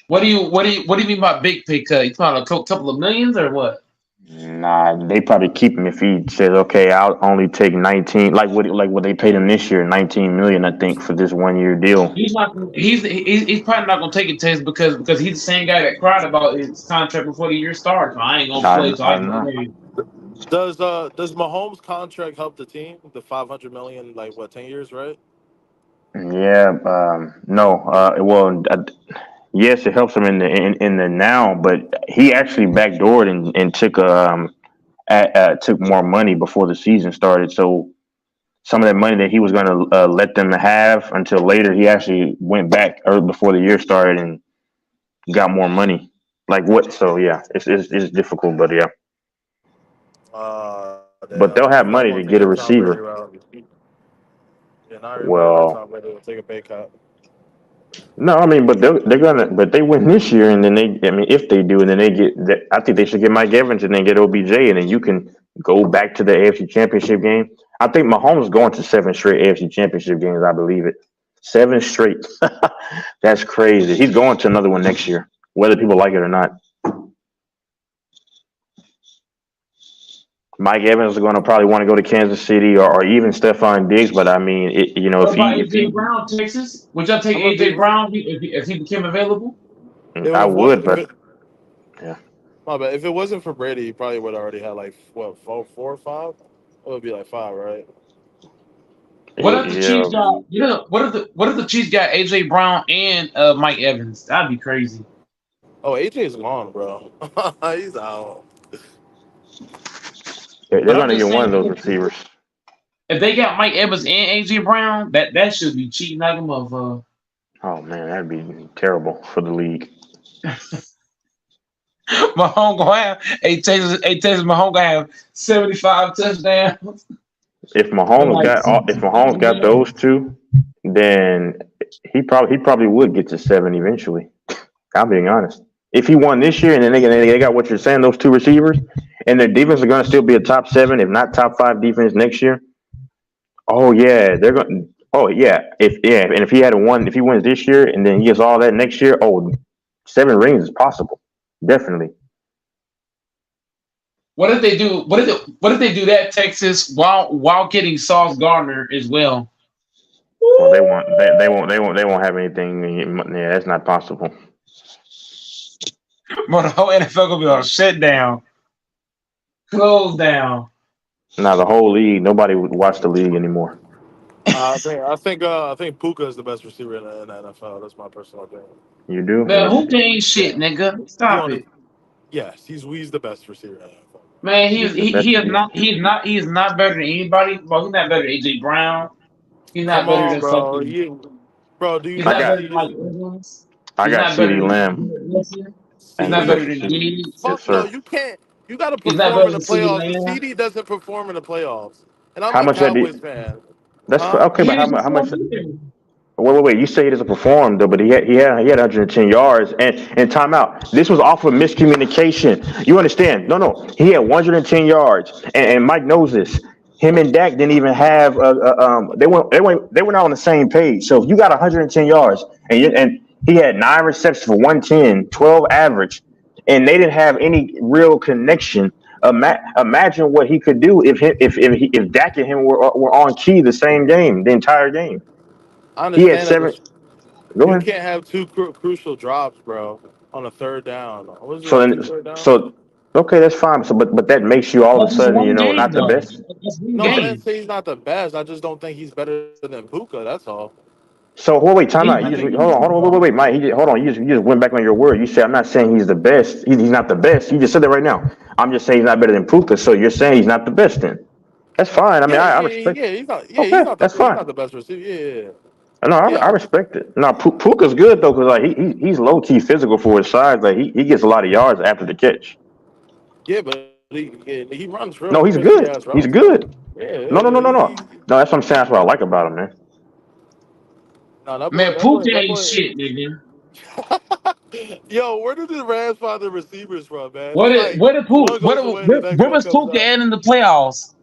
What do you mean by big pay cut? You talking about a couple of millions or what? Nah, they probably keep him if he says, "Okay, I'll only take 19." Like what they paid him this year, 19 million, I think, for this 1 year deal. He's not. He's probably not gonna take it, Texas, because he's the same guy that cried about his contract before the year started. So I ain't gonna play. So I I ain't gonna know. play. Does Mahomes' contract help the team? The 500 million, like what, 10 years, right? Yeah, no. Well, yes, it helps him in the now, but he actually backdoored and took more money before the season started. So some of that money that he was going to let them have until later, he actually went back or before the year started and got more money. Like what? So yeah, it's difficult, but yeah. But Damn. they'll He have might money want to to take get the a Tom Brady receiver. route. Yeah, not everybody like Well, Tom Brady will take a pay cut. no, I mean, but but they win this year, and then I mean, if they do, and then they I think they should get Mike Evans and then get OBJ, and then you can go back to the AFC Championship game. I think Mahomes going to 7 straight AFC Championship games. I believe it, 7 straight. That's crazy. He's going to another one next year, whether people like it or not. Mike Evans is going to probably want to go to Kansas City or even Stephon Diggs, but I mean, What about if AJ he, Brown, Texas? Would y'all take I'm gonna be. AJ Brown if he became available? I If what? would, If but it, yeah, my bad. If it wasn't for Brady, he probably would have already had like what, four or five? It would be like five, right? What if the yeah. Chiefs got what if the Chiefs got AJ Brown and Mike Evans? That'd be crazy. Oh, AJ's gone, bro. He's out. They're But going I'm to just get one saying, of those receivers. if they got Mike Evans and AJ Brown, that should be cheating like a motherfucker. Oh man, that'd be terrible for the league. Mahomes gonna have Texas Mahomes gonna have 75 touchdowns. If And Mahomes like got those two, then he probably would get to 7 eventually. I'm being honest. If he won this year and then they got what you're saying, those two receivers, and their defense are going to still be a top 7, if not top 5 defense next year. Oh yeah, they're going. Oh and if he if he wins this year and then he gets all that next year, 7 rings is possible, definitely. what if they do what if they do that Texas while getting Sauce Gardner as well? Well, they won't have anything. Yeah, that's not possible. But the whole NFL gonna be on shut down, closed down. Now the whole league, nobody would watch the league anymore. I think Puka is the best receiver in the NFL. That's my personal opinion. You do? Man, Well, who ain't Yeah, shit, nigga? he Stop on the it. yes, he's the best receiver in the NFL. Man, he's the best. he is not better than anybody. Well, he's not better than AJ Brown. He's not Come better on, than bro. fucking. Bro, do you He's I not not got better than see? Mike Evans. I He's got not better CD than Lamb. Garrett Wilson. He's Who not you? better than Yes, Fuck Diggs. no, sir. you can't. You got to He's not perform better in the than CD playoffs. The Lamb. CD doesn't perform in the playoffs, and I'm How a much that? Cowboys fan. That's Huh? okay, He but didn't how perform much? either. Wait. You say he doesn't perform though, but he had 110 yards and timeout. This was off of miscommunication. You understand? No. He had 110 yards, and Mike knows this. Him and Dak didn't even have they were not on the same page. So if you got 110 yards and he had 9 receptions for 110, 12 average, and they didn't have any real connection. Imagine what he could do if Dak and him were on key the same game, the entire game. I He had understand that, 7. but Go you ahead. can't have two crucial drops, bro, on a third down. What was it So like then, two third downs? so okay, that's fine. So, but that makes you all of a That's just sudden, one game not the though. best. That's one No, I didn't game. say he's not the best. I just don't think he's better than Puka. That's all. So wait, time He's out. You I just think hold on, wait, Mike. Hold on. You just went back on your word. You said I'm not saying he's the best. He's not the best. You just said that right now. I'm just saying he's not better than Puka. So you're saying he's not the best then? That's fine. I mean, I respect. He's not. Yeah, Okay, that's he's fine. not the best receiver. Yeah. No, I Yeah. respect it. No, Puka's good though, because like he's low key physical for his size. Like he gets a lot of yards after the catch. Yeah, but he runs real No, he's crispy good. ass He's routes though. good. Yeah, No. No, that's what I'm saying. That's what I like about him, man. no, Man, Puka ain't shit, nigga. Yo, where did the Rams find the receivers from, man? It's like What did Puka one goes away, the next where one was comes Puka up. at in the playoffs?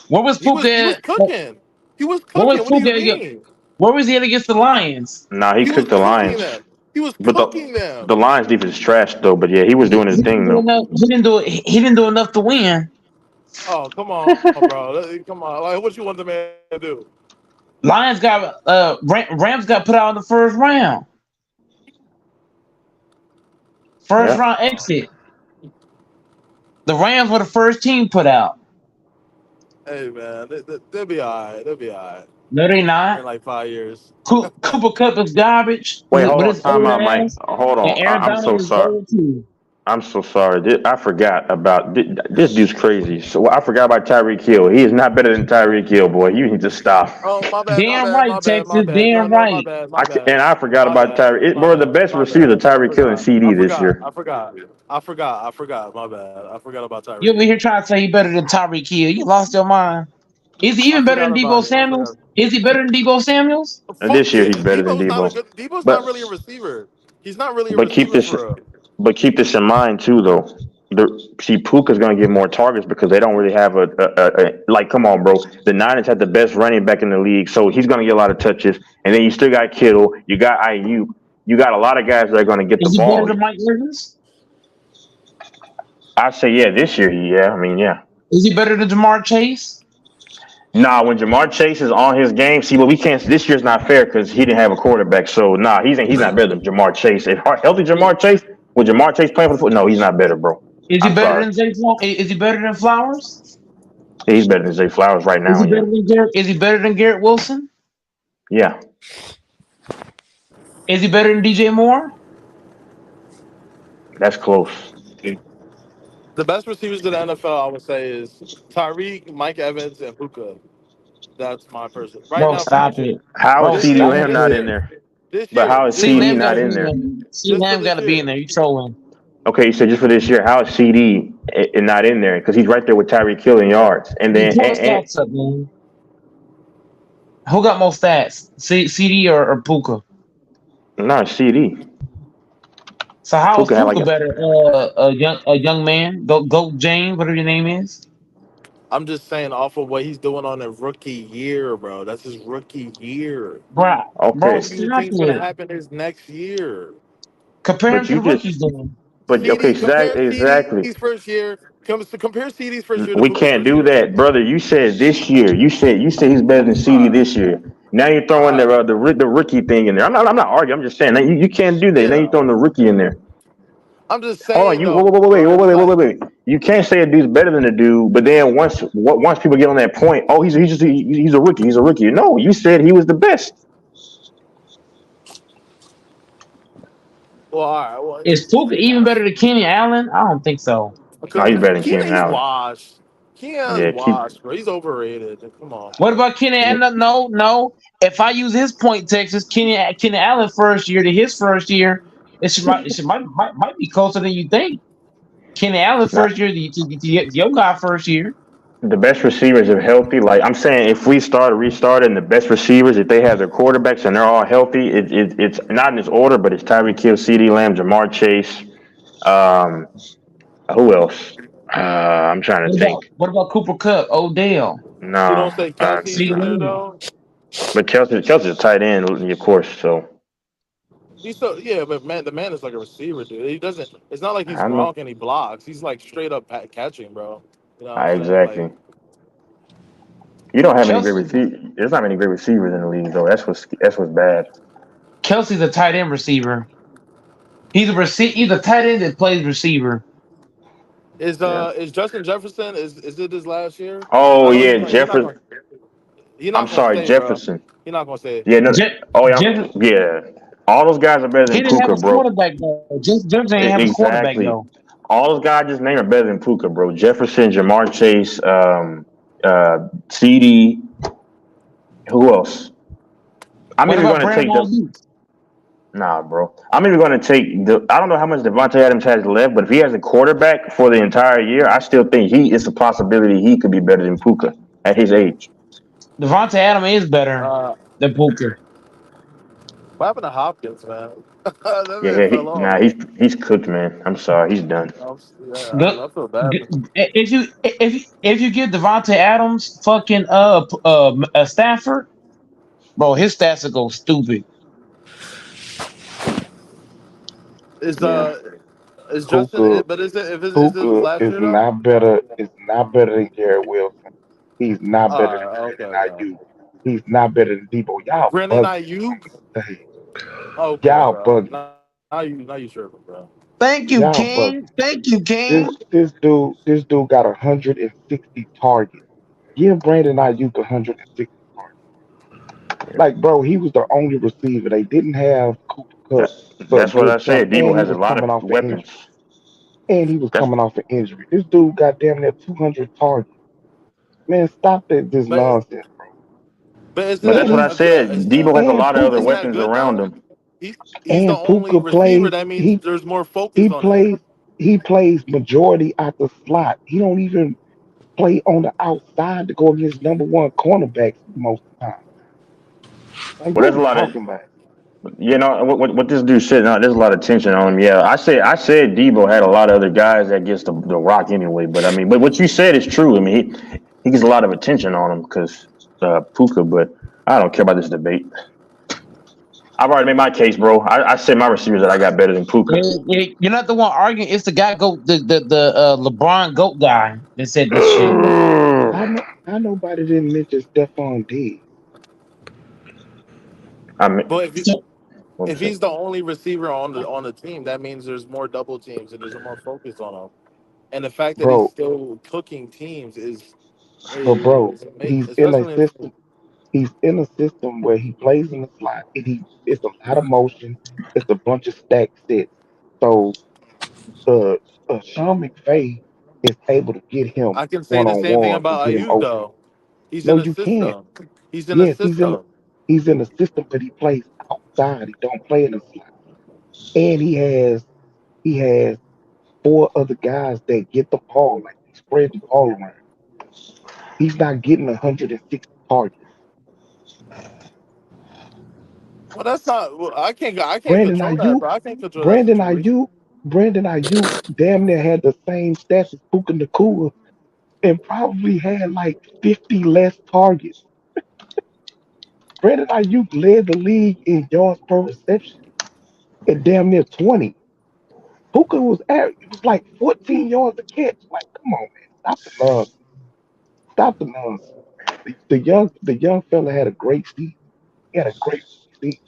Where was Puka He was at? cooking. He was Where was cooking. What do you Puka at? mean? Where was he at against the Lions? Nah, he He was cooked the cooking Lions, them. He was but cooking them. the Lions defense is trash though. But yeah, he was doing his He didn't thing do though. enough. He didn't do enough to win. Oh, come on, bro. Come on. Like, what you want the man to do? Lions got Rams got put out in the first round. First Yeah. round exit. The Rams were the first team put out. Hey, man, they'll be all right. They'll be all right. No, they in not. like 5 years. Cooper Cup is garbage Wait, hold with on. his Time old out, Mike. ass, Hold and on. Aaron I'm so Donald is sorry. old too. I'm so sorry. I forgot about this dude's crazy. So I forgot about Tyreek Hill. He is not better than Tyreek Hill, boy. You need to stop. Oh, my bad, my Damn bad, right, my bad, my Texas. bad. No, Damn no, my right. bad, my bad, And I forgot my about bad, Tyreek. my Bro, the bad, best my receivers are bad. I Tyreek Hill and forgot. CD this year. I forgot. My bad. I forgot about You over Tyreek. here trying to say he better than Tyreek Hill. You lost your mind. Is he I even better forgot than about Debo it. I forgot. Samuels? Is he better than Debo Samuels? And Fuck this year yeah. he's better than Debo's not a Debo. good. Debo's not But really a receiver. He's not really a but keep receiver this for real. but keep this in mind too though. Puka's gonna get more targets because they don't really have a like come on, bro. The Niners had the best running back in the league, so he's gonna get a lot of touches. And then you still got Kittle, you got IU, you got a lot of guys that are gonna get the Is he better ball. than Mike Evans? I say yeah, this year, yeah. I mean, yeah. Is he better than Jamar Chase? Nah, when Jamar Chase is on his game, see, but we can't. This year's not fair because he didn't have a quarterback. So nah, he's not better than Jamar Chase. If healthy Jamar Chase, with Jamar Chase playing for the foot, no, he's not better, bro. Is he I'm better sorry. than Is he better than Flowers? Yeah, he's better than Zay Flowers right Is now. he Yeah, better than Garrett? Is he better than Garrett Wilson? yeah. Is he better than DJ Moore? That's close. The best receivers in the NFL, I would say, is Tyreek, Mike Evans, and Puka. That's my person. Right Bro, now for stop this year. it. How is Bro, This CD year, stop Lamb this not it. in year, there? this But year, how is just C for CD this Lamb not gotta year. in be in there? there. C Just for Lamb this gotta be year. in there. You trolling. Okay, you said just for this year, how is CD not in there? Because he's right there with Tyreek Hill in yards, and He then pull the stats up, man. Who got more stats? CD or Puka? not CD. So how is Puka had like Puka a. better? A young man, go James, whatever your name is. I'm just saying, off of what he's doing on a rookie year, bro. That's his rookie year. Bro, Okay, What do you stop think's gonna it. happen his next year? Compare him but to you the just. rookies, then. But okay, Compare exactly. CD's first year. Compare CD's first year to We Puka's can't first do year. that, brother. You said this year. You said he's better than CD All right, this year. Now you're all throwing right, the rookie thing in there. I'm not arguing. I'm just saying that you can't do that. Now you're yeah. throwing the rookie in there. I'm just Hold on, saying you though, bro. It's like wait. You can't say a dude's better than a dude, but then once people get on that point, oh he's a rookie. He's a rookie. No, you said he was the best. well, all right. Well, Is Puka even better than Kenny Allen? I don't think so. No, he's better than Keenan Keenan's Allen. washed. Keenan's Yeah, keep. washed, bro. He's overrated. Come on. What about Kenny Yeah. Allen? No. If I use his point, Texas, Kenny Allen first year to his first year, might be closer than you think. Kenny Allen Nah, first year to your guy first year. the best receivers are healthy. Like I'm saying, if we restart, and the best receivers, if they have their quarterbacks and they're all healthy, it's not in this order, but it's Tyreek Hill, CD Lamb, Jamar Chase. Um, who else? I'm trying to think. What about Cooper Cup, Odell? You No, don't say Kelsey's See in there Lamb. though. but Kelsey's a tight end, of course. So He's so yeah, but man, the man is like a receiver, dude. He doesn't. It's not like he's I know. Gronk and he blocks. He's like straight up catching, bro. You know what I'm saying? Like Exactly. You don't have any great Kelsey, receivers. There's not many great receivers in the league, though. That's what's bad. Kelsey's a tight end receiver. He's a tight end that plays receiver. Yeah. is Justin Jefferson is it his last year? Oh I know yeah, Jefferson. he's I'm not gonna sorry, stay, bro. Jefferson. He's not gonna stay. Yeah, no. Je- Oh yeah, Je- yeah. All those guys are better he than didn't have Puka, a bro. quarterback though. Jefferson didn't have a quarterback Exactly. though. All those guys just named are better than Puka, bro. Jefferson, Jamar Chase, CD. Who else? I'm What even about going to Brandon take the. Ayuk? Nah, bro. I'm even going to take the. I don't know how much Devontae Adams has left, but if he has a quarterback for the entire year, I still think it's a possibility he could be better than Puka at his age. Devontae Adams is better Uh, than Puka. what happened to Hopkins, man? That Yeah, man yeah. fell off. He's cooked, man. I'm sorry, he's done. Good. I feel bad for him. If you give Devontae Adams fucking Stafford, bro, his stats will go stupid. Is Yeah. is Puka Justin? But is it is it his Puka last is year though? not better. Is not better than Garrett Wilson. He's not better than Okay, Brandon okay. Ayuk. He's not better than Debo. Y'all Brandon bugging. Ayuk. Hey, Okay, y'all bro. bugging. Now you tripping, bro. Thank you, Y'all bugging. King. Thank you, This King. this dude this dude got 160 targets. Give Brandon Ayuk 160 targets. Like, bro, he was the only receiver. They didn't have Cooper Cup, so That's what I good stuff, said. and Debo he has a was lot of coming off an weapons. injury. And he was That's coming off an injury. This dude got damn near 200 targets. Man, stop this But nonsense, bro. isn't but And that's that what I he said. Debo has a and lot of other isn't Puka that weapons good around though? him. He's the and only Puka receiver. plays That means there's more focus he on him. plays he plays majority out the slot. He don't even play on the outside to go against number one cornerbacks most of the time. Like, Well, what there's a we lot of talking about? what this dude said. No, there's a lot of tension on him. Yeah, I said Debo had a lot of other guys that gets the rock anyway. But I mean, but what you said is true. I mean, he gets a lot of attention on him because Puka. But I don't care about this debate. I've already made my case, bro. I said my receivers that I got better than Puka. You're not the one arguing. It's the guy go the LeBron goat guy that said this shit. How nobody didn't mention Stephon Diggs? I mean, But So, one if he's the second, only receiver on the team, that means there's more double teams and there's more focus on him. And the fact that he's Bro, still cooking teams but bro, is he's in a especially in, system. He's in a system where he plays in the slot. It's a lot of motion. It's a bunch of stack sets. So uh, Sean McVay is able to get him I can say one the on same thing one and about get him Ayuk open. though. He's No, in a you can't. system. He's in a Yes, system. he's in the system, but he plays outside. He don't play in the slot, and he has four other guys that get the ball, like they spread the ball around. He's not getting 160 targets. Well, that's not. Well, I can't Brandon control that, Ayuk, bro. I can't control that Brandon situation. Ayuk, Brandon Ayuk, damn near had the same stats as Puka Nakua, and probably had like 50 less targets. Brandon Ayuk led the league in yards per reception at damn near 20. Puka was it was like 14 yards a catch. Like, come on, man, stop the nonsense. Stop the nonsense. The young fella had a great season. He had a great season,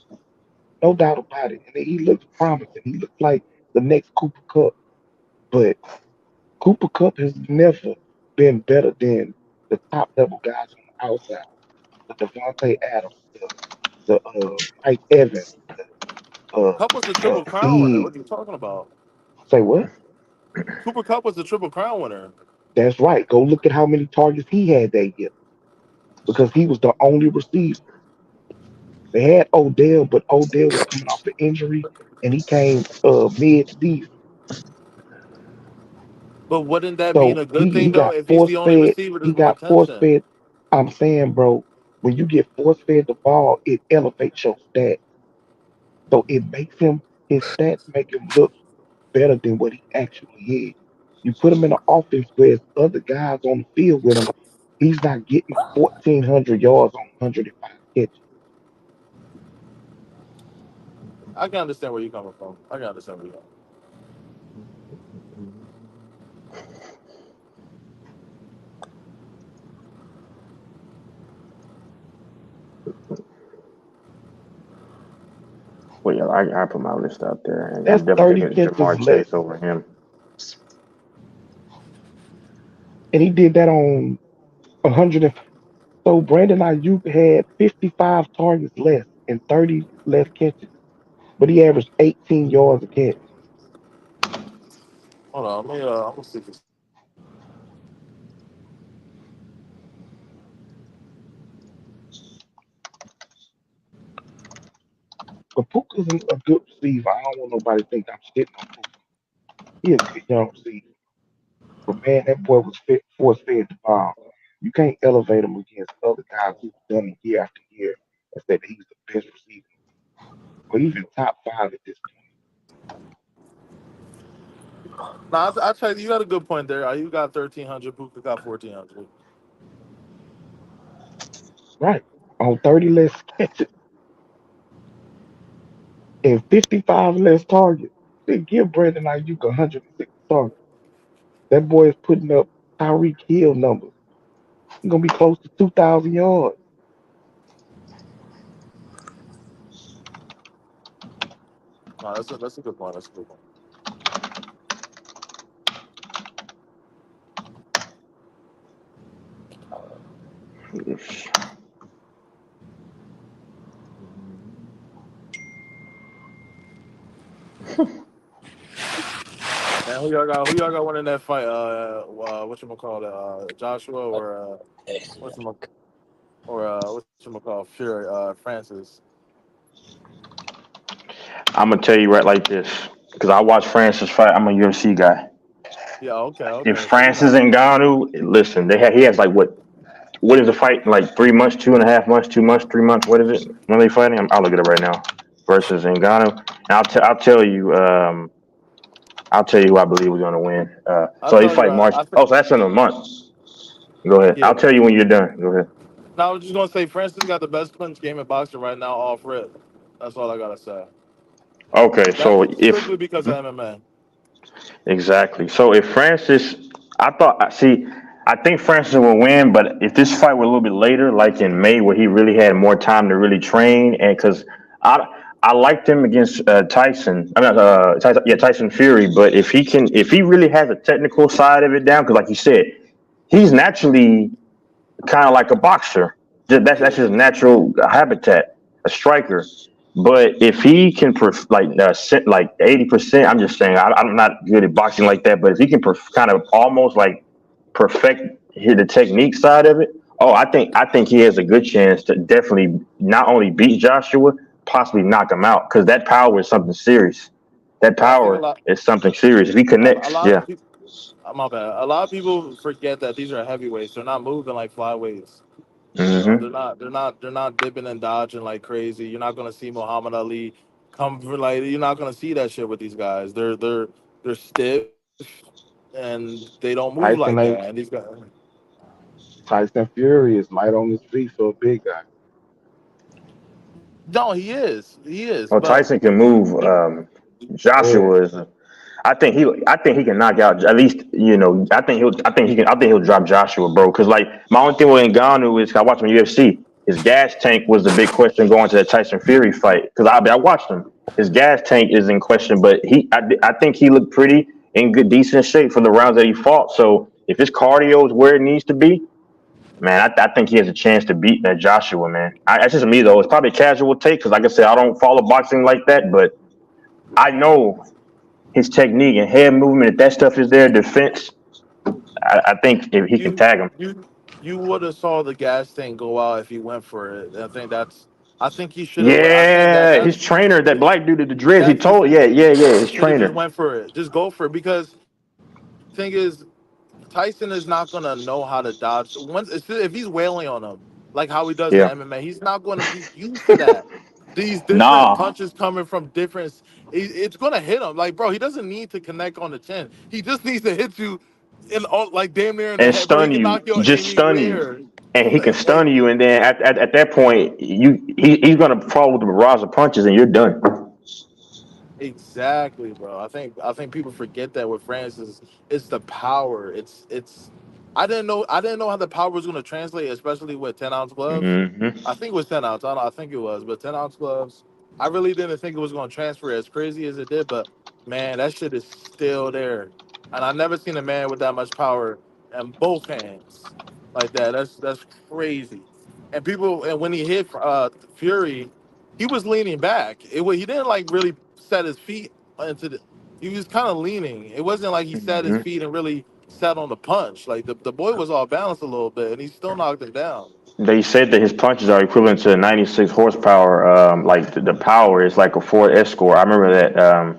no doubt about it. And he looks promising. He looks like the next Cooper Cup. But Cooper Cup has never been better than the top level guys on the outside. The Devontae Adams, the Mike Evans, Cup was the triple crown winner. Diggs. What are you talking about? Say what? Cooper Cup was the triple crown winner. That's right. Go look at how many targets he had that year because he was the only receiver. They had Odell, but Odell was coming off an injury and he came mid season. But wouldn't that mean So a good he thing though? got If he's force the only fed. receiver, there's He more got force attention. fed. I'm saying, bro, when you get force fed the ball, it elevates your stats. So it makes his stats make him look better than what he actually is. You put him in an offense where there's other guys on the field with him, he's not getting 1,400 yards on 105 catches. I can understand where you're coming from. I can understand where you're coming. well, yeah, I put my list out there, and That's I'm definitely 30 taking catches Jamar less. Chase over him. And he did that on 100. So Brandon Ayuk had 55 targets less and 30 less catches, but he averaged 18 yards a catch. Hold on, let me. I'm gonna see this. But Puka's a good receiver. I don't want nobody to think I'm shitting on Puka. He a good young receiver. But man, that boy was force fed the ball. You can't elevate him against other guys who've done it year after year and say that he's the best receiver or even top five at this point. Nah, I tell you, you got a good point there. You got 1,300. Puka got 1,400. Right. On 30 less catches and 55 less targets. They give Brandon Ayuk 160 targets. That boy is putting up Tyreek Hill numbers. He's gonna be close to 2,000 yards. Nah, that's a good point. That's a good point. Man, who y'all got winning that fight? What you call it? Joshua or what's what you call Fury? Francis. I'm gonna tell you right like this, because I watch Francis fight. I'm a UFC guy. Yeah. Okay. If Okay. So you Francis know. Ngannou, listen, he has like what is the fight like 3 months, 2.5 months, 2 months, 3 months? What is it when they fighting? I'll look at it right now. Versus Ngannou, and I'll tell you who I believe was gonna win. I So they thought you. fight March. I think. Oh, so that's in a month. Go ahead. I'll Yeah. tell you when you're done. Go ahead. Now I was just gonna say Francis got the best clinch game in boxing right now, off rip. That's all I gotta say. Okay, so That's if strictly because of MMA. exactly. So if Francis, I think Francis will win, but if this fight were a little bit later, like in May, where he really had more time to really train, and because I liked him against Tyson, Tyson Fury, but if he really has a technical side of it down, because like you said, he's naturally kind of like a boxer. That's Yeah. his natural habitat, a striker. But if he can like 80%, I'm just saying I'm not good at boxing like that. But if he can kind of almost like perfect the technique side of it, oh, I think he has a good chance to definitely not only beat Joshua, possibly knock him out because that power is something serious. That But I think power is something serious. If he a connects, lot yeah. of people. My bad. A lot of people forget that these are heavyweights. They're not moving like flyweights. You know, Hmm. they're not dipping and dodging like crazy. You're not gonna see Muhammad Ali come for like. You're not gonna see that shit with these guys. They're stiff and they don't move Tyson like ain't that. And these guys. Tyson Fury is light on his feet for a big guy. No, he is. He is. Oh, But Tyson can move. he, Yeah. Joshua is. I think he can knock out at least. I think he'll drop Joshua, bro. Because like my only thing with Ngannou is I watched him in UFC. His gas tank was the big question going to that Tyson Fury fight. Because I watched him. His gas tank is in question, but I think he looked pretty in good, decent shape for the rounds that he fought. So if his cardio is where it needs to be, man, I think he has a chance to beat that Joshua, man. That's just me though. It's probably a casual take because, like I said, I don't follow boxing like that, but I know his technique and head movement. If that stuff is there, defense. I think if he can you tag him. you you would have saw the gas thing go out if he went for it. I think that's. I think he should have. I think Yeah, his that's trainer, that black dude with the dreads, he that's his. told, yeah, He his should have just trainer. went for it. Just go for it because thing is Tyson is not gonna know how to dodge once if he's wailing on him like how he does in Yeah, MMA. He's not going to be used to that. These different nah, punches coming from different, it's gonna hit him. Like bro, he doesn't need to connect on the chin. He just needs to hit you in all like damn near in the and head, bro. He stun can you, knock you just stun you, anywhere. and he can Like stun you, and then at that point, he's gonna fall with the barrage of punches, and you're done. exactly, bro. I think people forget that with Francis, it's the power. It's. I didn't know how the power was going to translate, especially with 10-ounce gloves. Hmm. I think it was 10 ounce. I don't know. I think it was, but 10-ounce gloves. I really didn't think it was going to transfer as crazy as it did. But man, that shit is still there, and I never seen a man with that much power in both hands like that. That's crazy. And when he hit Fury, he was leaning back. He didn't like really set his feet into the. He was kind of leaning. It wasn't like he set his Hmm. feet and really sat on the punch. Like the boy was all balanced a little bit, and he still knocked him down. They said that his punches are equivalent to 96 horsepower. Like the power is like a Ford Escort. I remember that.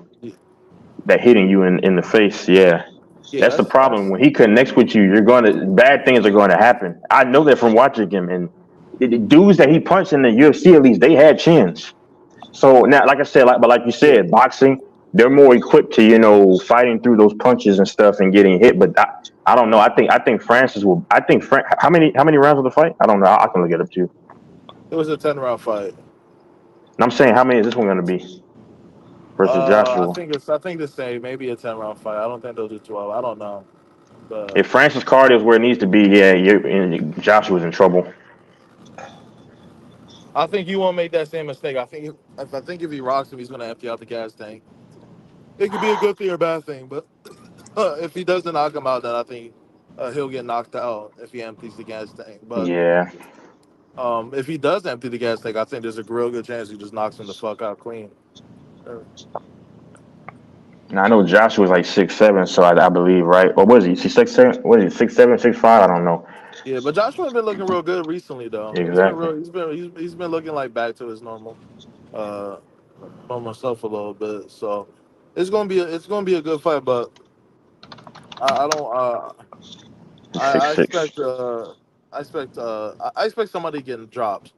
That hitting you in the face. Yeah, Yeah, that's the that's problem. that's When he connects with you, you're gonna bad things are going to happen. I know that from watching him. And the dudes that he punched in the UFC, at least they had chins. So now, like I said, like you yeah. said, boxing, they're more equipped to fighting through those punches and stuff and getting hit. But I don't know. I think Francis will. How many rounds of the fight? I don't know. I can look it up too. It was a 10-round fight. And I'm saying, how many is this one going to be versus I Joshua? think the same, maybe a 10-round fight. I don't think they'll do 12. I don't know, but If Francis cardio is where it needs to be, yeah, Joshua's in trouble. I think you won't make that same mistake. I think if he rocks him, he's gonna empty out the gas tank. It could be a good thing or a bad thing, but if he doesn't knock him out, then I think he'll get knocked out if he empties the gas tank. But Yeah. if he does empty the gas tank, I think there's a real good chance he just knocks him the fuck out clean. Now, I know Joshua was like 6'7", so I believe, right? Or was he? Is he 6'7"? What is he? 6'7", 6'5"? I don't know. Yeah, but Joshua's been looking real good recently, though. He's been Exactly. real. He's been looking like back to his uh, normal self a little bit. So it's gonna be a good fight, but I don't. I Six six. expect I expect somebody getting dropped.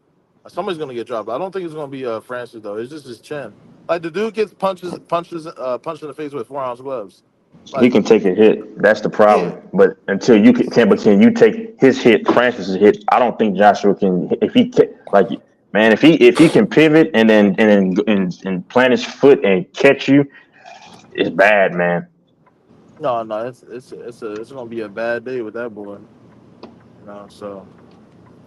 Somebody's gonna get dropped. I don't think it's gonna be Francis though. It's just his chin. Like the dude gets punched in the face with 4 ounce gloves. He Like can take a hit. That's the yeah, problem. But until you can, but can you take his hit, Francis's hit? I don't think Joshua can. If he can, like, man, if he can pivot and plant his foot and catch you, it's bad, man. no, it's gonna be a bad day with that boy. So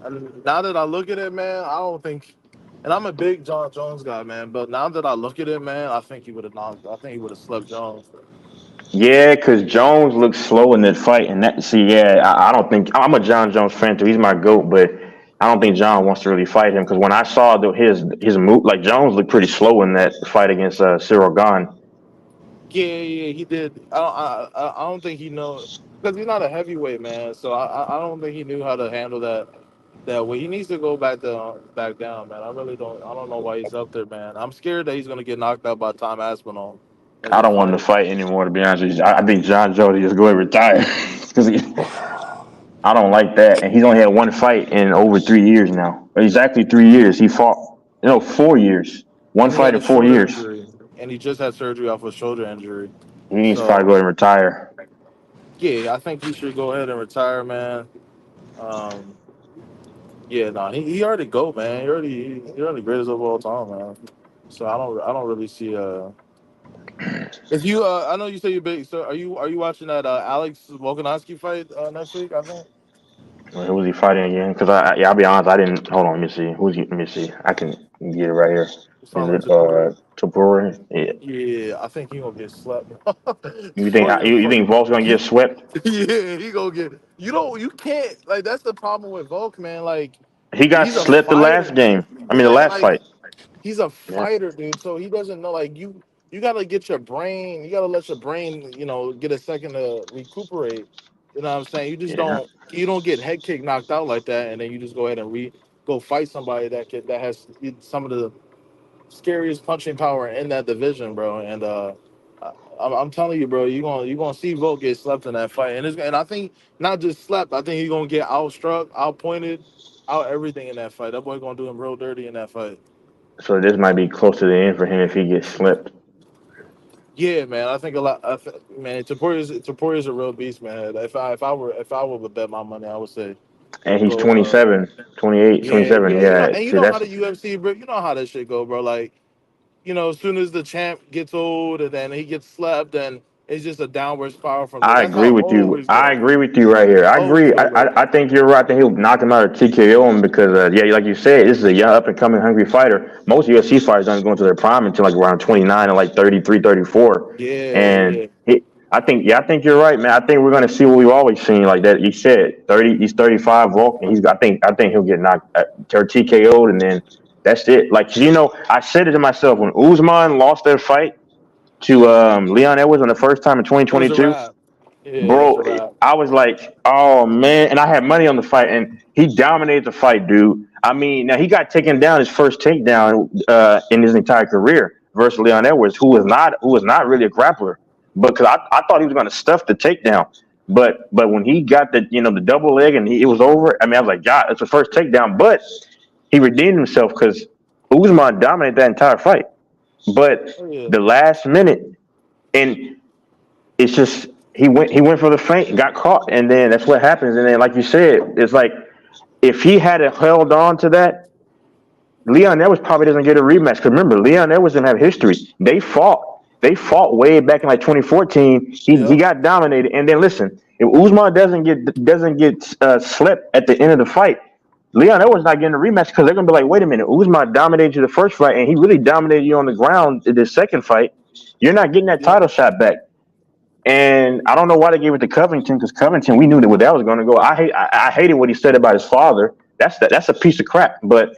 and now that I look at it, man, I don't think. And I'm a big John Jones guy, man. But now that I look at it, man, I think he would have knocked. I think he would have slept Jones. Yeah, because Jones looks slow in that fight, and that see, yeah, I don't think I'm a John Jones fan too. He's my goat, but I don't think John wants to really fight him because when I saw his move, like Jones looked pretty slow in that fight against Cyril Gahn. Yeah, he did. I don't think he knows because he's not a heavyweight man. So I don't think he knew how to handle that way. He needs to go back down, man. I really don't. I don't know why he's up there, man. I'm scared that he's gonna get knocked out by Tom Aspinall in I this don't want him fight. to fight anymore, to be honest with you. I think John Jones just go and retire because I don't like that. And he's only had one fight in over 3 years now. Exactly 3 years. He fought, 4 years. One And he fight had in a four shoulder years. injury, and he just had surgery off a shoulder injury. He needs to probably So go and retire. yeah, I think he should go ahead and retire, man. Um, yeah, no, he already go, man. He already greatest of all time, man. So I don't really see if you I know you say you're big. So are you watching that Alex Volkanovski fight next week? I think Who was he fighting again? Because I'll be honest, I didn't. Hold on, let me see. Who's he? Let me see. I can get it right here. it's Is on with it Topuria. Topuria? Yeah. Yeah, I think he gonna get slept. You think fuck, you think Volk's gonna get swept? yeah, he gonna get. You can't like that's the problem with Volk, man. Like He got he's a slipped the last fighter. game. I mean, the Yeah, last like fight. he's a Yeah. fighter, dude. So he doesn't know. Like you gotta get your brain. You gotta let your brain, get a second to recuperate. You know what I'm saying? You just Yeah. don't get head kick knocked out like that, and then you just go ahead and go fight somebody that has some of the scariest punching power in that division, bro. And I'm telling you, bro, you gonna see Volk get slept in that fight, and I think not just slept. I think he's gonna get outstruck, outpointed, out everything in that fight. That boy gonna do him real dirty in that fight. So this might be close to the end for him if he gets slipped. Yeah, man. I think a lot. Man, Taporia's a real beast, man. If I were to bet my money, I would say And he's go. 27, 28, Yeah, 27. yeah. Yeah. And you See, know how that's the UFC, bro. You know how that shit go, bro. Like as soon as the champ gets old and then he gets slapped, and it's just a downward spiral from there. I That's agree how it with you. always I go. agree with you right here. I Always agree. go, bro. I think you're right. I think he'll knock him out or TKO him because, yeah, like you said, this is a young, up and coming, hungry fighter. Most UFC fighters don't go into their prime until like around 29 or like 33, 34. Yeah, And yeah, I think you're right, man. I think we're gonna see what we've always seen, like that. You said 30. He's 35, Volk, and I think he'll get knocked or TKO'd, and then that's it. Like I said it to myself when Usman lost their fight to Leon Edwards on the first time in it was a 2022. wrap. Yeah, it was Bro, a wrap. I was like, oh man, and I had money on the fight, and he dominated the fight, dude. I mean, now he got taken down his first takedown in his entire career versus Leon Edwards, who was not really a grappler, because I thought he was going to stuff the takedown, but when he got the double leg and it was over. I mean, I was like, God, it's the first takedown, but he redeemed himself because Usman dominated that entire fight, but Oh yeah, the last minute, and it's just he went for the feint, got caught, and then that's what happens. And then, like you said, it's like if he had held on to that, Leon Edwards probably doesn't get a rematch. Because remember, Leon Edwards didn't have history. They fought. They fought way back in like 2014. He yep, got dominated. And then listen, if Usman doesn't get slipped at the end of the fight, Leon Edwards not getting a rematch because they're gonna be like, wait a minute, Usman dominated you the first fight, and he really dominated you on the ground in the second fight. You're not getting that yep, title shot back. And I don't know why they gave it to Covington because Covington, we knew that where that was going to go. I hated what he said about his father. That's a piece of crap. But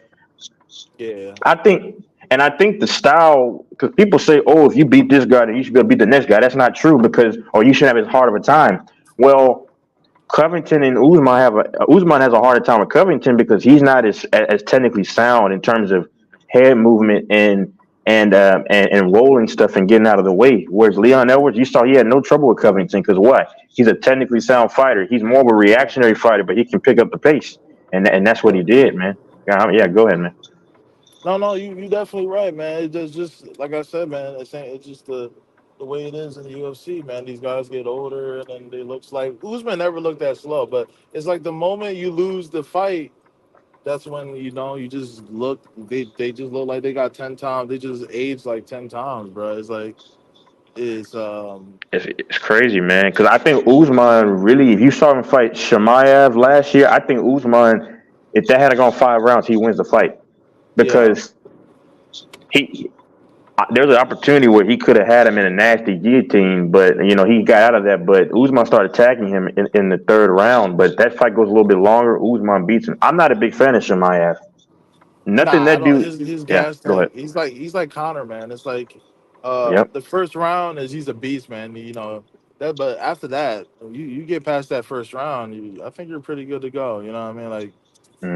yeah. I think, And I think the style, because people say, "Oh, if you beat this guy, then you should be able to beat the next guy." That's not true because, or you should have as hard of a time. Well, Covington and Usman has a harder time with Covington because he's not as technically sound in terms of head movement and rolling stuff and getting out of the way. Whereas Leon Edwards, you saw he had no trouble with Covington because what? He's a technically sound fighter. He's more of a reactionary fighter, but he can pick up the pace, and that's what he did, man. Yeah, go ahead, man. No, you definitely right, man. It's just like I said, man. It's just the way it is in the UFC, man. These guys get older, and then they looks like Usman never looked that slow, but it's like the moment you lose the fight, that's when you just look. They just look like they got 10 times. They just aged like 10 times, bro. It's like it's It's crazy, man. Because I think Usman really, if you saw him fight Shemaev last year, I think Usman, if that had gone 5 rounds, he wins the fight yeah. because he there's an opportunity where he could have had him in a nasty guillotine, but he got out of that. But Usman started attacking him in the third round. But that fight goes a little bit longer. Usman beats him. I'm not a big fan of Shemaev. Nothing Nah, I that don't. dude. His Yeah, gas go ahead. tank. He's like Connor, man. It's like, Yep. the first round is he's a beast, man. That, but after that, you get past that first round, I think you're pretty good to go. You know what I mean? Like,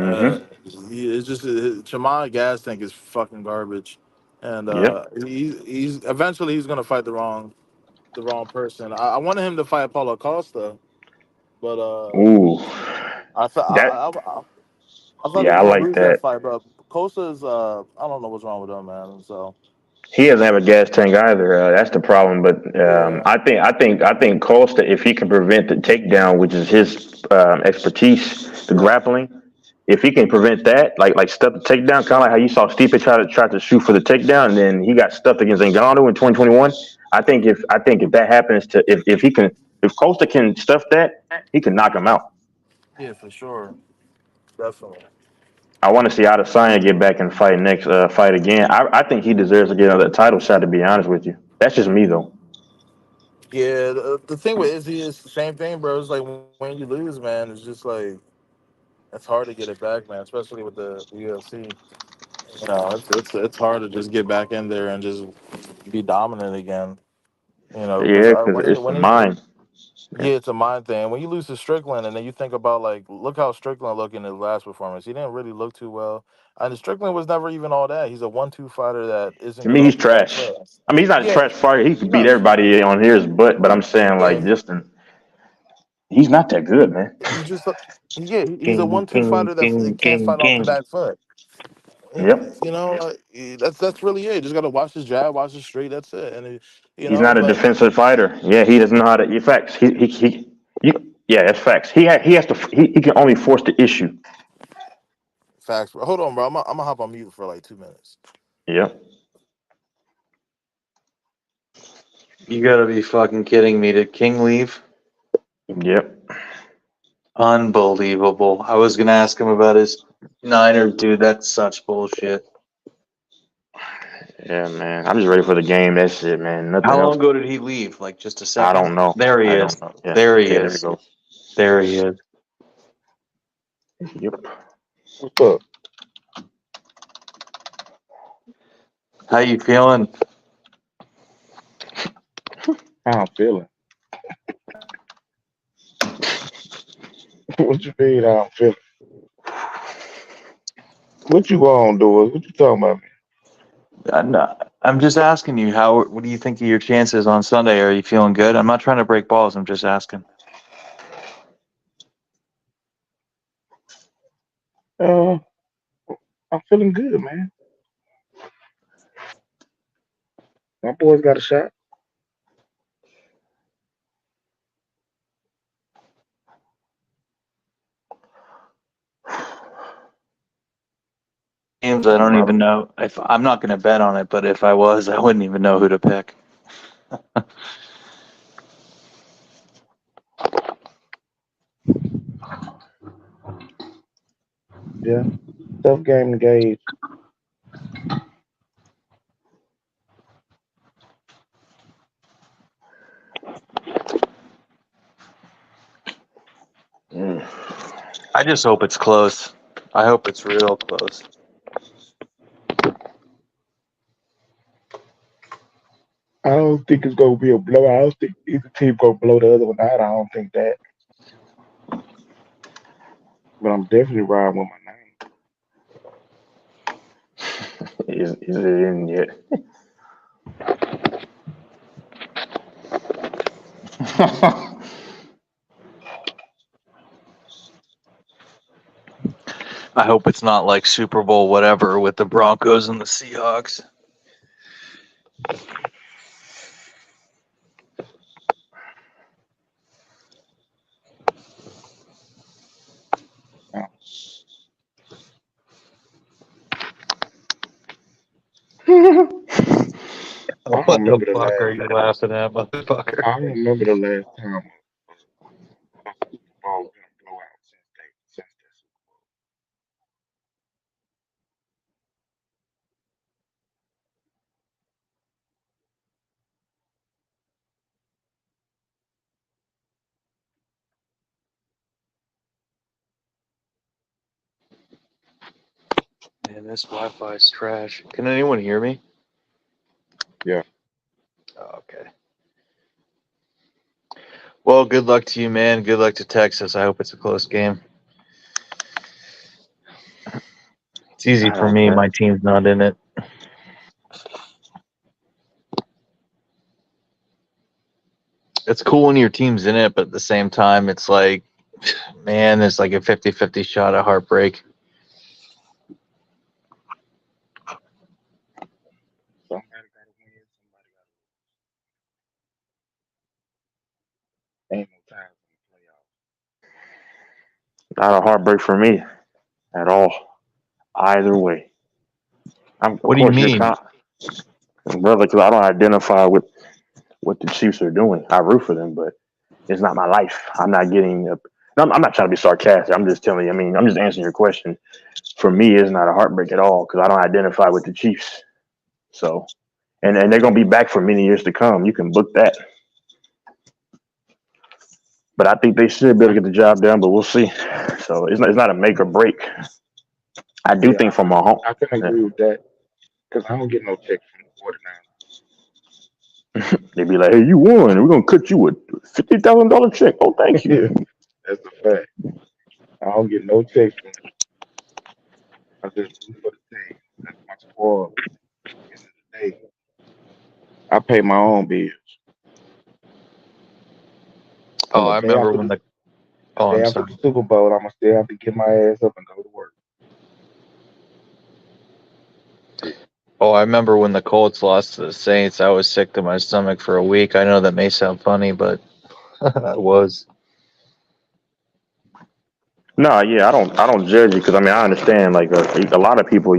uh, Mm-hmm. it's just Shaman gas tank is fucking garbage, and Yep. he's eventually he's gonna fight the wrong person. I wanted him to fight Paulo Costa, but Ooh, I thought that. I thought he Yeah, was I gonna like lose that that. fight, bro. Costa's I don't know what's wrong with him, man. So He doesn't have a gas tank either. That's the problem. But yeah, I think Costa, if he can prevent the takedown, which is his expertise, the grappling, if he can prevent that, like stuff the takedown, kind of like how you saw Stipe try to shoot for the takedown, and then he got stuffed against Ngannou in 2021. I think if that happens to if Costa can stuff that, he can knock him out. yeah, for sure, definitely. I want to see Adesanya get back and fight next fight again. I think he deserves to get another title shot. To be honest with you, that's just me though. Yeah, the thing with Izzy is the same thing, bro. It's like when you lose, man, it's just like it's hard to get it back, man. Especially with the UFC. It's hard to just get back in there and just be dominant again. Because Yeah, because it's the mind. Yeah. yeah, it's a mind thing. When you lose to Strickland, and then you think about like, look how Strickland looked in his last performance. He didn't really look too well, and Strickland was never even all that. He's a 1-2 fighter that isn't To good me, off he's the back trash. foot. I mean, he's not a Yeah, trash fighter. He can beat no, everybody on his butt, but I'm saying yeah, like he's not that good, man. he's just he's a King, 1-2 king, fighter that king, can't king, fight off the king. back foot. Yep. That's really it. Just gotta watch his jab, watch his straight. That's it. And He's not a but defensive fighter. Yeah, he doesn't know how to. Facts. Yeah, that's facts. He has to. He can only force the issue. facts. Bro. Hold on, bro. I'm gonna hop on mute for like 2 minutes. Yep. You gotta be fucking kidding me. Did King leave? Yep. Unbelievable. I was gonna ask him about his Niner, dude. That's such bullshit. Yeah, man. I'm just ready for the game. That's it, man. Nothing How else. long ago did he leave? Like just a I second? don't know. There he I is. don't know. Yeah. There he Yeah. There you is. go. There he is. Yep. What's up? How you feeling? How I'm feeling? What you mean how I'm feeling? What you on, doing? What you talking about? I'm just asking you, what do you think of your chances on Sunday? Are you feeling good? I'm not trying to break balls. I'm just asking. I'm feeling good, man. My boys got a shot. Games I don't even know. If I'm not going to bet on it, but if I was, I wouldn't even know who to pick. Yeah, tough game to gauge. I just hope it's close. I hope it's real close. I don't think it's gonna be a blowout. I don't think either team gonna blow the other one out. I don't think that. But I'm definitely riding with my name. Is it in yet? I hope it's not like Super Bowl whatever with the Broncos and the Seahawks. I don't What the remember the fuck are last. you laughing at, motherfucker? I don't remember the last time a Super Bowl been a blowout since that Super Man, this Wi-Fi is trash. Can anyone hear me? Yeah. Oh, okay. Well, good luck to you, man. Good luck to Texas. I hope it's a close game. It's easy for me. My team's not in it. It's cool when your team's in it, but at the same time, it's like, man, it's like a 50-50 shot at heartbreak. Somebody gotta win. Somebody gotta. Ain't no time for the playoffs. Not a heartbreak for me at all. Either way, of What do you course you're mean? brother, because I don't identify with what the Chiefs are doing. I root for them, but it's not my life. I'm not getting. I'm not trying to be sarcastic. I'm just telling you. I mean, I'm just answering your question. For me, it's not a heartbreak at all because I don't identify with the Chiefs. So, and they're gonna be back for many years to come. You can book that. But I think they should be able to get the job done. But we'll see. So it's not a make or break. I do Yeah, think from a home. I can agree with that because I don't get no check from the 49ers. They'd be like, "Hey, you won. We're gonna cut you a $50,000 check." Oh, thank you. That's a fact. I don't get no checks from them. I just root for the team. That's my squad. End of the day, I pay my own bills. Oh, And I remember when the. the Oh, day I'm after the sorry. Super Bowl, I'ma still have to get my ass up and go to work. Oh, I remember when the Colts lost to the Saints. I was sick to my stomach for a week. I know that may sound funny, but I was. No, yeah, I don't judge you because I mean I understand. Like a lot of people,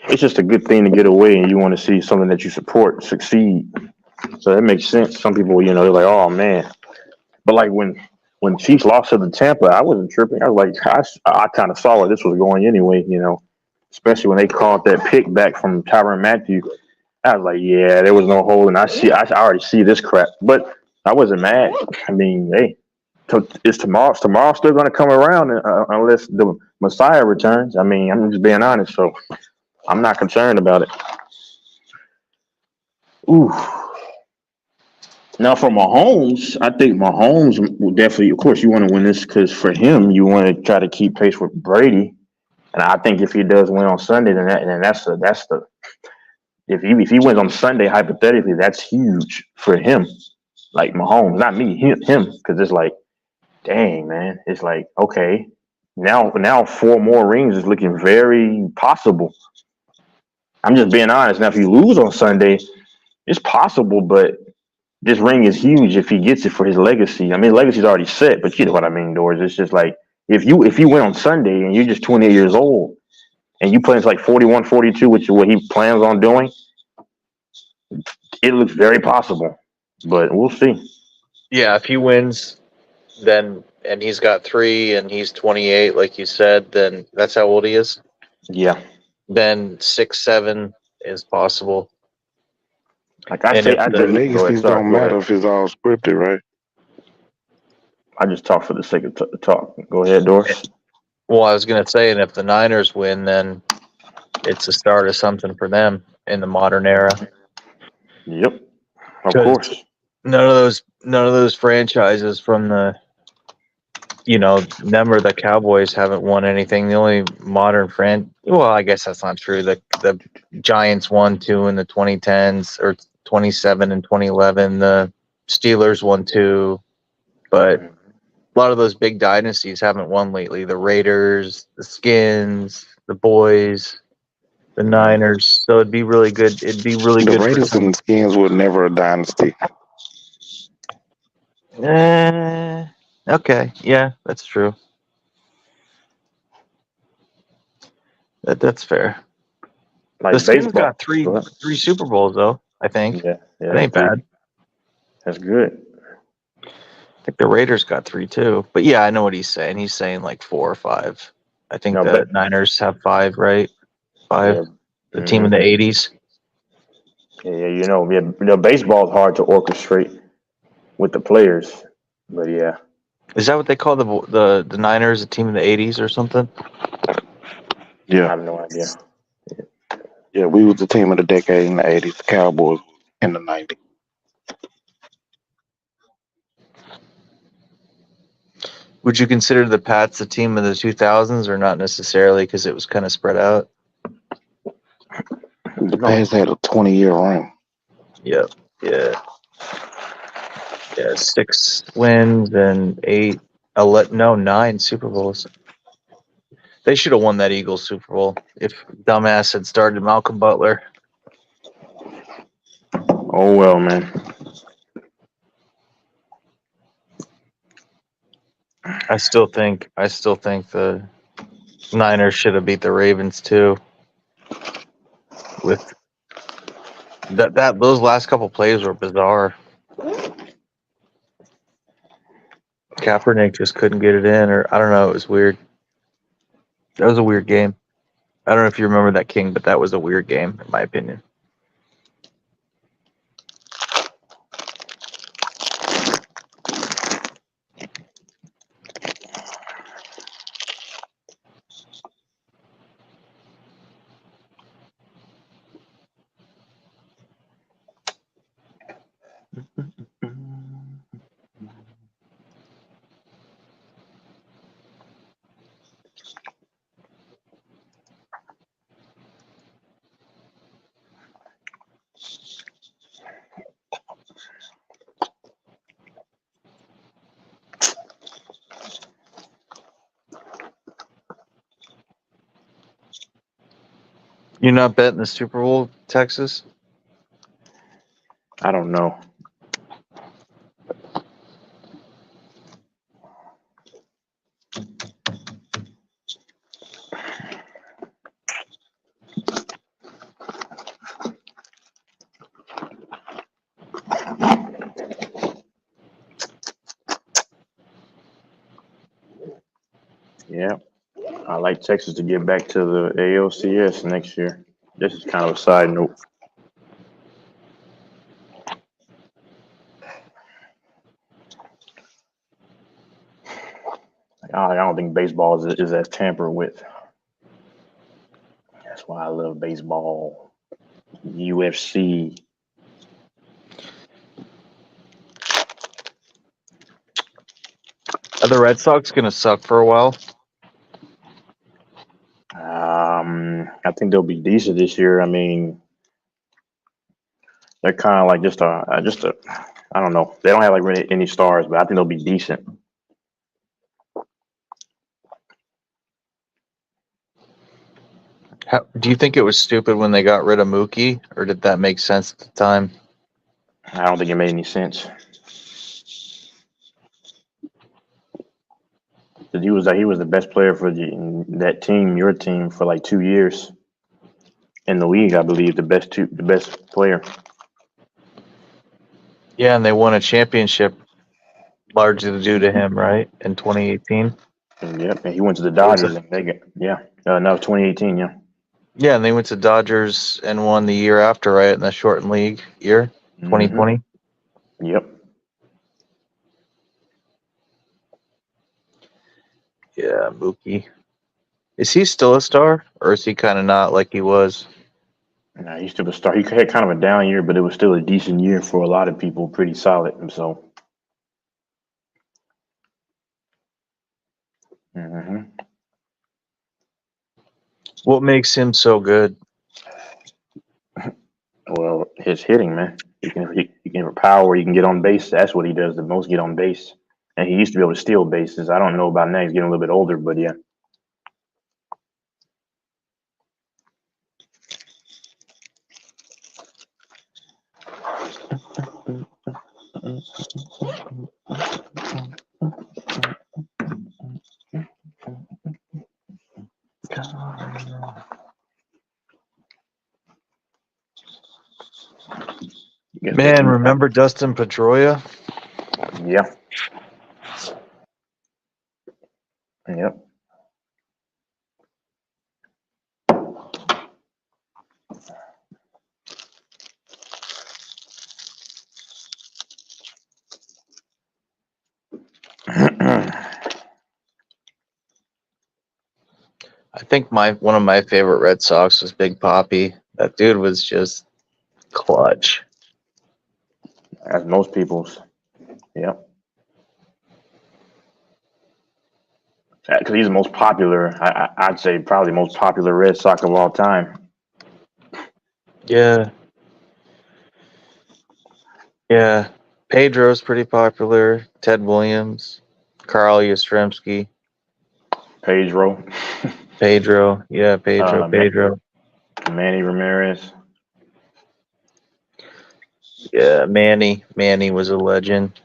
it's just a good thing to get away, and you want to see something that you support succeed. So that makes sense. Some people, they're like, "Oh man," but like when Chiefs lost to the Tampa, I wasn't tripping. I was like, I kind of saw where this was going anyway. Especially when they called that pick back from Tyrann Mathieu. I was like, yeah, there was no hole, and I already see this crap. But I wasn't mad. I mean, hey, is tomorrow still going to come around unless the Messiah returns? I mean, I'm just being honest, so I'm not concerned about it. Ooh. Now for Mahomes, I think Mahomes will definitely. Of course, you want to win this because for him, you want to try to keep pace with Brady. And I think if he does win on Sunday, then that's the if he wins on Sunday, hypothetically, that's huge for him. Like Mahomes, not me, him, because it's like, dang man, it's like okay, now 4 more rings is looking very possible. I'm just being honest. Now, if you lose on Sunday, it's possible, but this ring is huge if he gets it for his legacy. I mean, legacy's already set, but you know what I mean, Doors. It's just like if you win on Sunday and you're just 28 years old and you play like 41, 42, which is what he plans on doing, it looks very possible. But we'll see. Yeah, if he wins, then and he's got 3 and he's 28, like you said, then that's how old he is. Yeah. Then 6, 7 is possible. Like I And say, if I The the just go ahead. legacies Sorry, don't go matter ahead. if it's all scripted, right? I just talk for the sake of talk. Go ahead, Doris. well, I was gonna say, and if the Niners win, then it's the start of something for them in the modern era. Yep, of Because course. none of those franchises from the remember the Cowboys haven't won anything. The only modern well, I guess that's not true. The Giants won 2 in the 2010s or 27 and 2011. The Steelers won 2, but a lot of those big dynasties haven't won lately. The Raiders, the Skins, the Boys, the Niners. So it'd be really good. It'd be really The good for Raiders some. and the Skins were never a dynasty. Okay, yeah, that's true. That's fair. Like The Skins baseball. got three Go ahead. Super Bowls though. I think Yeah, that ain't 3. bad. That's good. I think the Raiders got 3 too. But yeah, I know what he's saying. He's saying like 4 or 5. I think No, the but Niners have 5, right? 5. yeah, The team in the 80s. yeah. Baseball is hard to orchestrate with the players, but yeah, Is that what they call the Niners, a team in the 80s or something? I Yeah, have no idea. yeah. We was the team of the decade in the '80s. The Cowboys in the '90s. Would you consider the Pats a team of the 2000s or not necessarily because it was kind of spread out? The No, Pats had a 20-year run. Yep. Yeah. Yeah. 6 wins and 9 Super Bowls. They should have won that Eagles Super Bowl if dumbass had started Malcolm Butler. oh well, man. I still think the Niners should have beat the Ravens too. With those last couple plays were bizarre. Kaepernick just couldn't get it in, or I don't know. It was weird. That was a weird game. I don't know if you remember that, King, but that was a weird game in my opinion. You're not betting the Super Bowl, Texas? I don't know. Yeah, I like Texas to get back to the ALCS next year. This is kind of a side note. I don't think baseball is as tampered with. That's why I love baseball, UFC. Are the Red Sox gonna suck for a while? I think they'll be decent this year. I mean, they're kind of like just a. I don't know. They don't have like really any stars, but I think they'll be decent. Do you think it was stupid when they got rid of Mookie, or did that make sense at the time? I don't think it made any sense. He was the best player for that team, your team, for like 2 years in the league. I believe the best player. Yeah, and they won a championship largely due to him, right? In 2018. And yep, and he went to the It was Dodgers, and they got no 2018, yeah. Yeah, and they went to Dodgers and won the year after, right? In the shortened league year, 2020. Yep. Yeah, Mookie. Is he still a star, or is he kind of not like he was? Nah, he still a star. He had kind of a down year, but it was still a decent year for a lot of people. Pretty solid. So, hmm What makes him so good? well, his hitting, man. He can have power. He can get on base. That's what he does the most. Get on base. And he used to be able to steal bases. I don't know about now. He's getting a little bit older, but yeah. Man, remember Dustin Pedroia? Yeah. Yep. I think one of my favorite Red Sox was Big Papi. That dude was just clutch. As most people's. Yep. Because he's the most popular. I'd say probably the most popular Red Sox of all time. Yeah. Yeah. Pedro's pretty popular. Ted Williams. Carl Yastrzemski. Pedro. Pedro. Yeah, Pedro. Manny Ramirez. Yeah, Manny. Manny was a legend.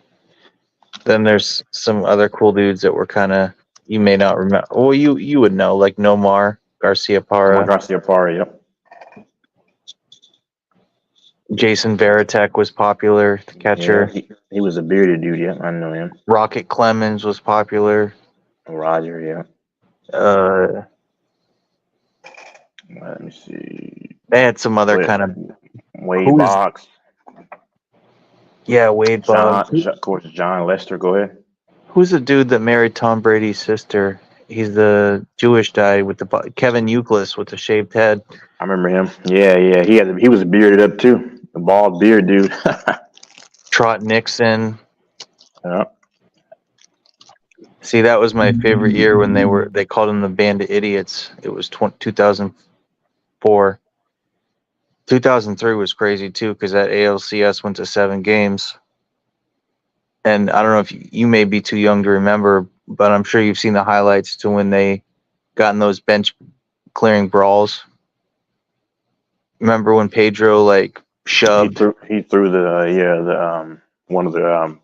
Then there's some other cool dudes that were kind of, you may not remember. Well, you would know, like Nomar Garcia Parra. Garcia Parra, yep. Jason Varitek was popular, the catcher. Yeah, he was a bearded dude, yeah. I know him. Rocket Clemens was popular. Roger, yeah. Let me see. They had some other kind of Wade Boggs. Yeah, Wade Boggs. Of course, John Lester. Go ahead. Who's the dude that married Tom Brady's sister? He's the Jewish guy with the Kevin Youkilis with the shaved head. I remember him. Yeah. He was bearded up too. The bald beard dude. Trot Nixon. Yeah. See, that was my favorite year when they called them the Band of Idiots. It was 2004. 2003 was crazy too because that ALCS went to 7 games. And I don't know if you may be too young to remember, but I'm sure you've seen the highlights to when they got in those bench clearing brawls. Remember when Pedro like shoved? He threw the one of the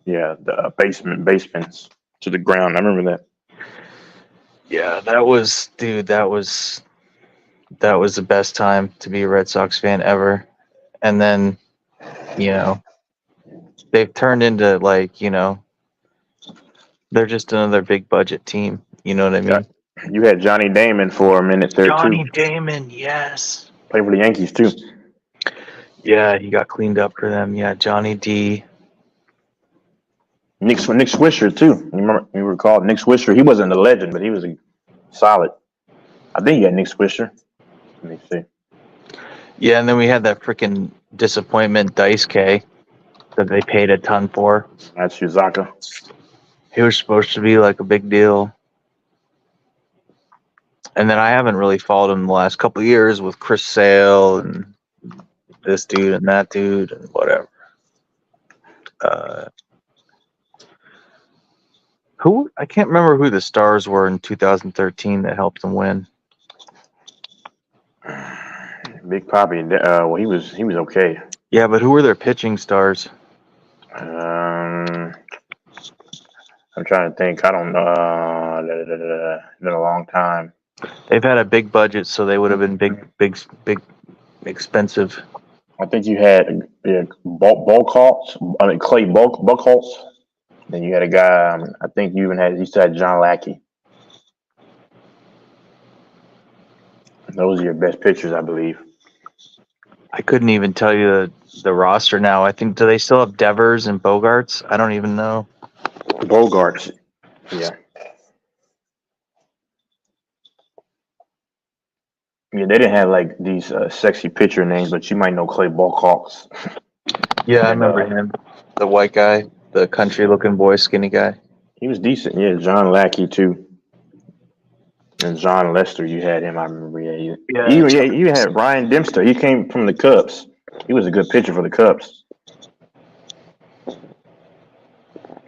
basements to the ground. I remember that. Yeah, that was the best time to be a Red Sox fan ever. And then, they've turned into they're just another big budget team. You know what I mean? You had Johnny Damon for a minute there Johnny too. Damon, yes. Played for the Yankees too. Yeah, he got cleaned up for them. Yeah, Johnny D. Nick Swisher too. You recall Nick Swisher? He wasn't a legend, but he was a solid. I think he had Nick Swisher. Let me see. Yeah, and then we had that freaking disappointment Dice K that they paid a ton for. That's Yuzaka. He was supposed to be like a big deal. And then I haven't really followed him the last couple of years with Chris Sale and this dude and that dude and whatever. I can't remember who the stars were in 2013 that helped them win. Big Papi. Well, he was okay. Yeah, but who were their pitching stars? I'm trying to think. I don't know. It's been a long time. They've had a big budget, so they would have been big, expensive. I think you had Clay Buckholz. Then you had a guy. I think you still had John Lackey. Those are your best pitchers, I believe. I couldn't even tell you the roster now. I think, do they still have Devers and Bogarts? I don't even know. Bogarts, yeah. Yeah, they didn't have like these sexy pitcher names, but you might know Clay Bullhawks. Yeah, I And remember him. The white guy, the country-looking boy, skinny guy. he was decent. Yeah, John Lackey too. And John Lester, you had him. I remember. Yeah, You had Ryan Dempster. He came from the Cubs. He was a good pitcher for the Cubs.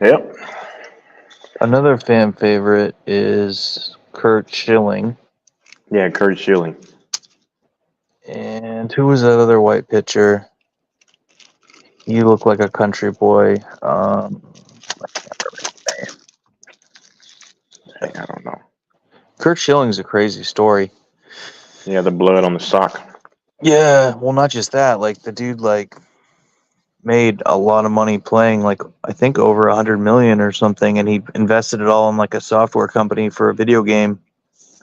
Yep. another fan favorite is Kurt Schilling. Yeah, Kurt Schilling. And who was that other white pitcher? You look like a country boy. I don't know. Kurt Schilling's a crazy story. Yeah, the blood on the sock. Yeah, well, not just that. Like the dude, like made a lot of money playing, like I think over 100 million or something, and he invested it all in like a software company for a video game,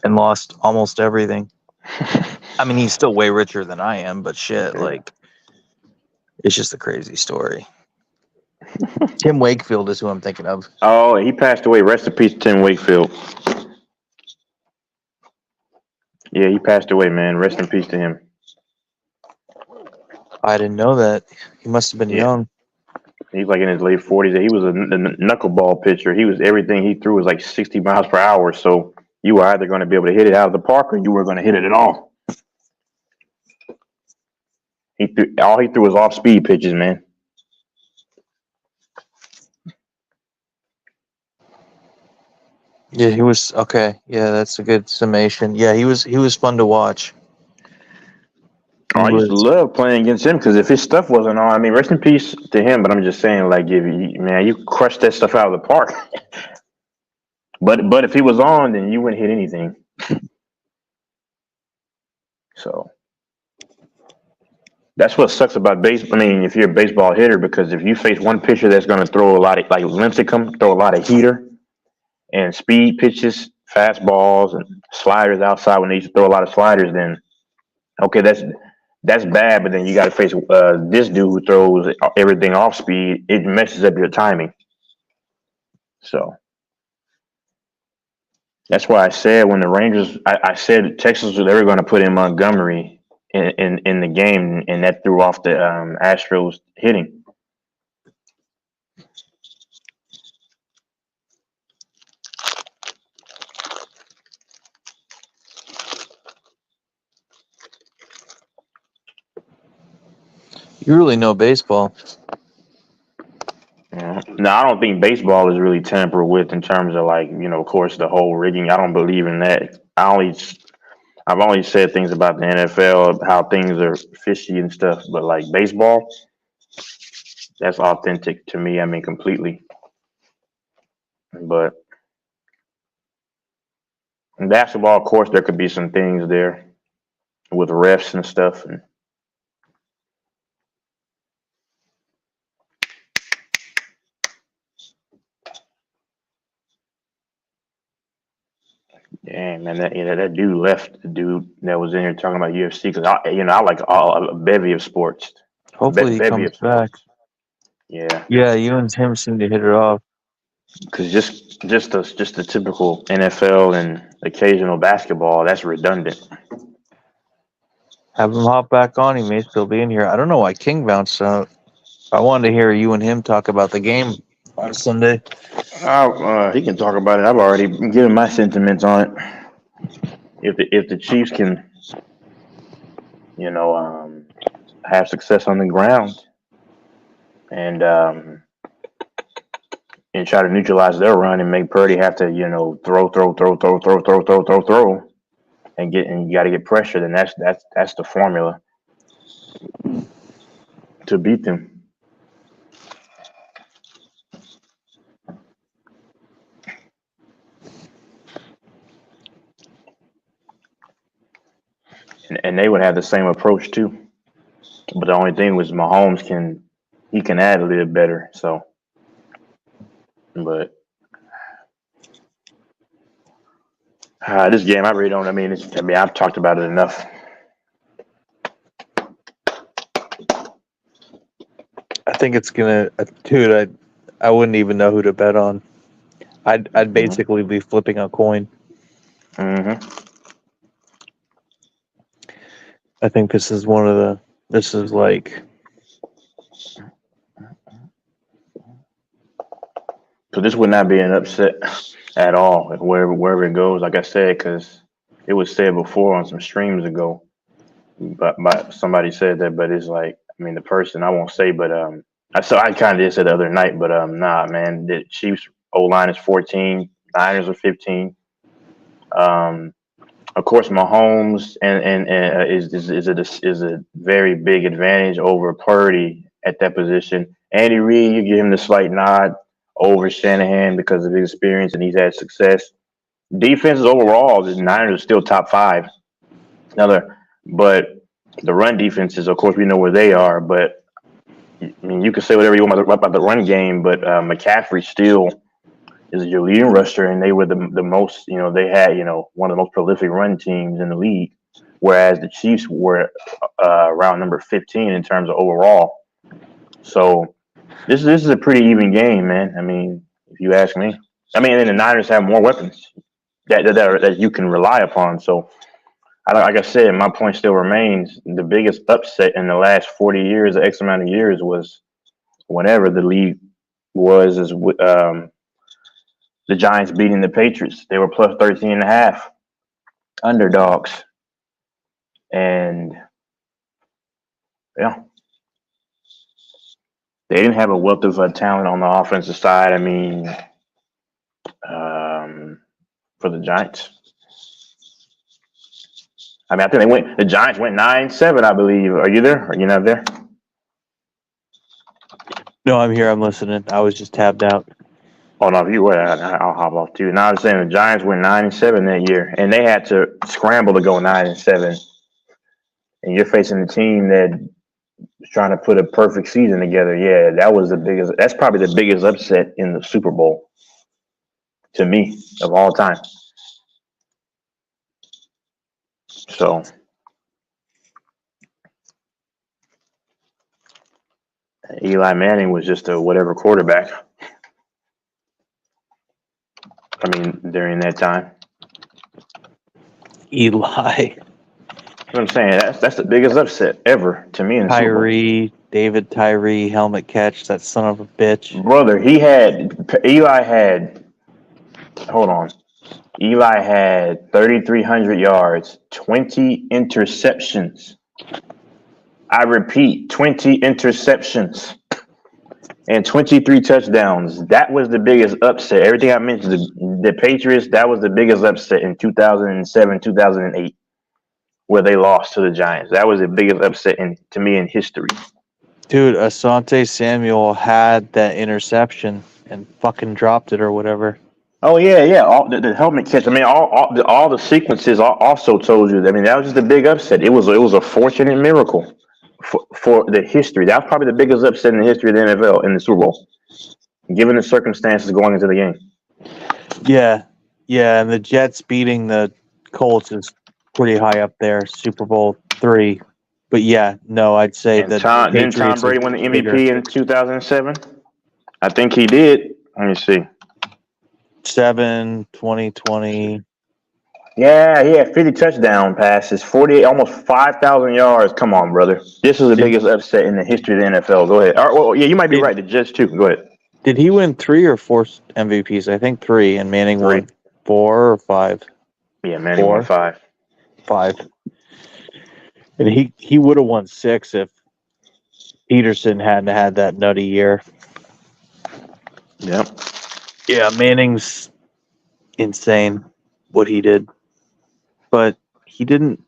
and lost almost everything. I mean, he's still way richer than I am, but shit, like it's just a crazy story. Tim Wakefield is who I'm thinking of. Oh, he passed away. Rest in peace, Tim Wakefield. Yeah, he passed away, man. Rest in peace to him. I didn't know that. He must have been young. He's like in his late 40s. He was a knuckleball pitcher. He was everything he threw was like 60 miles per hour. So you were either going to be able to hit it out of the park or you were going to hit it at all. All he threw was off speed pitches, man. Yeah, he was okay. Yeah, that's a good summation. Yeah, he was fun to watch. I used to love playing against him because if his stuff wasn't on, I mean, rest in peace to him. But I'm just saying, like, you crushed that stuff out of the park. but if he was on, then you wouldn't hit anything. So that's what sucks about baseball. I mean, if you're a baseball hitter, because if you face one pitcher that's going to throw a lot of like Lincecum, throw a lot of heater and speed pitches, fastballs and sliders outside when they used to throw a lot of sliders, then okay, that's bad. But then you got to face this dude who throws everything off speed. It messes up your timing. So that's why I said when the Rangers, I said Texas was ever going to put in Montgomery in the game, and that threw off the Astros hitting. You really know baseball. No, I don't think baseball is really tampered with in terms of like, of course, the whole rigging. I don't believe in that. I've only said things about the NFL, how things are fishy and stuff, but like baseball, that's authentic to me. I mean, completely. But in basketball, of course, there could be some things there with refs and stuff. And dang, man, that dude left. The dude that was in here talking about UFC because I like a bevy of sports. Hopefully he comes back. Yeah. Yeah, you and Tim seem to hit it off. Because just the typical NFL and occasional basketball, that's redundant. Have him hop back on. He may still be in here. I don't know why King bounced out. I wanted to hear you and him talk about the game on Sunday. He can talk about it. I've already given my sentiments on it. If the Chiefs can, have success on the ground and try to neutralize their run and make Purdy have to, throw, and you got to get pressure. Then that's the formula to beat them. And they would have the same approach too. But the only thing was Mahomes can add a little better. So, but this game, I really don't. I mean, I've talked about it enough. I think it's gonna, dude. I wouldn't even know who to bet on. I'd basically be flipping a coin. Mm-hmm. I think this is this is like, So this would not be an upset at all, wherever it goes. Like I said, because it was said before on some streams ago, but somebody said that. But it's like, I mean, the person I won't say, but I kind of did say the other night, but nah, man, the Chiefs O line is 14, Niners are 15. Of course, Mahomes is a very big advantage over Purdy at that position. Andy Reid, you give him the slight nod over Shanahan because of his experience and he's had success. Defenses overall, the Niners are still top 5. But the run defenses, of course, we know where they are. But I mean, you can say whatever you want about the run game, but McCaffrey still is your leading rusher, and they were the most, they had, one of the most prolific run teams in the league, whereas the Chiefs were around number 15 in terms of overall. So this is a pretty even game, man. I mean, if you ask me. I mean, and the Niners have more weapons that you can rely upon. So, like I said, my point still remains. The biggest upset in the last 40 years, X amount of years, was whenever the league was the Giants beating the Patriots. They were plus 13.5 underdogs. And yeah, they didn't have a wealth of talent on the offensive side. I mean, for the Giants. I mean, I think the Giants went 9-7, I believe. Are you there? Are you not there? no, I'm here. I'm listening. I was just tabbed out. Oh, no, if you were, I'll hop off too. Now I'm saying the Giants went 9-7 that year, and they had to scramble to go 9-7. And you're facing a team that was trying to put a perfect season together. Yeah, that's probably the biggest upset in the Super Bowl to me of all time. So Eli Manning was just a whatever quarterback. I mean, during that time. Eli. That's what I'm saying. That's the biggest upset ever to me in the Super Bowl. David Tyree, helmet catch, that son of a bitch. Brother, Eli had 3,300 yards, 20 interceptions. I repeat, 20 interceptions and 23 touchdowns. That was the biggest upset. Everything I mentioned, the Patriots, that was the biggest upset in 2007, 2008, where they lost to the Giants. That was the biggest upset to me in history. Dude, Asante Samuel had that interception and fucking dropped it or whatever. Oh yeah. All the helmet catch. I mean, all the sequences also told you. I mean, that was just a big upset. It was a fortunate miracle for the history. That was probably the biggest upset in the history of the NFL in the Super Bowl, given the circumstances going into the game. Yeah, and the Jets beating the Colts is pretty high up there. Super Bowl III. But yeah, no, I'd say that didn't Tom Brady win the MVP in 2007? I think he did. Let me see. 2020. Yeah, he had 50 touchdown passes, 48, almost 5,000 yards. Come on, brother. This is the biggest upset in the history of the NFL. Go ahead. Well, yeah, you might be right. The Jets too. Go ahead. Did he win 3 or 4 MVPs? I think 3, and Manning won 4 or 5. Yeah, Manning won 5. 5. And he would have won 6 if Peterson hadn't had that nutty year. Yep. Yeah, Manning's insane what he did. But he didn't.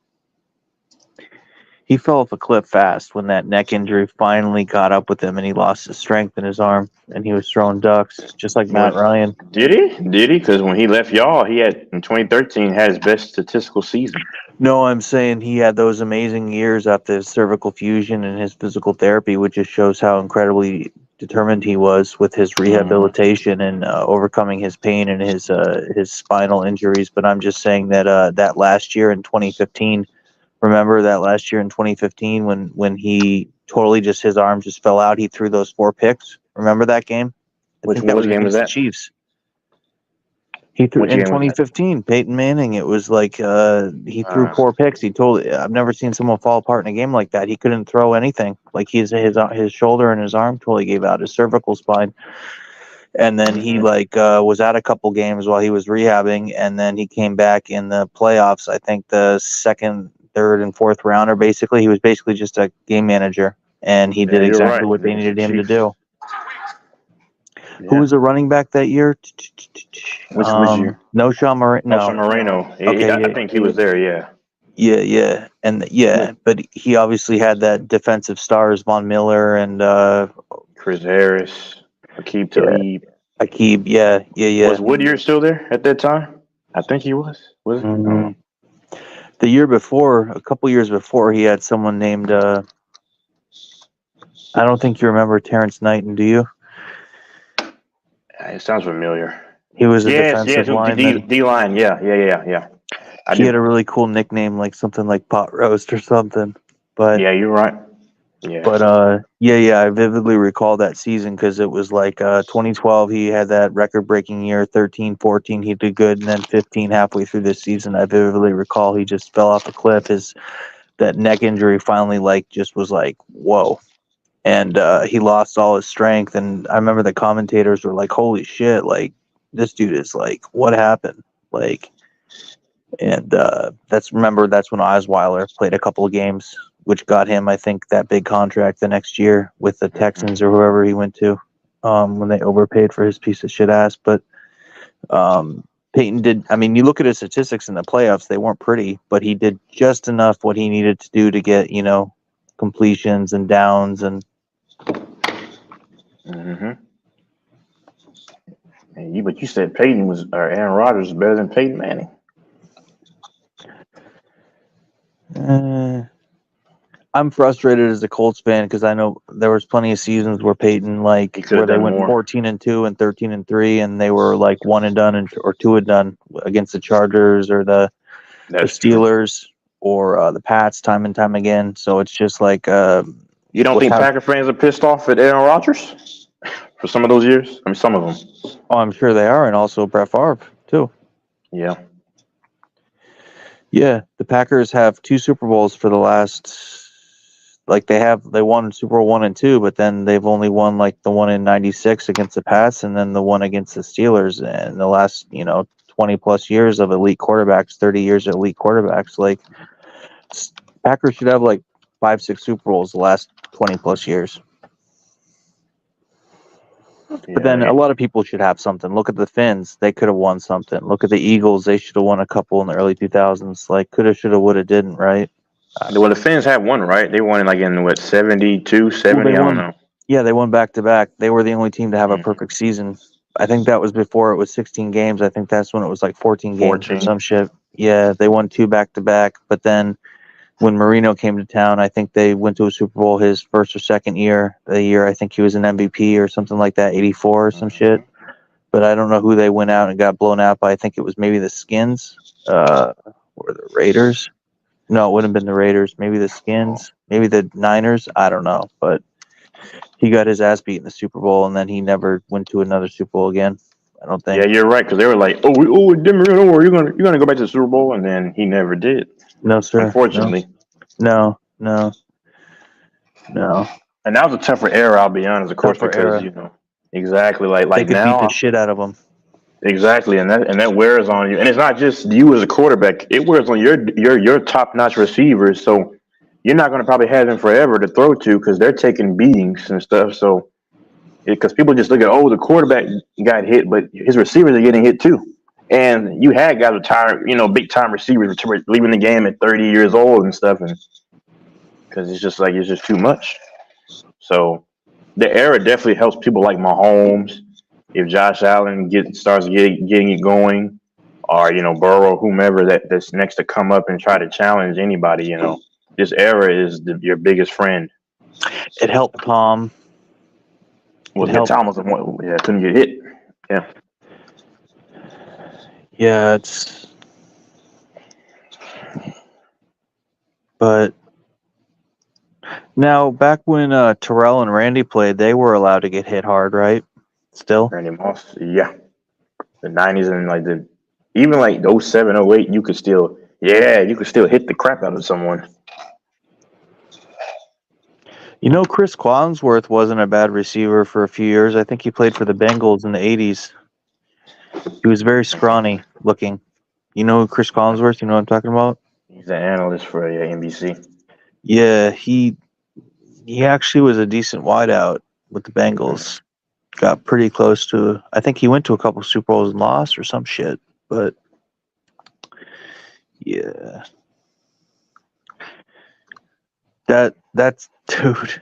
He fell off a cliff fast when that neck injury finally got up with him and he lost his strength in his arm and he was throwing ducks, just like Matt Ryan. Did he? Because when he left y'all, he had, in 2013, had his best statistical season. No, I'm saying he had those amazing years after his cervical fusion and his physical therapy, which just shows how incredibly determined he was with his rehabilitation and overcoming his pain and his spinal injuries. But I'm just saying that that last year in 2015, remember that last year in 2015 when he totally just, his arm just fell out, he threw those 4 picks. Remember that game? Which game was that? Chiefs. He threw Which in game was that? 2015. Peyton Manning. It was like he threw 4 picks. He told I've never seen someone fall apart in a game like that. He couldn't throw anything. Like his shoulder and his arm totally gave out. His cervical spine. And then he was out a couple games while he was rehabbing, and then he came back in the playoffs. I think the second, third, and fourth rounder. Basically, he was basically just a game manager, and he did you're exactly right. what they needed him to do. Yeah. Who was the running back that year? Which year? No, Sean Moreno. No, Sean Moreno. Okay, I think he was there. Yeah. Yeah, and but he obviously had that defensive stars, Von Miller and Chris Harris, Aqib Talib. Aqib, yeah. Was Whittier still there at that time? I think he was. Was it? Mm-hmm. The year before, a couple years before, he had someone named. I don't think you remember Terrence Knighton, do you? It sounds familiar. He was a defensive lineman. D-line, yeah. He had a really cool nickname, like something like Pot Roast or something. But yeah, you're right. Yeah. But I vividly recall that season because it was like 2012. He had that record-breaking year. 13, 14, he did good, and then 15 halfway through this season, I vividly recall he just fell off a cliff. That neck injury finally just was like whoa, and he lost all his strength. And I remember the commentators were like, "Holy shit! Like this dude is like, what happened?" And that's when Osweiler played a couple of games, which got him, I think, that big contract the next year with the Texans or whoever he went to, when they overpaid for his piece of shit ass. But Peyton did. I mean, you look at his statistics in the playoffs; they weren't pretty, but he did just enough what he needed to do to get completions and downs and. But you said Aaron Rodgers was better than Peyton Manning. I'm frustrated as a Colts fan because I know there was plenty of seasons where Peyton where they went 14-2 and 13-3, and they were like one and done or two and done against the Chargers or the Steelers or the Pats time and time again. So it's just like you don't think Packer fans are pissed off at Aaron Rodgers for some of those years? I mean, some of them. Oh, I'm sure they are, and also Brett Favre too. Yeah. Yeah, the Packers have 2 Super Bowls for the last. They won Super Bowl 1 and 2, but then they've only won the one in '96 against the Pats, and then the one against the Steelers. And the last 20 plus years of elite quarterbacks, 30 years of elite quarterbacks, Packers should have 5-6 Super Bowls the last 20 plus years. But then a lot of people should have something. Look at the Finns; they could have won something. Look at the Eagles; they should have won a couple in the early 2000s. Coulda, shoulda, woulda, didn't, right? Well, the Finns had one, right? They won in 72, 70, I don't know. Yeah, they won back-to-back. They were the only team to have a perfect season. I think that was before it was 16 games. I think that's when it was 14 games or some shit. Yeah, they won 2 back-to-back. But then when Marino came to town, I think they went to a Super Bowl his first or second year. The year I think he was an MVP or something like that, 84 or some shit. But I don't know who they went out and got blown out by. I think it was maybe the Skins or the Raiders. No, it wouldn't have been the Raiders. Maybe the Skins. Maybe the Niners. I don't know. But he got his ass beat in the Super Bowl, and then he never went to another Super Bowl again. I don't think. Yeah, you're right, because they were like, don't worry, you're gonna go back to the Super Bowl, and then he never did. No, sir. Unfortunately. No. And that was a tougher era, I'll be honest, of course, because exactly like they could now beat the shit out of them. Exactly, and that wears on you, and it's not just you as a quarterback; it wears on your top-notch receivers. So you're not going to probably have them forever to throw to because they're taking beatings and stuff. So because people just look at the quarterback got hit, but his receivers are getting hit too. And you had guys retired, big time receivers leaving the game at 30 years old and stuff, and because it's just too much. So the era definitely helps people like Mahomes. If Josh Allen starts getting it going, or Burrow, whomever that's next to come up and try to challenge anybody, this era is your biggest friend. It helped Tom. Well, Tom was the one. Yeah, couldn't get hit. Yeah. Yeah, but now back when Terrell and Randy played, they were allowed to get hit hard, right? Still? Randy Moss, yeah. the 90s and like even like 07, 08, you could still hit the crap out of someone. You know, Chris Collinsworth wasn't a bad receiver for a few years. I think he played for the Bengals in the 80s. He was very scrawny looking. You know Chris Collinsworth? You know what I'm talking about? He's an analyst for NBC. Yeah, he actually was a decent wideout with the Bengals. Got pretty close to. I think he went to a couple Super Bowls and lost or some shit. But yeah, that's dude.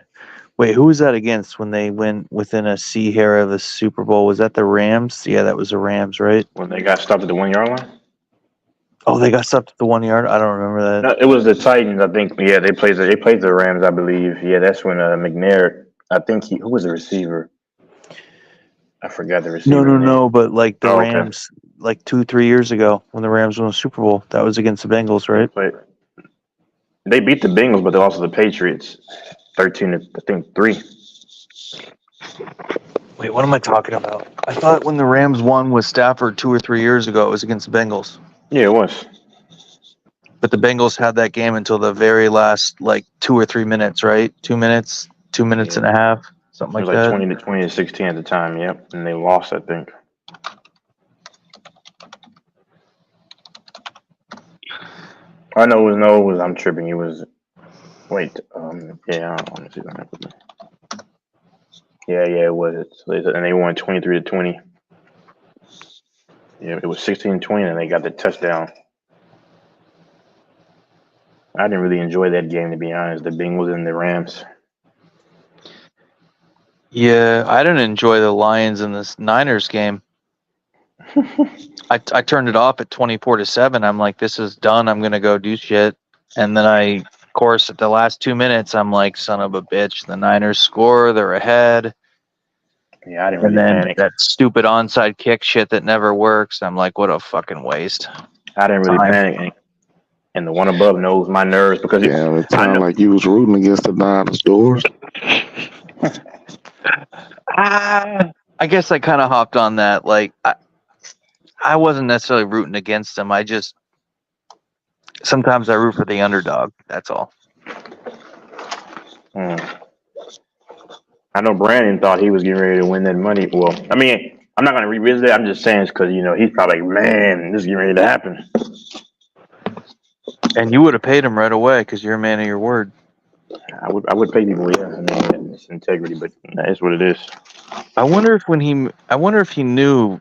Wait, who was that against when they went within a C hair of a Super Bowl? Was that the Rams? Yeah, that was the Rams, right? When they got stopped at the 1 yard line. Oh, they got stopped at the 1 yard. I don't remember that. No, it was the Titans. I think. Yeah, they played the Rams. I believe. Yeah, that's when McNair. I think who was the receiver? I forgot the receiver. No. But like the okay. Rams, like 2-3 years ago when the Rams won the Super Bowl, that was against the Bengals, right? They beat the Bengals, but they lost to the Patriots, 13-3. Wait, what am I talking about? I thought when the Rams won with Stafford 2 or 3 years ago, it was against the Bengals. Yeah, it was. But the Bengals had that game until the very last, like 2 or 3 minutes, right? 2 minutes, 2 minutes and a half, something like that. It was like 20-16 at the time. Yep, and they lost, I think. I know it was I'm tripping. It was. Wait, yeah, I want to see that. Yeah, it was. And they won 23-20. Yeah, it was 16-20, and they got the touchdown. I didn't really enjoy that game, to be honest. The Bengals and the Rams. Yeah, I didn't enjoy the Lions and the Niners game. I turned it off at 24-7. I'm like, this is done. I'm gonna go do shit. And then of course, at the last 2 minutes, I'm like, son of a bitch. The Niners score. They're ahead. Yeah, I didn't really panic. That stupid onside kick shit that never works. I'm like, what a fucking waste. I didn't really panic. And the one above knows my nerves because it sounded like you was rooting against the Niners doors. I guess I kind of hopped on that. Like, I wasn't necessarily rooting against them. Sometimes I root for the underdog. That's all. I know Brandon thought he was getting ready to win that money. Well, I mean, I'm not going to revisit it. I'm just saying it's because, he's probably like, man, this is getting ready to happen. And you would have paid him right away because you're a man of your word. I would pay people, yeah. I mean, it's integrity, but that's what it is. I wonder if he knew.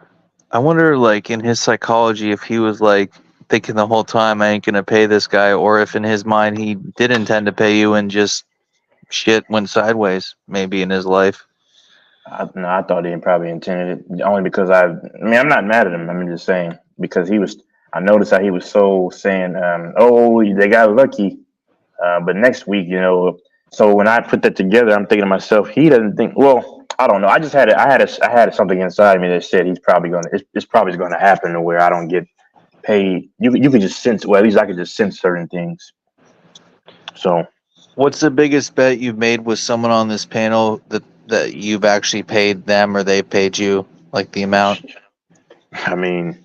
I wonder, like, in his psychology, if he was like thinking the whole time, I ain't gonna pay this guy, or if in his mind he did intend to pay you and just shit went sideways, maybe in his life. I thought he probably intended it only because I'm not mad at him. I'm just saying because I noticed how he was so saying, they got lucky. But next week, so when I put that together, I'm thinking to myself, he doesn't think. Well, I don't know. I just I had something inside me that said it's probably going to happen to where I don't get paid. You could just sense. Well, at least I could just sense certain things. So, what's the biggest bet you've made with someone on this panel that you've actually paid them or they paid you, like the amount? I mean,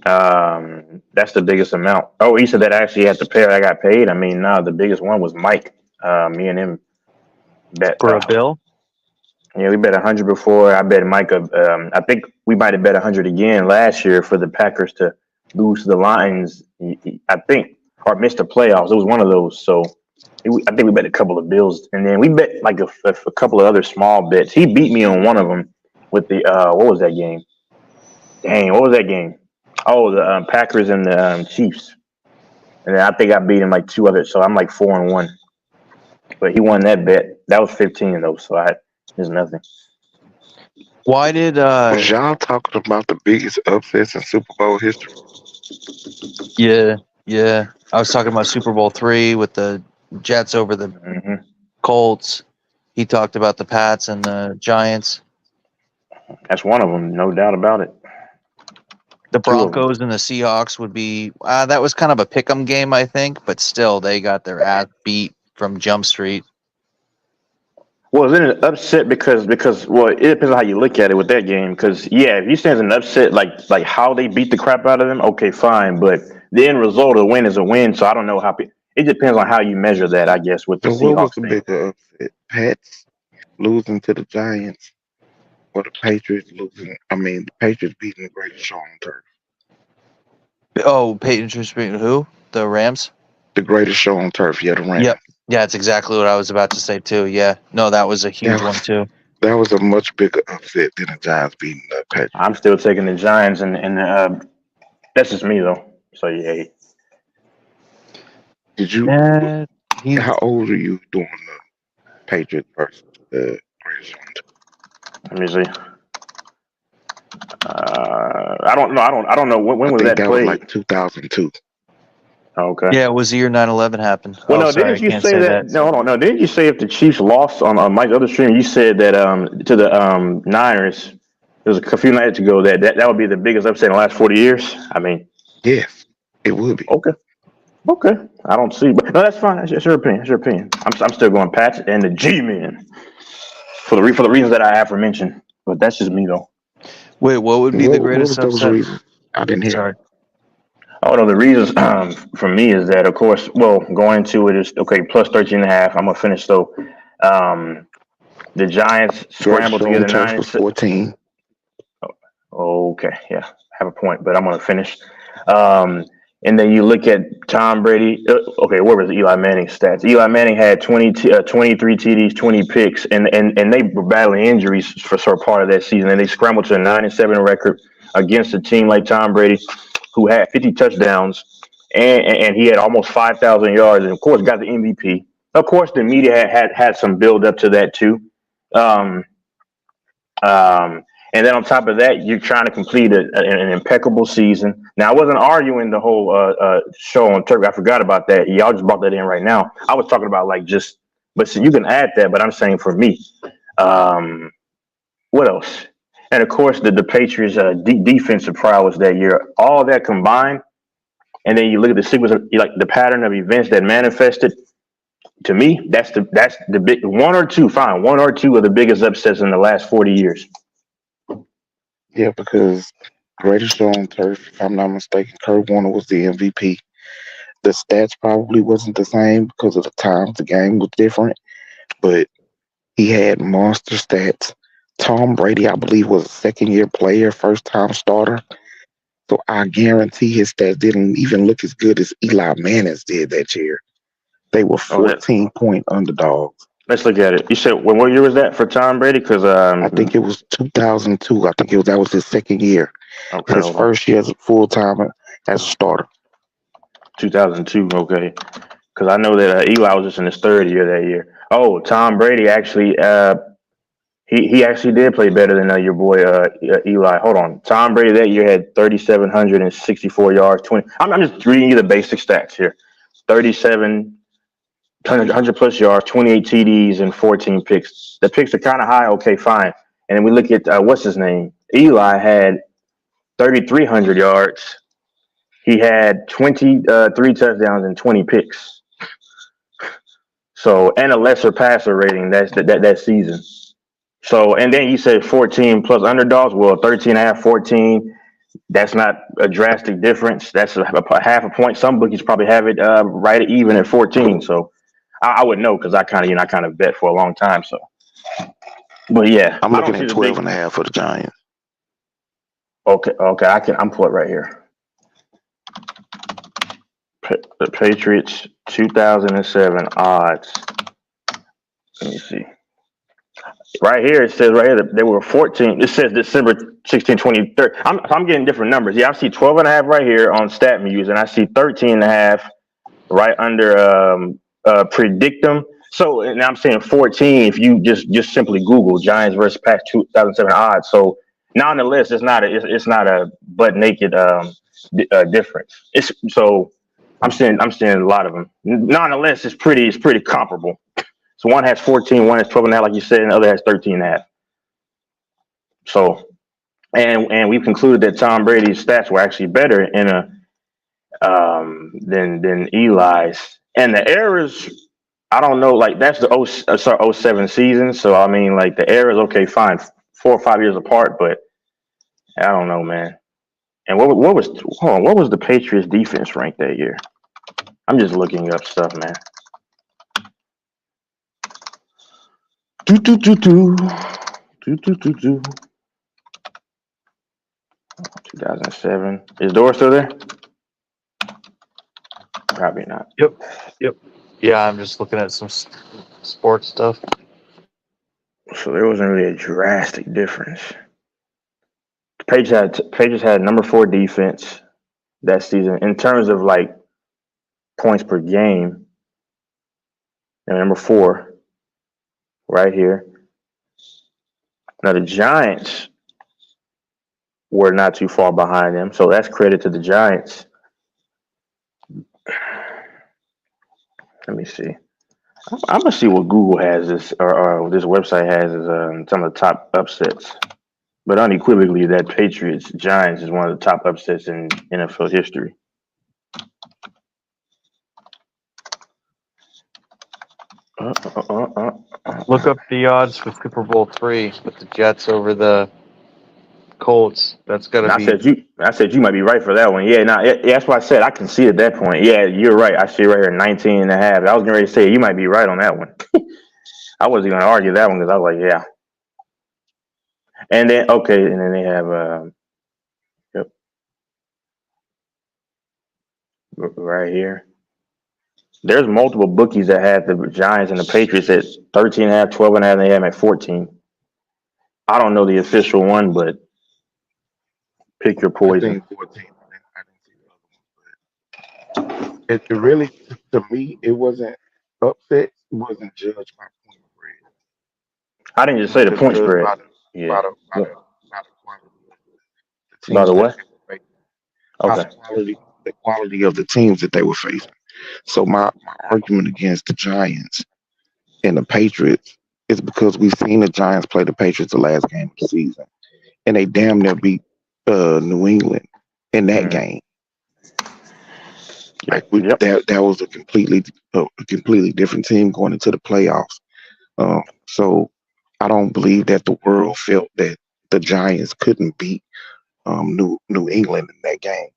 that's the biggest amount. Oh, he said that I actually had to pay. I got paid. I mean, no, the biggest one was Mike. Me and him bet for a bill. Yeah, we bet 100 before. I bet Mike. I think we might have bet 100 again last year for the Packers to lose to the Lions. I think or miss the playoffs. It was one of those. So I think we bet a couple of bills, and then we bet like a couple of other small bets. He beat me on one of them with the what was that game? Dang, what was that game? Oh, the Packers and the Chiefs. And then I think I beat him like two others, so I'm like 4-1. But he won that bet. That was 15 though, so there's nothing. Why did was y'all talking about the biggest upsets in Super Bowl history? Yeah. I was talking about Super Bowl III with the Jets over the Colts. He talked about the Pats and the Giants. That's one of them, no doubt about it. The Broncos and the Seahawks would be that was kind of a pick'em game, I think, but still they got their ass beat from Jump Street. Well, is it an upset because well, it depends on how you look at it with that game. Because yeah, if you say it's an upset, like how they beat the crap out of them, okay, fine. But the end result of the win is a win. So I don't know how. It depends on how you measure that, I guess, with the So what was Seahawks the thing. bigger upset? Pats losing to the Giants or the Patriots losing? I mean, the Patriots beating the greatest show on turf. Oh, Patriots beating who? The Rams? The greatest show on turf. Yeah, the Rams. Yep. Yeah, it's exactly what I was about to say too. Yeah. No, that was a huge That one was too. that was a much bigger upset than the Giants beating the Patriots. I'm still taking the Giants, and that's just me though. So yeah, Did you? He's How old are you doing the Patriots versus the greatest show on turf? let me see. I don't know. I don't know when I was think that that was played. like 2002. Okay. Yeah, it was the year 9/11 happened. Well, Oh, no, sorry, I didn't you can't say say that? that. No, hold on. No, didn't you say if the Chiefs lost on Mike's other stream, you said that to the Niners, it was a few nights ago that would be the biggest upset in the last 40 years. I mean, Yes, it would be. okay, okay. I don't see, but no, that's fine. That's your opinion. That's your opinion. I'm still going Pats and the G-men for the reasons that I aforementioned. But that's just me though. Wait, what would be the What was greatest those upset? reasons? I didn't hear. Sorry. Oh no, the reasons for me is that of course, well, going into it is okay, plus 13 and a half. I'm gonna finish though. The Giants Greatest scrambled show to get on a turf 9 was 14. Okay, yeah, have a point, but I'm going to finish. And then you look at Tom Brady. Okay, where was Eli Manning's stats? Eli Manning had 23 TDs, 20 picks, and they were battling injuries for part of that season. And they scrambled to a 9-7 record against a team like Tom Brady, who had 50 touchdowns, and he had almost 5,000 yards, and of course got the MVP. Of course, the media had some build up to that too. Um, and then on top of that, you're trying to complete an impeccable season. Now, I wasn't arguing the whole show on Turk. I forgot about that. Y'all just brought that in right now. I was talking about but so you can add that. But I'm saying for me, what else? And of course, the Patriots' defensive prowess that year. All that combined, and then you look at the sequence of like the pattern of events that manifested. To me, that's the big one or two of the biggest upsets in the last 40 years. Yeah, because greatest show on turf, if I'm not mistaken, Kurt Warner was the MVP. The stats probably wasn't the same because of the times the game was different, but he had monster stats. Tom Brady, I believe, was a second-year player, first-time starter. So I guarantee his stats didn't even look as good as Eli Manning's did that year. They were 14-point underdogs. Let's look at it. You said what year was that for Tom Brady? Because I think it was 2002. I think that was his second year. Okay, His first year as a full-time as a starter. 2002. Okay, because I know that Eli was just in his third year that year. Oh, Tom Brady actually, he actually did play better than your boy Eli. Hold on, Tom Brady that year had 3,764 yards. I'm just reading you the basic stats here. 100 plus yards, 28 TDs, and 14 picks. The picks are kind of high. Okay, fine. And then we look at what's his name. Eli had 3,300 yards. He had 23 touchdowns and 20 picks. So, and a lesser passer rating that season. So, and then you said 14 plus underdogs. Well, 13 and a half, 14. That's not a drastic difference. That's a half a point. Some bookies probably have it right even at 14. So, I would know because I kind of bet for a long time. So, but yeah, I'm looking at 12 and a half for the Giants. Okay, I'm pulling it right here. The Patriots 2007 odds. Let me see. Right here, it says right here that they were 14. It says December 16, 23rd. I'm getting different numbers. Yeah, I see 12 and a half right here on StatMuse, and I see 13 and a half right under Predictum. So now I'm saying 14 if you just simply Google Giants versus Pats 2007 odds. So nonetheless, it's not a butt naked difference. I'm seeing a lot of them. Nonetheless, it's pretty comparable. So one has 14, one has 12 and a half, like you said, and the other has 13 and a half. So, and we've concluded that Tom Brady's stats were actually better than Eli's, and the errors I don't know. Like that's the 07 season. So I mean, like the era is okay, fine, 4 or 5 years apart, but I don't know, man. And what was the Patriots defense ranked that year? I'm just looking up stuff, man. Do do do do do do do do. 2007. Is Dora still there? Probably not. Yep. Yeah, I'm just looking at some sports stuff. So there wasn't really a drastic difference. Patriots had number 4 defense that season in terms of like points per game. And number 4, right here. Now the Giants were not too far behind them, so that's credit to the Giants. Let me see. I'm gonna see what Google has this or this website has as some of the top upsets. But unequivocally, that Patriots Giants is one of the top upsets in NFL history. Look up the odds for Super Bowl 3 with the Jets over the Colts. That's got to be. I said you might be right for that one. Yeah, that's why I said I can see at that point. Yeah, you're right. I see right here 19 and a half. I was getting ready to say you might be right on that one. I wasn't going to argue that one because I was like, yeah. And then they have yep, right here. There's multiple bookies that had the Giants and the Patriots at 13 and a half, 12 and a half, and they have them at 14. I don't know the official one, but pick your poison. 14. It really, to me, it wasn't upset. It wasn't judged by point spread. I didn't just say the point spread. By the quality of the By the teams what? Okay. The quality of the teams that they were facing. So my argument against the Giants and the Patriots is because we've seen the Giants play the Patriots the last game of the season, and they damn near beat New England in that game. Like that was a completely different team going into the playoffs. So I don't believe that the world felt that the Giants couldn't beat New England in that game.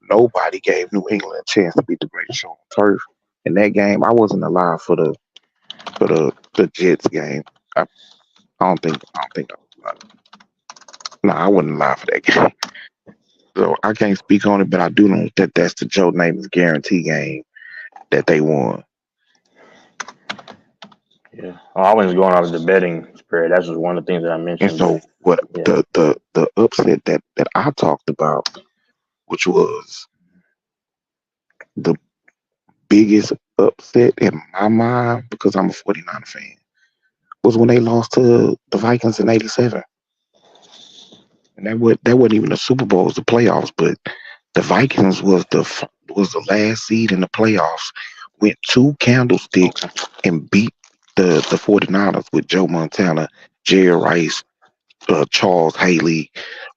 Nobody gave New England a chance to beat the greatest show on turf in that game. I wasn't alive for the Jets game. I don't think I was alive. No, I wasn't alive for that game. So I can't speak on it, but I do know that that's the Joe Namath's guarantee game that they won. Yeah, I was going off the betting spread. That's just one of the things that I mentioned. And so what the upset that I talked about, which was the biggest upset in my mind because I'm a 49er fan, was when they lost to the Vikings in '87. And that wasn't even the Super Bowl, it was the playoffs, but the Vikings was the last seed in the playoffs, went 2 candlesticks and beat the 49ers with Joe Montana, Jerry Rice, Charles Haley,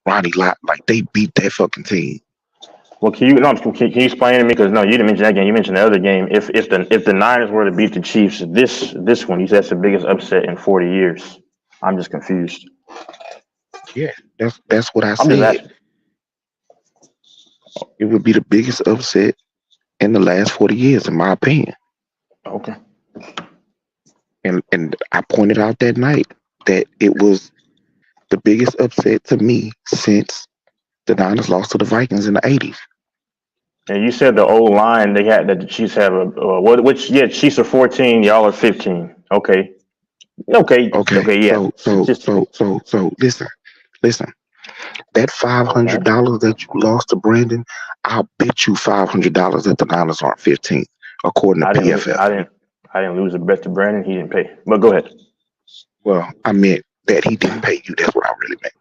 Ronnie Lott. Like, they beat that fucking team. Well, can you explain to me? Because no, you didn't mention that game. You mentioned the other game. If the Niners were to beat the Chiefs, this one, you said that's the biggest upset in 40 years. I'm just confused. Yeah, that's what I said. It would be the biggest upset in the last 40 years, in my opinion. Okay. And I pointed out that night that it was the biggest upset to me since the Niners lost to the Vikings in the '80s. And you said the old line they had that the Chiefs have Chiefs are 14, y'all are 15. Okay. Yeah. So listen. That $500 that you lost to Brandon, I'll bet you $500 that the Niners aren't 15th, according to PFF. I didn't lose a bet to Brandon. He didn't pay. But go ahead. Well, I meant that he didn't pay you. That's what I really meant.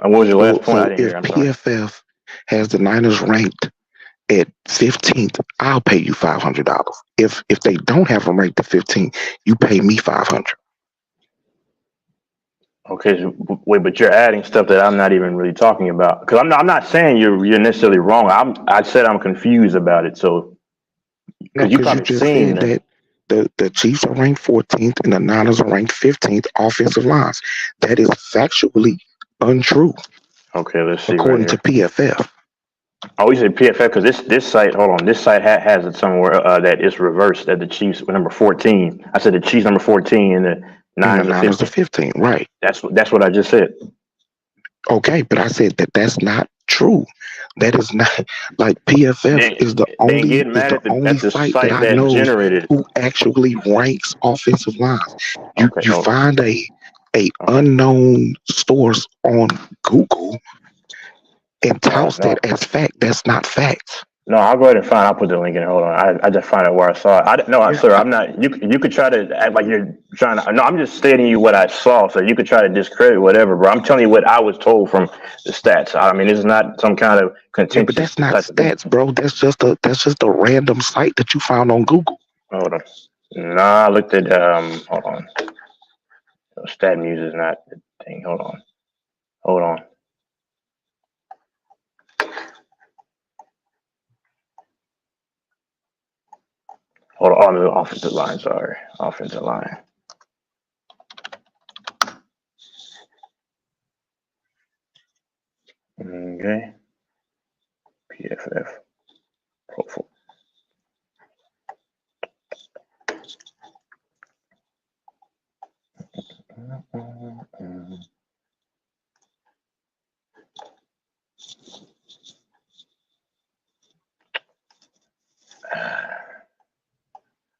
And what was your last point? I didn't hear. If PFF has the Niners ranked at 15th, I'll pay you $500. If they don't have them ranked at 15th, you pay me $500. Okay, so wait, but you're adding stuff that I'm not even really talking about. Because I'm not saying you're necessarily wrong. I said I'm confused about it. So because you probably just seen said the Chiefs are ranked 14th and the Niners are ranked 15th offensive lines. That is factually untrue Okay, let's see right according to here. PFF. Oh, you said PFF because this site. Hold on, this site has it somewhere that it's reversed that the Chiefs were number 14. I said the Chiefs number 14 and the And the Niners are Niners are 15. 15, right? That's what I just said. Okay, but I said that's not true. That is not like PFF Then is the then only get mad only at the site that site I that knows generated. who actually ranks offensive lines. Okay, You hold on. find a Okay. unknown source on Google and toss No. that as fact. That's not fact. No, I'll go ahead and find. I'll put the link in. Hold on. I just find out where I saw it. Yeah, Sir. I'm not. You could try to act like you're trying to. No, I'm just stating you what I saw. So you could try to discredit whatever, bro. I'm telling you what I was told from the stats. I mean, it's not some kind of but contentious that's not type of thing. stats, bro. That's just a random site that you found on Google. Hold on. Nah, I looked at. Hold on. Stat Muse is not the thing. Hold on. Hold on. Hold on. Oh, the offensive line. Sorry, offensive line. Okay. PFF. Pro Football.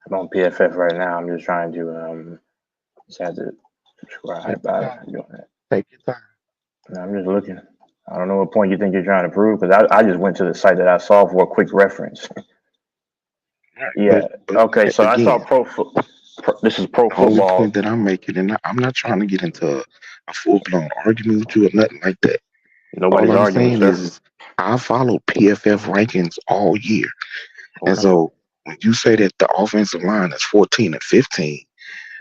I'm on PFF right now. I'm just trying to just have to subscribe. I'm doing that. Take your time. No, I'm just looking. I don't know what point you think you're trying to prove because I just went to the site that I saw for a quick reference. Yeah. But Okay. So I saw again, this is Pro the only Football. point that I'm making, and I'm not trying to get into a full blown argument with you or nothing like that. Nobody's All I'm arguing, saying sir. is I follow PFF rankings all year. And Okay. so when you say that the offensive line is 14 and 15,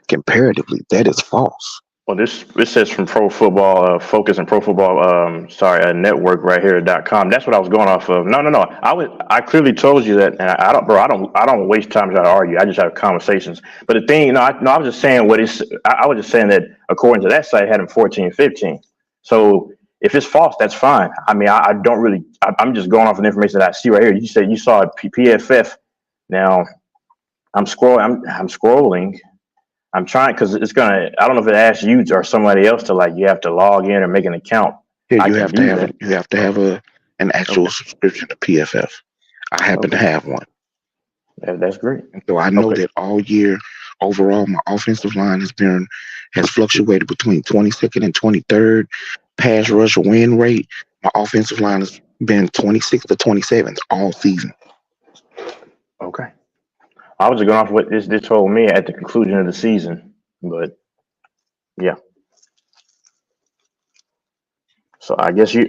comparatively, that is false. Well, this says from Pro Football Focus and Pro Football Network right here.com. That's what I was going off of. No. I clearly told you that, and I don't waste time trying to argue. I just have conversations. But the thing, I was just saying I was just saying that according to that site, it had him 14, 15. So if it's false, that's fine. I mean, I don't really. I'm just going off of the information that I see right here. You said you saw PFF. Now I'm scrolling. I'm scrolling. I'm trying because it's gonna. I don't know if it asks you or somebody else to you have to log in or make an account. Here I you can have do to that. you have to have an actual subscription to PFF. I happen to have one. That's great. And so I know that all year overall my offensive line has fluctuated between 22nd and 23rd. Pass rush win rate, my offensive line has been 26th to 27th all season. Okay. I was going off what this told me at the conclusion of the season, but yeah. So I guess you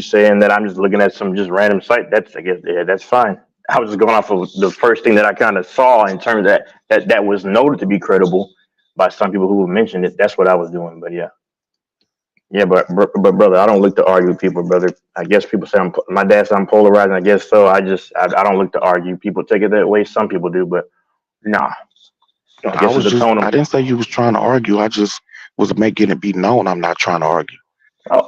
saying that I'm just looking at some just random site. That's fine. I was just going off of the first thing that I kind of saw in terms of that was noted to be credible by some people who mentioned it. That's what I was doing. But yeah, but brother, I don't look to argue with people, brother. I guess people say my dad said I'm polarizing. I guess so. I don't look to argue. People take it that way. Some people do, but nah. No, I guess it's the tone. I didn't say you was trying to argue. I just was making it be known I'm not trying to argue.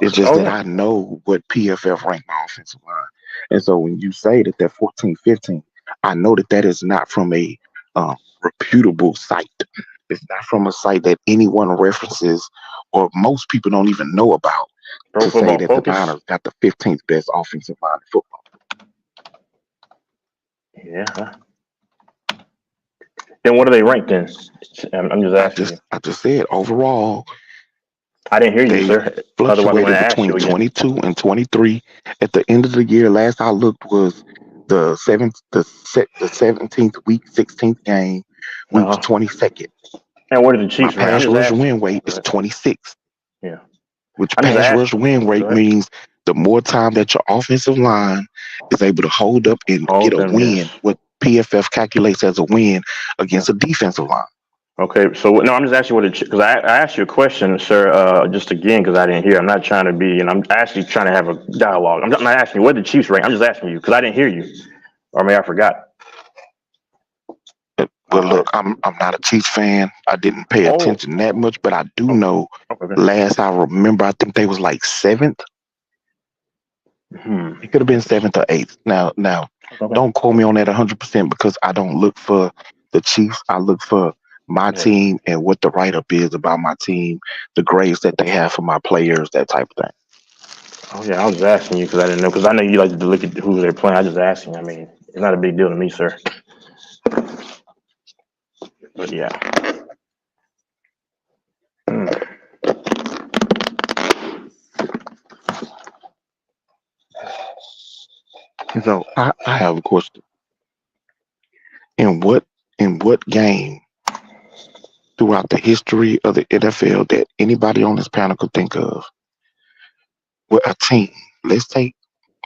It's just that I know what PFF ranked my offensive line. And so when you say that they're 14, 15, I know that is not from a reputable site. It's not from a site that anyone references or most people don't even know about to say that the Niners got the 15th best offensive line in football. Yeah. Then what are they ranked in? I'm just asking you. I just said overall. I didn't hear you, sir. Fluctuated between 22 and 23. At the end of the year, last I looked was the 17th week, 16th game. We was 22nd. And what did the Chiefs rank? My pass rush win rate is 26th. Yeah. Which pass rush win rate means the more time that your offensive line is able to hold up and get a win, what PFF calculates as a win against a defensive line. Okay, so no, I'm just asking because I asked you a question, sir, just again because I didn't hear. I'm not trying to be, and I'm actually trying to have a dialogue. I'm not asking you what the Chiefs rank. I'm just asking you because I didn't hear you, or maybe I forgot. But look, I'm not a Chiefs fan. I didn't pay attention that much, but I do know. Last I remember, I think they was like 7th. It could have been 7th or 8th. Now, don't quote me on that 100% because I don't look for the Chiefs. I look for my team and what the write-up is about my team, the grades that they have for my players, that type of thing. Oh yeah, I was asking you because I didn't know, because I know you like to look at who they're playing. I just asking. I mean, it's not a big deal to me, sir. But yeah. So I have a question. In what game throughout the history of the NFL that anybody on this panel could think of, where a team, let's take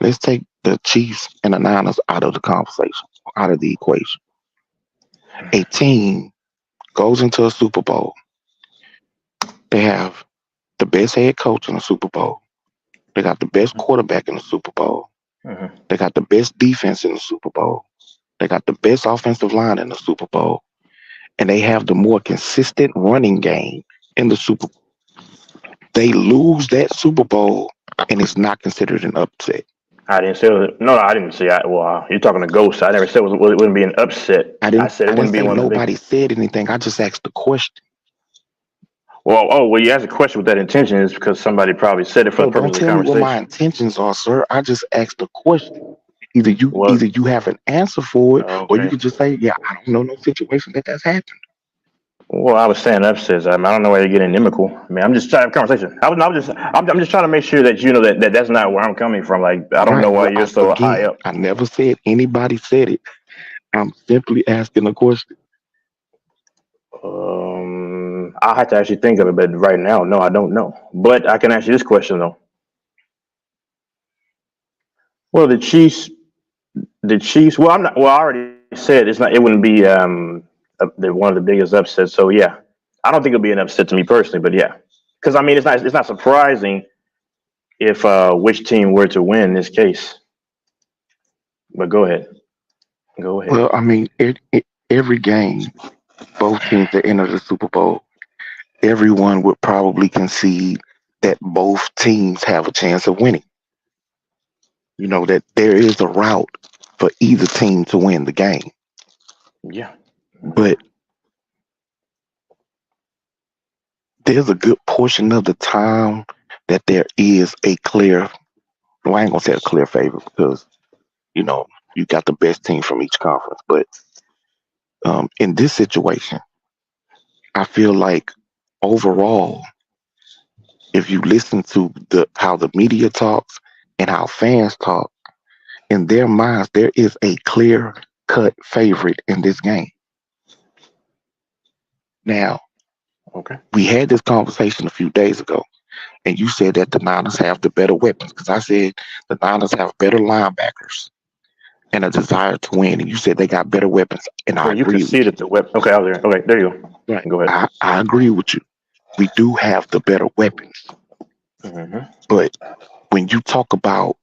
the Chiefs and the Niners out of the conversation, out of the equation. A team goes into a Super Bowl. They have the best head coach in the Super Bowl. They got the best quarterback in the Super Bowl. They got the best defense in the Super Bowl. They got the best offensive line in the Super Bowl. And they have the more consistent running game in the Super Bowl. They lose that Super Bowl, and it's not considered an upset. I didn't say it. No, I didn't say. You're talking to Ghost. I never said it wouldn't be an upset. I said it wouldn't be one. Nobody said anything. I just asked the question. Well, you asked a question with that intention is because somebody probably said it for the purpose of the conversation. Don't tell me what my intentions are, sir. I just asked the question. Either you have an answer for it, or you could just say, "Yeah, I don't know no situation that's happened." Well, I was saying upsets. I don't know why you're getting inimical. I mean, I'm just trying to have a conversation. I'm just trying to make sure that you know that's not where I'm coming from. Like, I don't know why you're so high up. I never said anybody said it. I'm simply asking a question. I have to actually think of it, but right now, no, I don't know. But I can ask you this question though. Well, the Chiefs. Well, I'm not. Well, I already said it's not. It wouldn't be one of the biggest upsets. So yeah, I don't think it'll be an upset to me personally. But yeah, because I mean, it's not surprising if which team were to win this case. But go ahead. Well, I mean, every game, both teams that enter the Super Bowl, everyone would probably concede that both teams have a chance of winning. You know, that there is a route for either team to win the game. Yeah. But there's a good portion of the time that there is a clear, well, I ain't gonna say a clear favorite because, you know, you got the best team from each conference. But in this situation, I feel like overall, if you listen to how the media talks and how fans talk, in their minds, there is a clear-cut favorite in this game. Now, we had this conversation a few days ago, and you said that the Niners have the better weapons, because I said the Niners have better linebackers and a desire to win, and you said they got better weapons, and I agree with you. You conceded the weapon. Okay, I was there. Okay, there you go. Right. Go ahead. I agree with you. We do have the better weapons. But when you talk about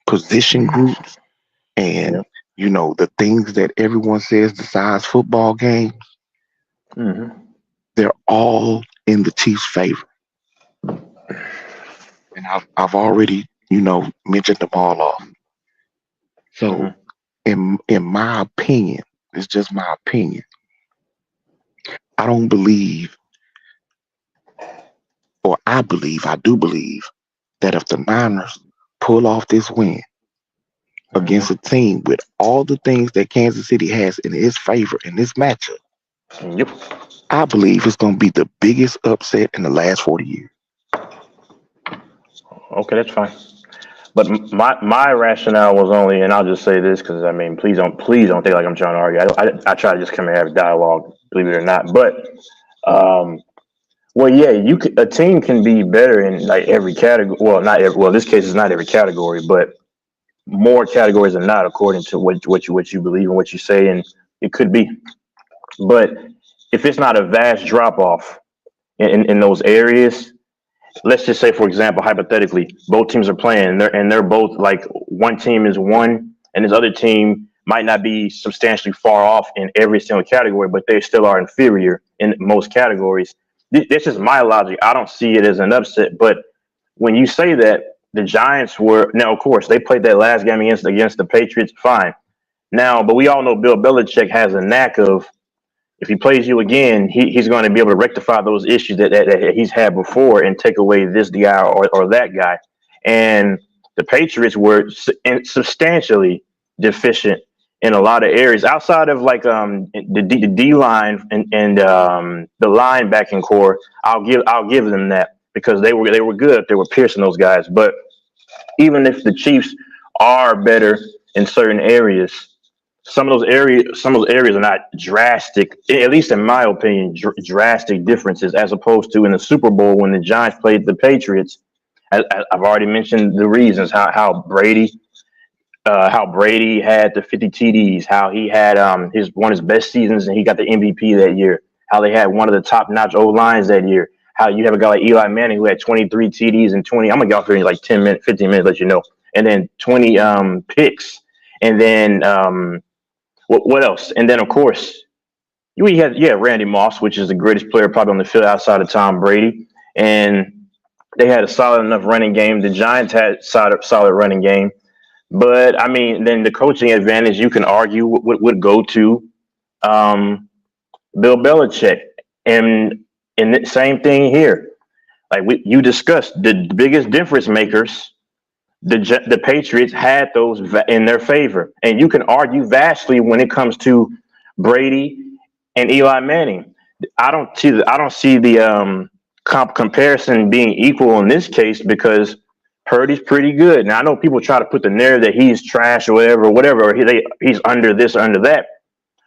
position groups and, you know, the things that everyone says decides football games, they're all in the Chiefs' favor. And I've already, you know, mentioned them all off. So in my opinion, it's just my opinion, I don't believe, or I do believe that if the Niners pull off this win against a team with all the things that Kansas City has in its favor in this matchup, I believe it's going to be the biggest upset in the last 40 years. Okay, that's fine. But my rationale was only, and I'll just say this because I mean, please don't think like I'm trying to argue. I try to just come and have a dialogue, believe it or not. But well, yeah, a team can be better in like every category. Well, not every. Well, in this case, it's not every category, but more categories than not, according to what you believe and what you say, and it could be. But if it's not a vast drop off in those areas, let's just say, for example, hypothetically, both teams are playing, and they're both like one team is 1, and this other team might not be substantially far off in every single category, but they still are inferior in most categories. This is my logic. I don't see it as an upset, but when you say that the Giants were now, of course, they played that last game against the Patriots, fine. Now, but we all know Bill Belichick has a knack of if he plays you again, he's going to be able to rectify those issues that he's had before and take away this guy or that guy. And the Patriots were substantially deficient in a lot of areas outside of like the D line and the linebacking core. I'll give them that because they were good. They were piercing those guys. But even if the Chiefs are better in certain areas, some of those areas are not drastic, at least in my opinion, drastic differences as opposed to in the Super Bowl when the Giants played the Patriots. I've already mentioned the reasons how Brady had the 50 TDs, how he had one of his best seasons and he got the MVP that year, how they had one of the top-notch O-lines that year, how you have a guy like Eli Manning who had 23 TDs and 20, I'm going to go through in like 10 minutes, 15 minutes, let you know, and then 20 picks. And then what else? And then, of course, you had Randy Moss, which is the greatest player probably on the field outside of Tom Brady. And they had a solid enough running game. The Giants had solid running game. But, I mean, then the coaching advantage, you can argue, would go to Bill Belichick. And the same thing here. Like you discussed, the biggest difference makers, the Patriots had those in their favor. And you can argue vastly when it comes to Brady and Eli Manning. I don't see the comparison being equal in this case because Purdy's pretty good. Now I know people try to put the narrative that he's trash or whatever, or he's under this or under that.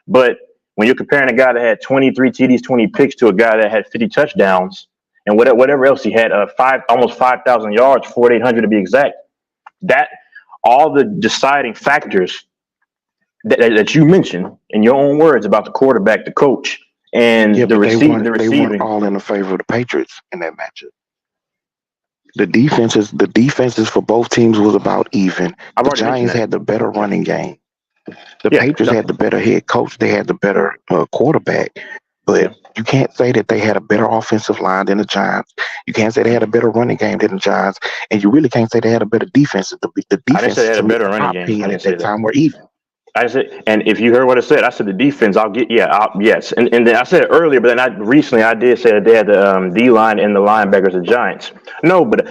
But when you're comparing a guy that had 23 TDs, 20 picks to a guy that had 50 touchdowns and whatever else he had, almost 5,000 yards, 4,800 to be exact. That all the deciding factors that you mentioned in your own words about the quarterback, the coach, and the receiving. They weren't all in the favor of the Patriots in that matchup. The defenses for both teams was about even. The Giants had the better running game. The Patriots had the better head coach. They had the better quarterback. But you can't say that they had a better offensive line than the Giants. You can't say they had a better running game than the Giants. And you really can't say they had a better defense. The defense I didn't say they had a better running game. At that time were even. I said, and if you heard what I said the defense. Yes, and then I said it earlier, but then I did say that they had the D line and the linebackers, the Giants. No, but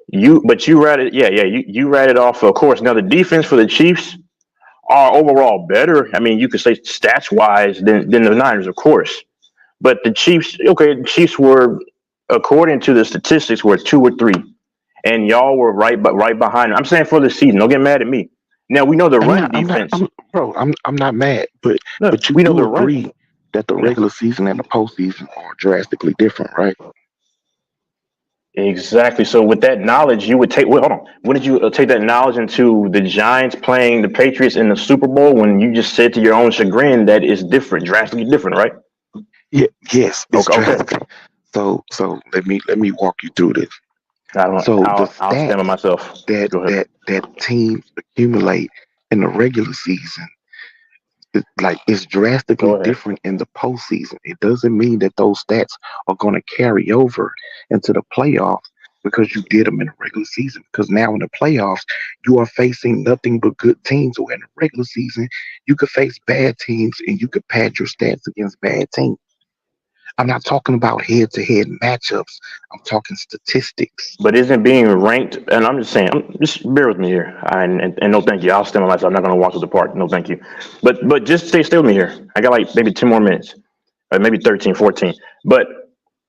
you read it. You read it off. Of course, now the defense for the Chiefs are overall better. I mean, you could say stats wise than the Niners, of course. But the Chiefs, the Chiefs were, according to the statistics, were 2 or 3, and y'all were right behind them. I'm saying for the season. Don't get mad at me. Now we know the run defense. I'm not mad, but you do agree that the regular season and the postseason are drastically different, right? Exactly. So with that knowledge, you would take. Hold on. What did you take that knowledge into the Giants playing the Patriots in the Super Bowl when you just said to your own chagrin that it's different, drastically different, right? Yeah. Yes. It's okay. So let me walk you through this. I'll stand by myself. That teams accumulate in the regular season, it's drastically different in the postseason. It doesn't mean that those stats are going to carry over into the playoffs because you did them in the regular season. Because now in the playoffs, you are facing nothing but good teams. Or in the regular season, you could face bad teams and you could pad your stats against bad teams. I'm not talking about head-to-head matchups. I'm talking statistics. But isn't being ranked, and I'm just saying, just bear with me here. And no thank you. I'll stand by myself. I'm not going to walk to the park. No thank you. But just stay with me here. I got like maybe 10 more minutes, or maybe 13, 14. But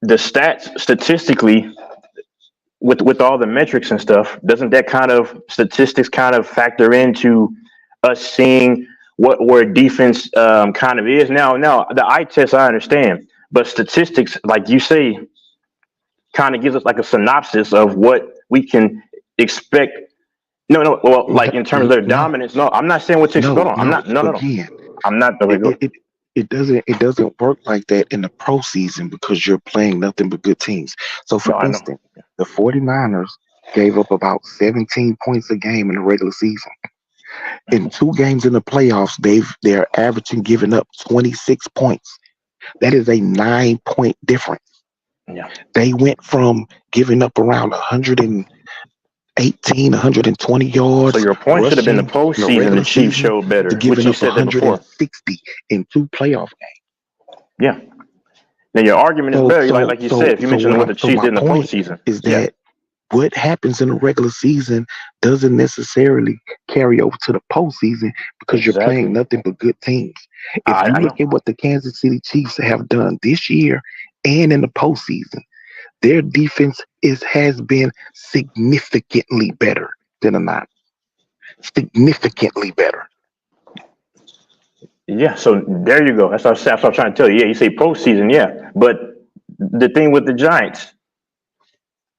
the stats, statistically, with all the metrics and stuff, doesn't that kind of statistics kind of factor into us seeing where defense kind of is? Now, the eye test, I understand. But statistics, like you say, kind of gives us like a synopsis of what we can expect. No. Well, like in terms of their dominance. No, I'm not saying what to expect. I'm not. No. I'm not. It doesn't work like that in the pro season because you're playing nothing but good teams. So, for instance, the 49ers gave up about 17 points a game in the regular season. In 2 games in the playoffs, they're averaging giving up 26 points. That is a 9-point difference. Yeah. They went from giving up around 118, 120 yards. So your point should have been the rushing in postseason. regular The Chiefs season showed to better, which giving you up said that before. 160 in 2 playoff games. Yeah. Now your argument is better, like you said. If you mentioned what the Chiefs did in the postseason, is that what happens in the regular season doesn't necessarily carry over to the postseason because you're playing nothing but good teams. If you look at what the Kansas City Chiefs have done this year and in the postseason, their defense has been significantly better than the Niners. Significantly better. Yeah, so there you go. That's what I'm trying to tell you. Yeah, you say postseason, yeah. But the thing with the Giants,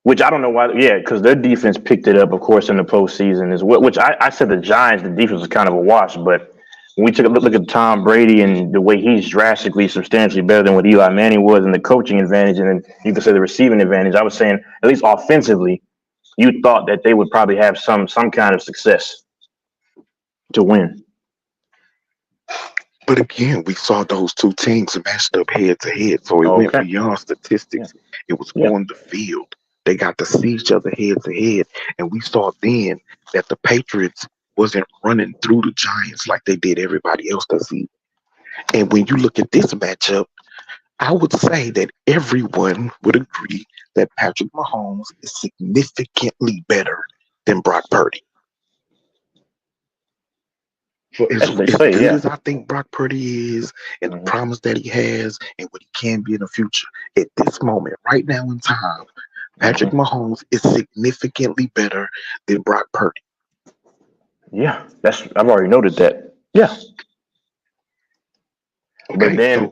which I don't know why, because their defense picked it up, of course, in the postseason as well, which I said the Giants, the defense was kind of a wash, but when we took a look at Tom Brady and the way he's drastically, substantially better than what Eli Manning was, and the coaching advantage, and then you can say the receiving advantage, I was saying, at least offensively, you thought that they would probably have some kind of success to win. But again, we saw those 2 teams matched up head to head, so it went beyond statistics. It was on the field. They got to see each other head to head, and we saw then that the Patriots wasn't running through the Giants like they did everybody else this season. And when you look at this matchup, I would say that everyone would agree that Patrick Mahomes is significantly better than Brock Purdy. So as good as I think Brock Purdy is and the promise that he has and what he can be in the future, at this moment, right now in time, Patrick Mahomes is significantly better than Brock Purdy. Yeah, I've already noted that. Yeah. Okay, but then,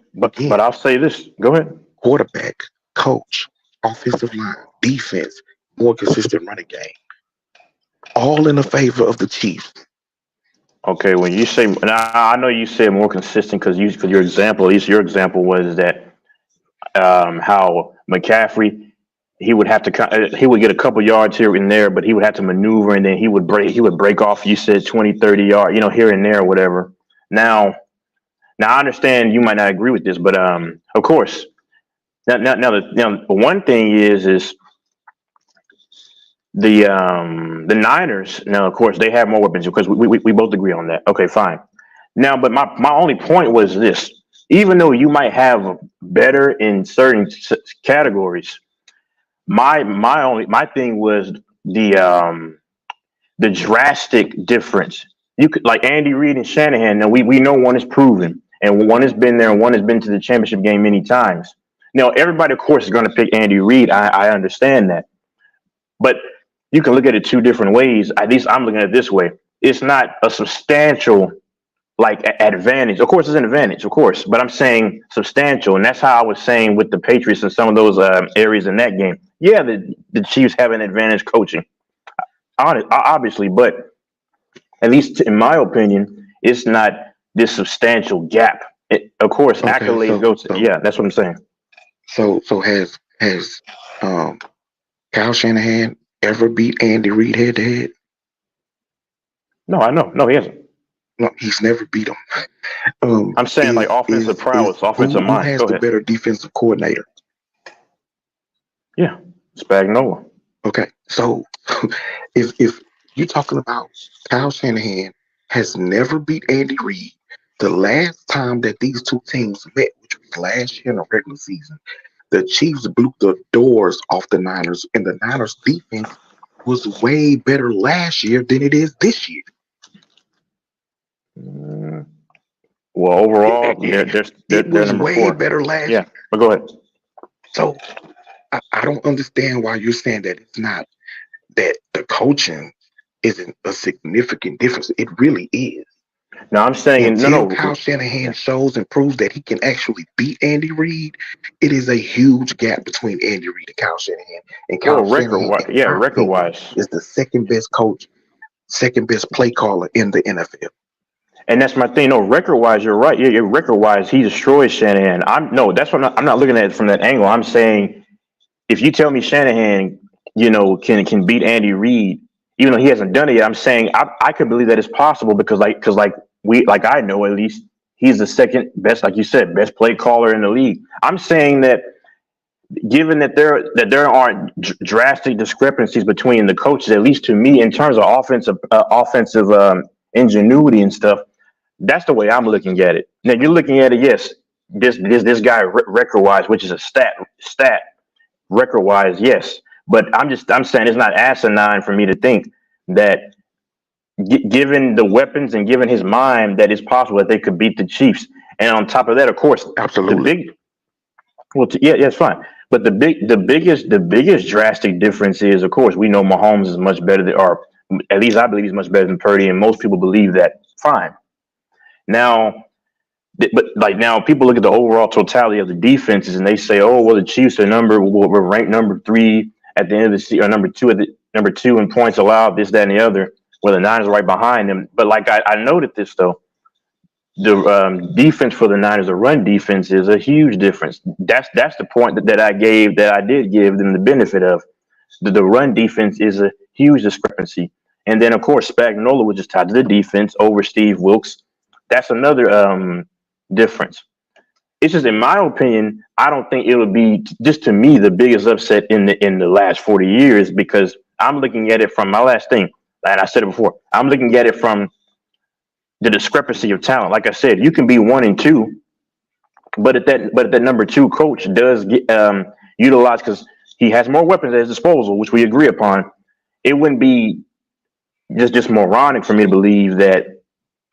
but I'll say this. Go ahead. Quarterback, coach, offensive line, defense, more consistent running game. All in the favor of the Chiefs. Okay, when you say, I know you said more consistent because your example, at least your example was that how McCaffrey, he would get a couple yards here and there, but he would have to maneuver and then he would break off, you said 20, 30 yards, here and there or whatever. Now I understand you might not agree with this, but of course, now the one thing is the Niners. Now, of course, they have more weapons because we both agree on that. Okay, fine. Now, but my only point was this: even though you might have better in certain categories, my thing was the drastic difference. You could, like Andy Reid and Shanahan. Now we know one is proven, and one has been there, and one has been to the championship game many times. Now, everybody, of course, is going to pick Andy Reid. I understand that, but you can look at it 2 different ways. At least I'm looking at it this way. It's not a substantial advantage. Of course, it's an advantage, of course, but I'm saying substantial. And that's how I was saying with the Patriots and some of those areas in that game. Yeah, the Chiefs have an advantage coaching, obviously, but at least in my opinion, it's not this substantial gap. Of course, accolades go to, that's what I'm saying. So has Kyle Shanahan ever beat Andy Reid head to head? No, I know. No, he hasn't. No, he's never beat him. I'm saying offensive prowess, offensive mind. Who has the better defensive coordinator? Yeah, Spagnuolo. Okay, so if you're talking about Kyle Shanahan has never beat Andy Reid, the last time that these 2 teams met, which was last year in the regular season, the Chiefs blew the doors off the Niners, and the Niners defense was way better last year than it is this year. Well, overall, they're was number way 4. Better last year. But go ahead. So I don't understand why you're saying that it's not, that the coaching isn't a significant difference. It really is. No, I'm saying until Kyle Shanahan shows and proves that he can actually beat Andy Reid, it is a huge gap between Andy Reid and Kyle Shanahan. And Kyle Shanahan, record-wise, is the second best coach, second best play caller in the NFL. And that's my thing. No, record-wise, you're right. Yeah, record-wise, he destroys Shanahan. I'm not looking at it from that angle. I'm saying if you tell me Shanahan, can beat Andy Reid, even though he hasn't done it yet. I'm saying I could believe that it's possible because I know at least he's the second best, like you said, best play caller in the league. I'm saying that given that there aren't drastic discrepancies between the coaches, at least to me, in terms of offensive ingenuity and stuff, that's the way I'm looking at it. Now you're looking at it, yes, this guy record wise, which is a stat record wise, yes, but I'm saying it's not asinine for me to think that given the weapons and given his mind, that it's possible that they could beat the Chiefs. And on top of that, of course, the Absolutely. big yeah, it's fine. But the biggest drastic difference is, of course, we know Mahomes is much better than, or at least I believe he's much better than Purdy, and most people believe that. Fine. Now, but like now, people look at the overall totality of the defenses, and they say, "Oh, well, the Chiefs we're ranked number 3 at the end of the season, or number two in points allowed, this, that, and the other." Where the Niners are right behind them. But like I noted this though, the defense for the Niners, the run defense, is a huge difference. That's the point that I did give them the benefit of. The run defense is a huge discrepancy. And then, of course, Spagnuolo was just tied to the defense over Steve Wilkes. That's another difference. It's just, in my opinion, I don't think it would be, just to me, the biggest upset in the last 40 years, because I'm looking at it from my last thing, and I said it before, I'm looking at it from the discrepancy of talent. Like I said, you can be 1 and 2, but if that number 2 coach does get utilized, because he has more weapons at his disposal, which we agree upon, it wouldn't be just moronic for me to believe that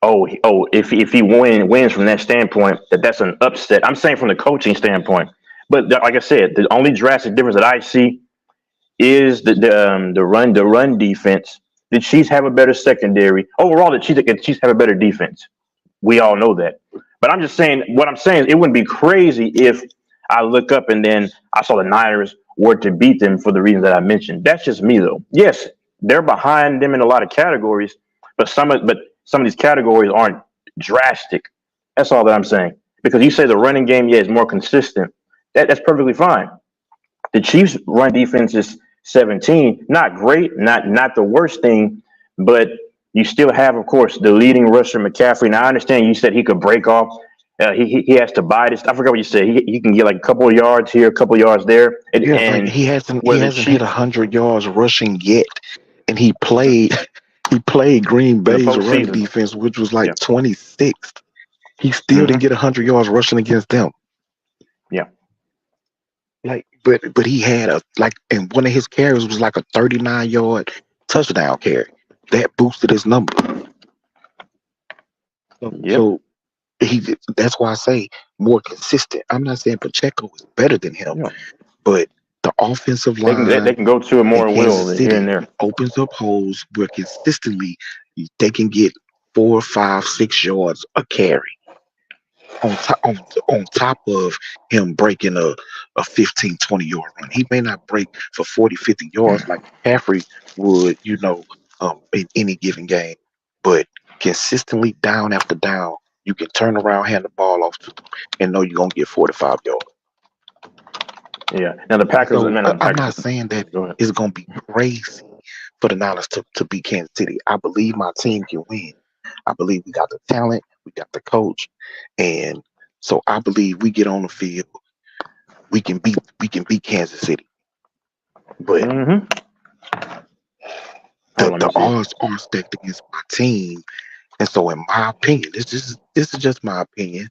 if he wins from that standpoint, that's an upset. I'm saying from the coaching standpoint, but like I said, the only drastic difference that I see is the run defense. The Chiefs have a better secondary overall. The Chiefs have a better defense. We all know that. But I'm just saying, what I'm saying is, it wouldn't be crazy if I look up and then I saw the Niners were to beat them for the reasons that I mentioned. That's just me, though. Yes, they're behind them in a lot of categories, but some of these categories aren't drastic. That's all that I'm saying. Because you say the running game, is more consistent. That's perfectly fine. The Chiefs' run defense is 17, not great, not the worst thing, but you still have, of course, the leading rusher McCaffrey. Now I understand you said he could break off. He has to buy this. I forgot what you said. He can get like a couple of yards here, a couple of yards there, Yeah, like and he hasn't where the hit Chiefs 100 yards rushing yet, and he played Green in the Bay's run postseason. defense, which was like Yeah. 26th. He still didn't get 100 yards rushing against them. Yeah. Like, but he had and one of his carries was like a 39-yard touchdown carry that boosted his number. So that's why I say more consistent. I'm not saying Pacheco is better than him, but the offensive line They can go to it more in will Kansas here City and there. opens up holes where consistently they can get 4, 5, 6 yards a carry. On top of him breaking a 15, 20-yard run. He may not break for 40, 50 yards like McCaffrey would, in any given game, but consistently down after down, you can turn around, hand the ball off to them, and know you're going to get 45 yards. Yeah. Now the Packers, So, I'm not saying that it's going to be crazy for the Niners to beat Kansas City. I believe my team can win. I believe we got the talent, we got the coach, and so I believe we get on the field, we can beat Kansas City. But the odds are stacked against my team, and so in my opinion, this is just my opinion.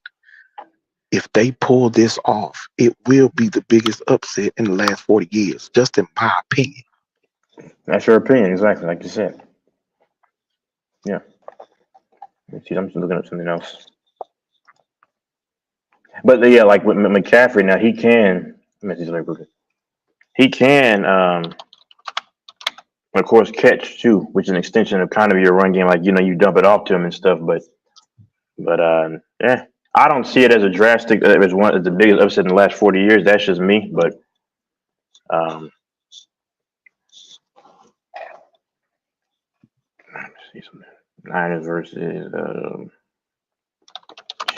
If they pull this off, it will be the biggest upset in the last 40 years, just in my opinion. That's your opinion, exactly, like you said. Yeah. Let's see, I'm just looking up something else. But yeah, like with McCaffrey, now he can. He can, of course, catch too, which is an extension of kind of your run game. Like, you dump it off to him and stuff. But I don't see it as a drastic. As the biggest upset in the last 40 years. That's just me. But let's see something. Niners versus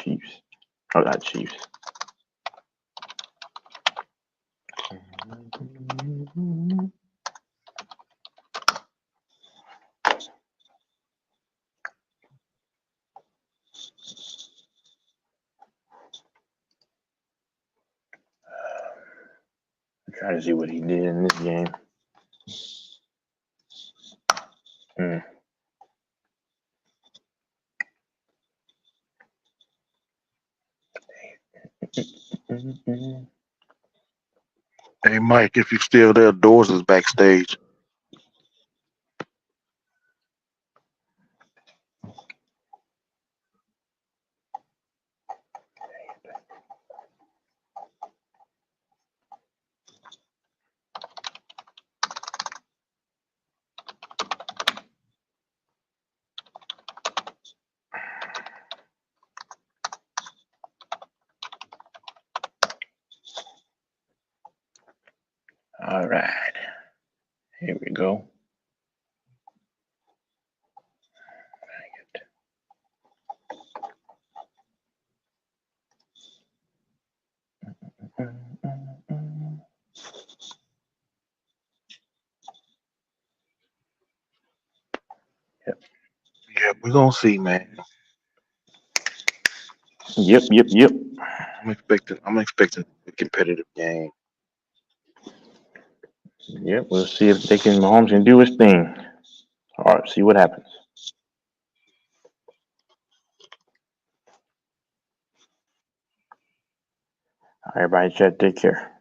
Chiefs. Oh, not Chiefs. trying to see what he did in this game. Hey, Mike, if you're still there, Doors is backstage. All right. Here we go. Yeah, we're gonna see, man. Yep. I'm expecting a competitive game. Yep. We'll see if Mahomes can do his thing. All right. See what happens. All right, everybody, chat. Take care.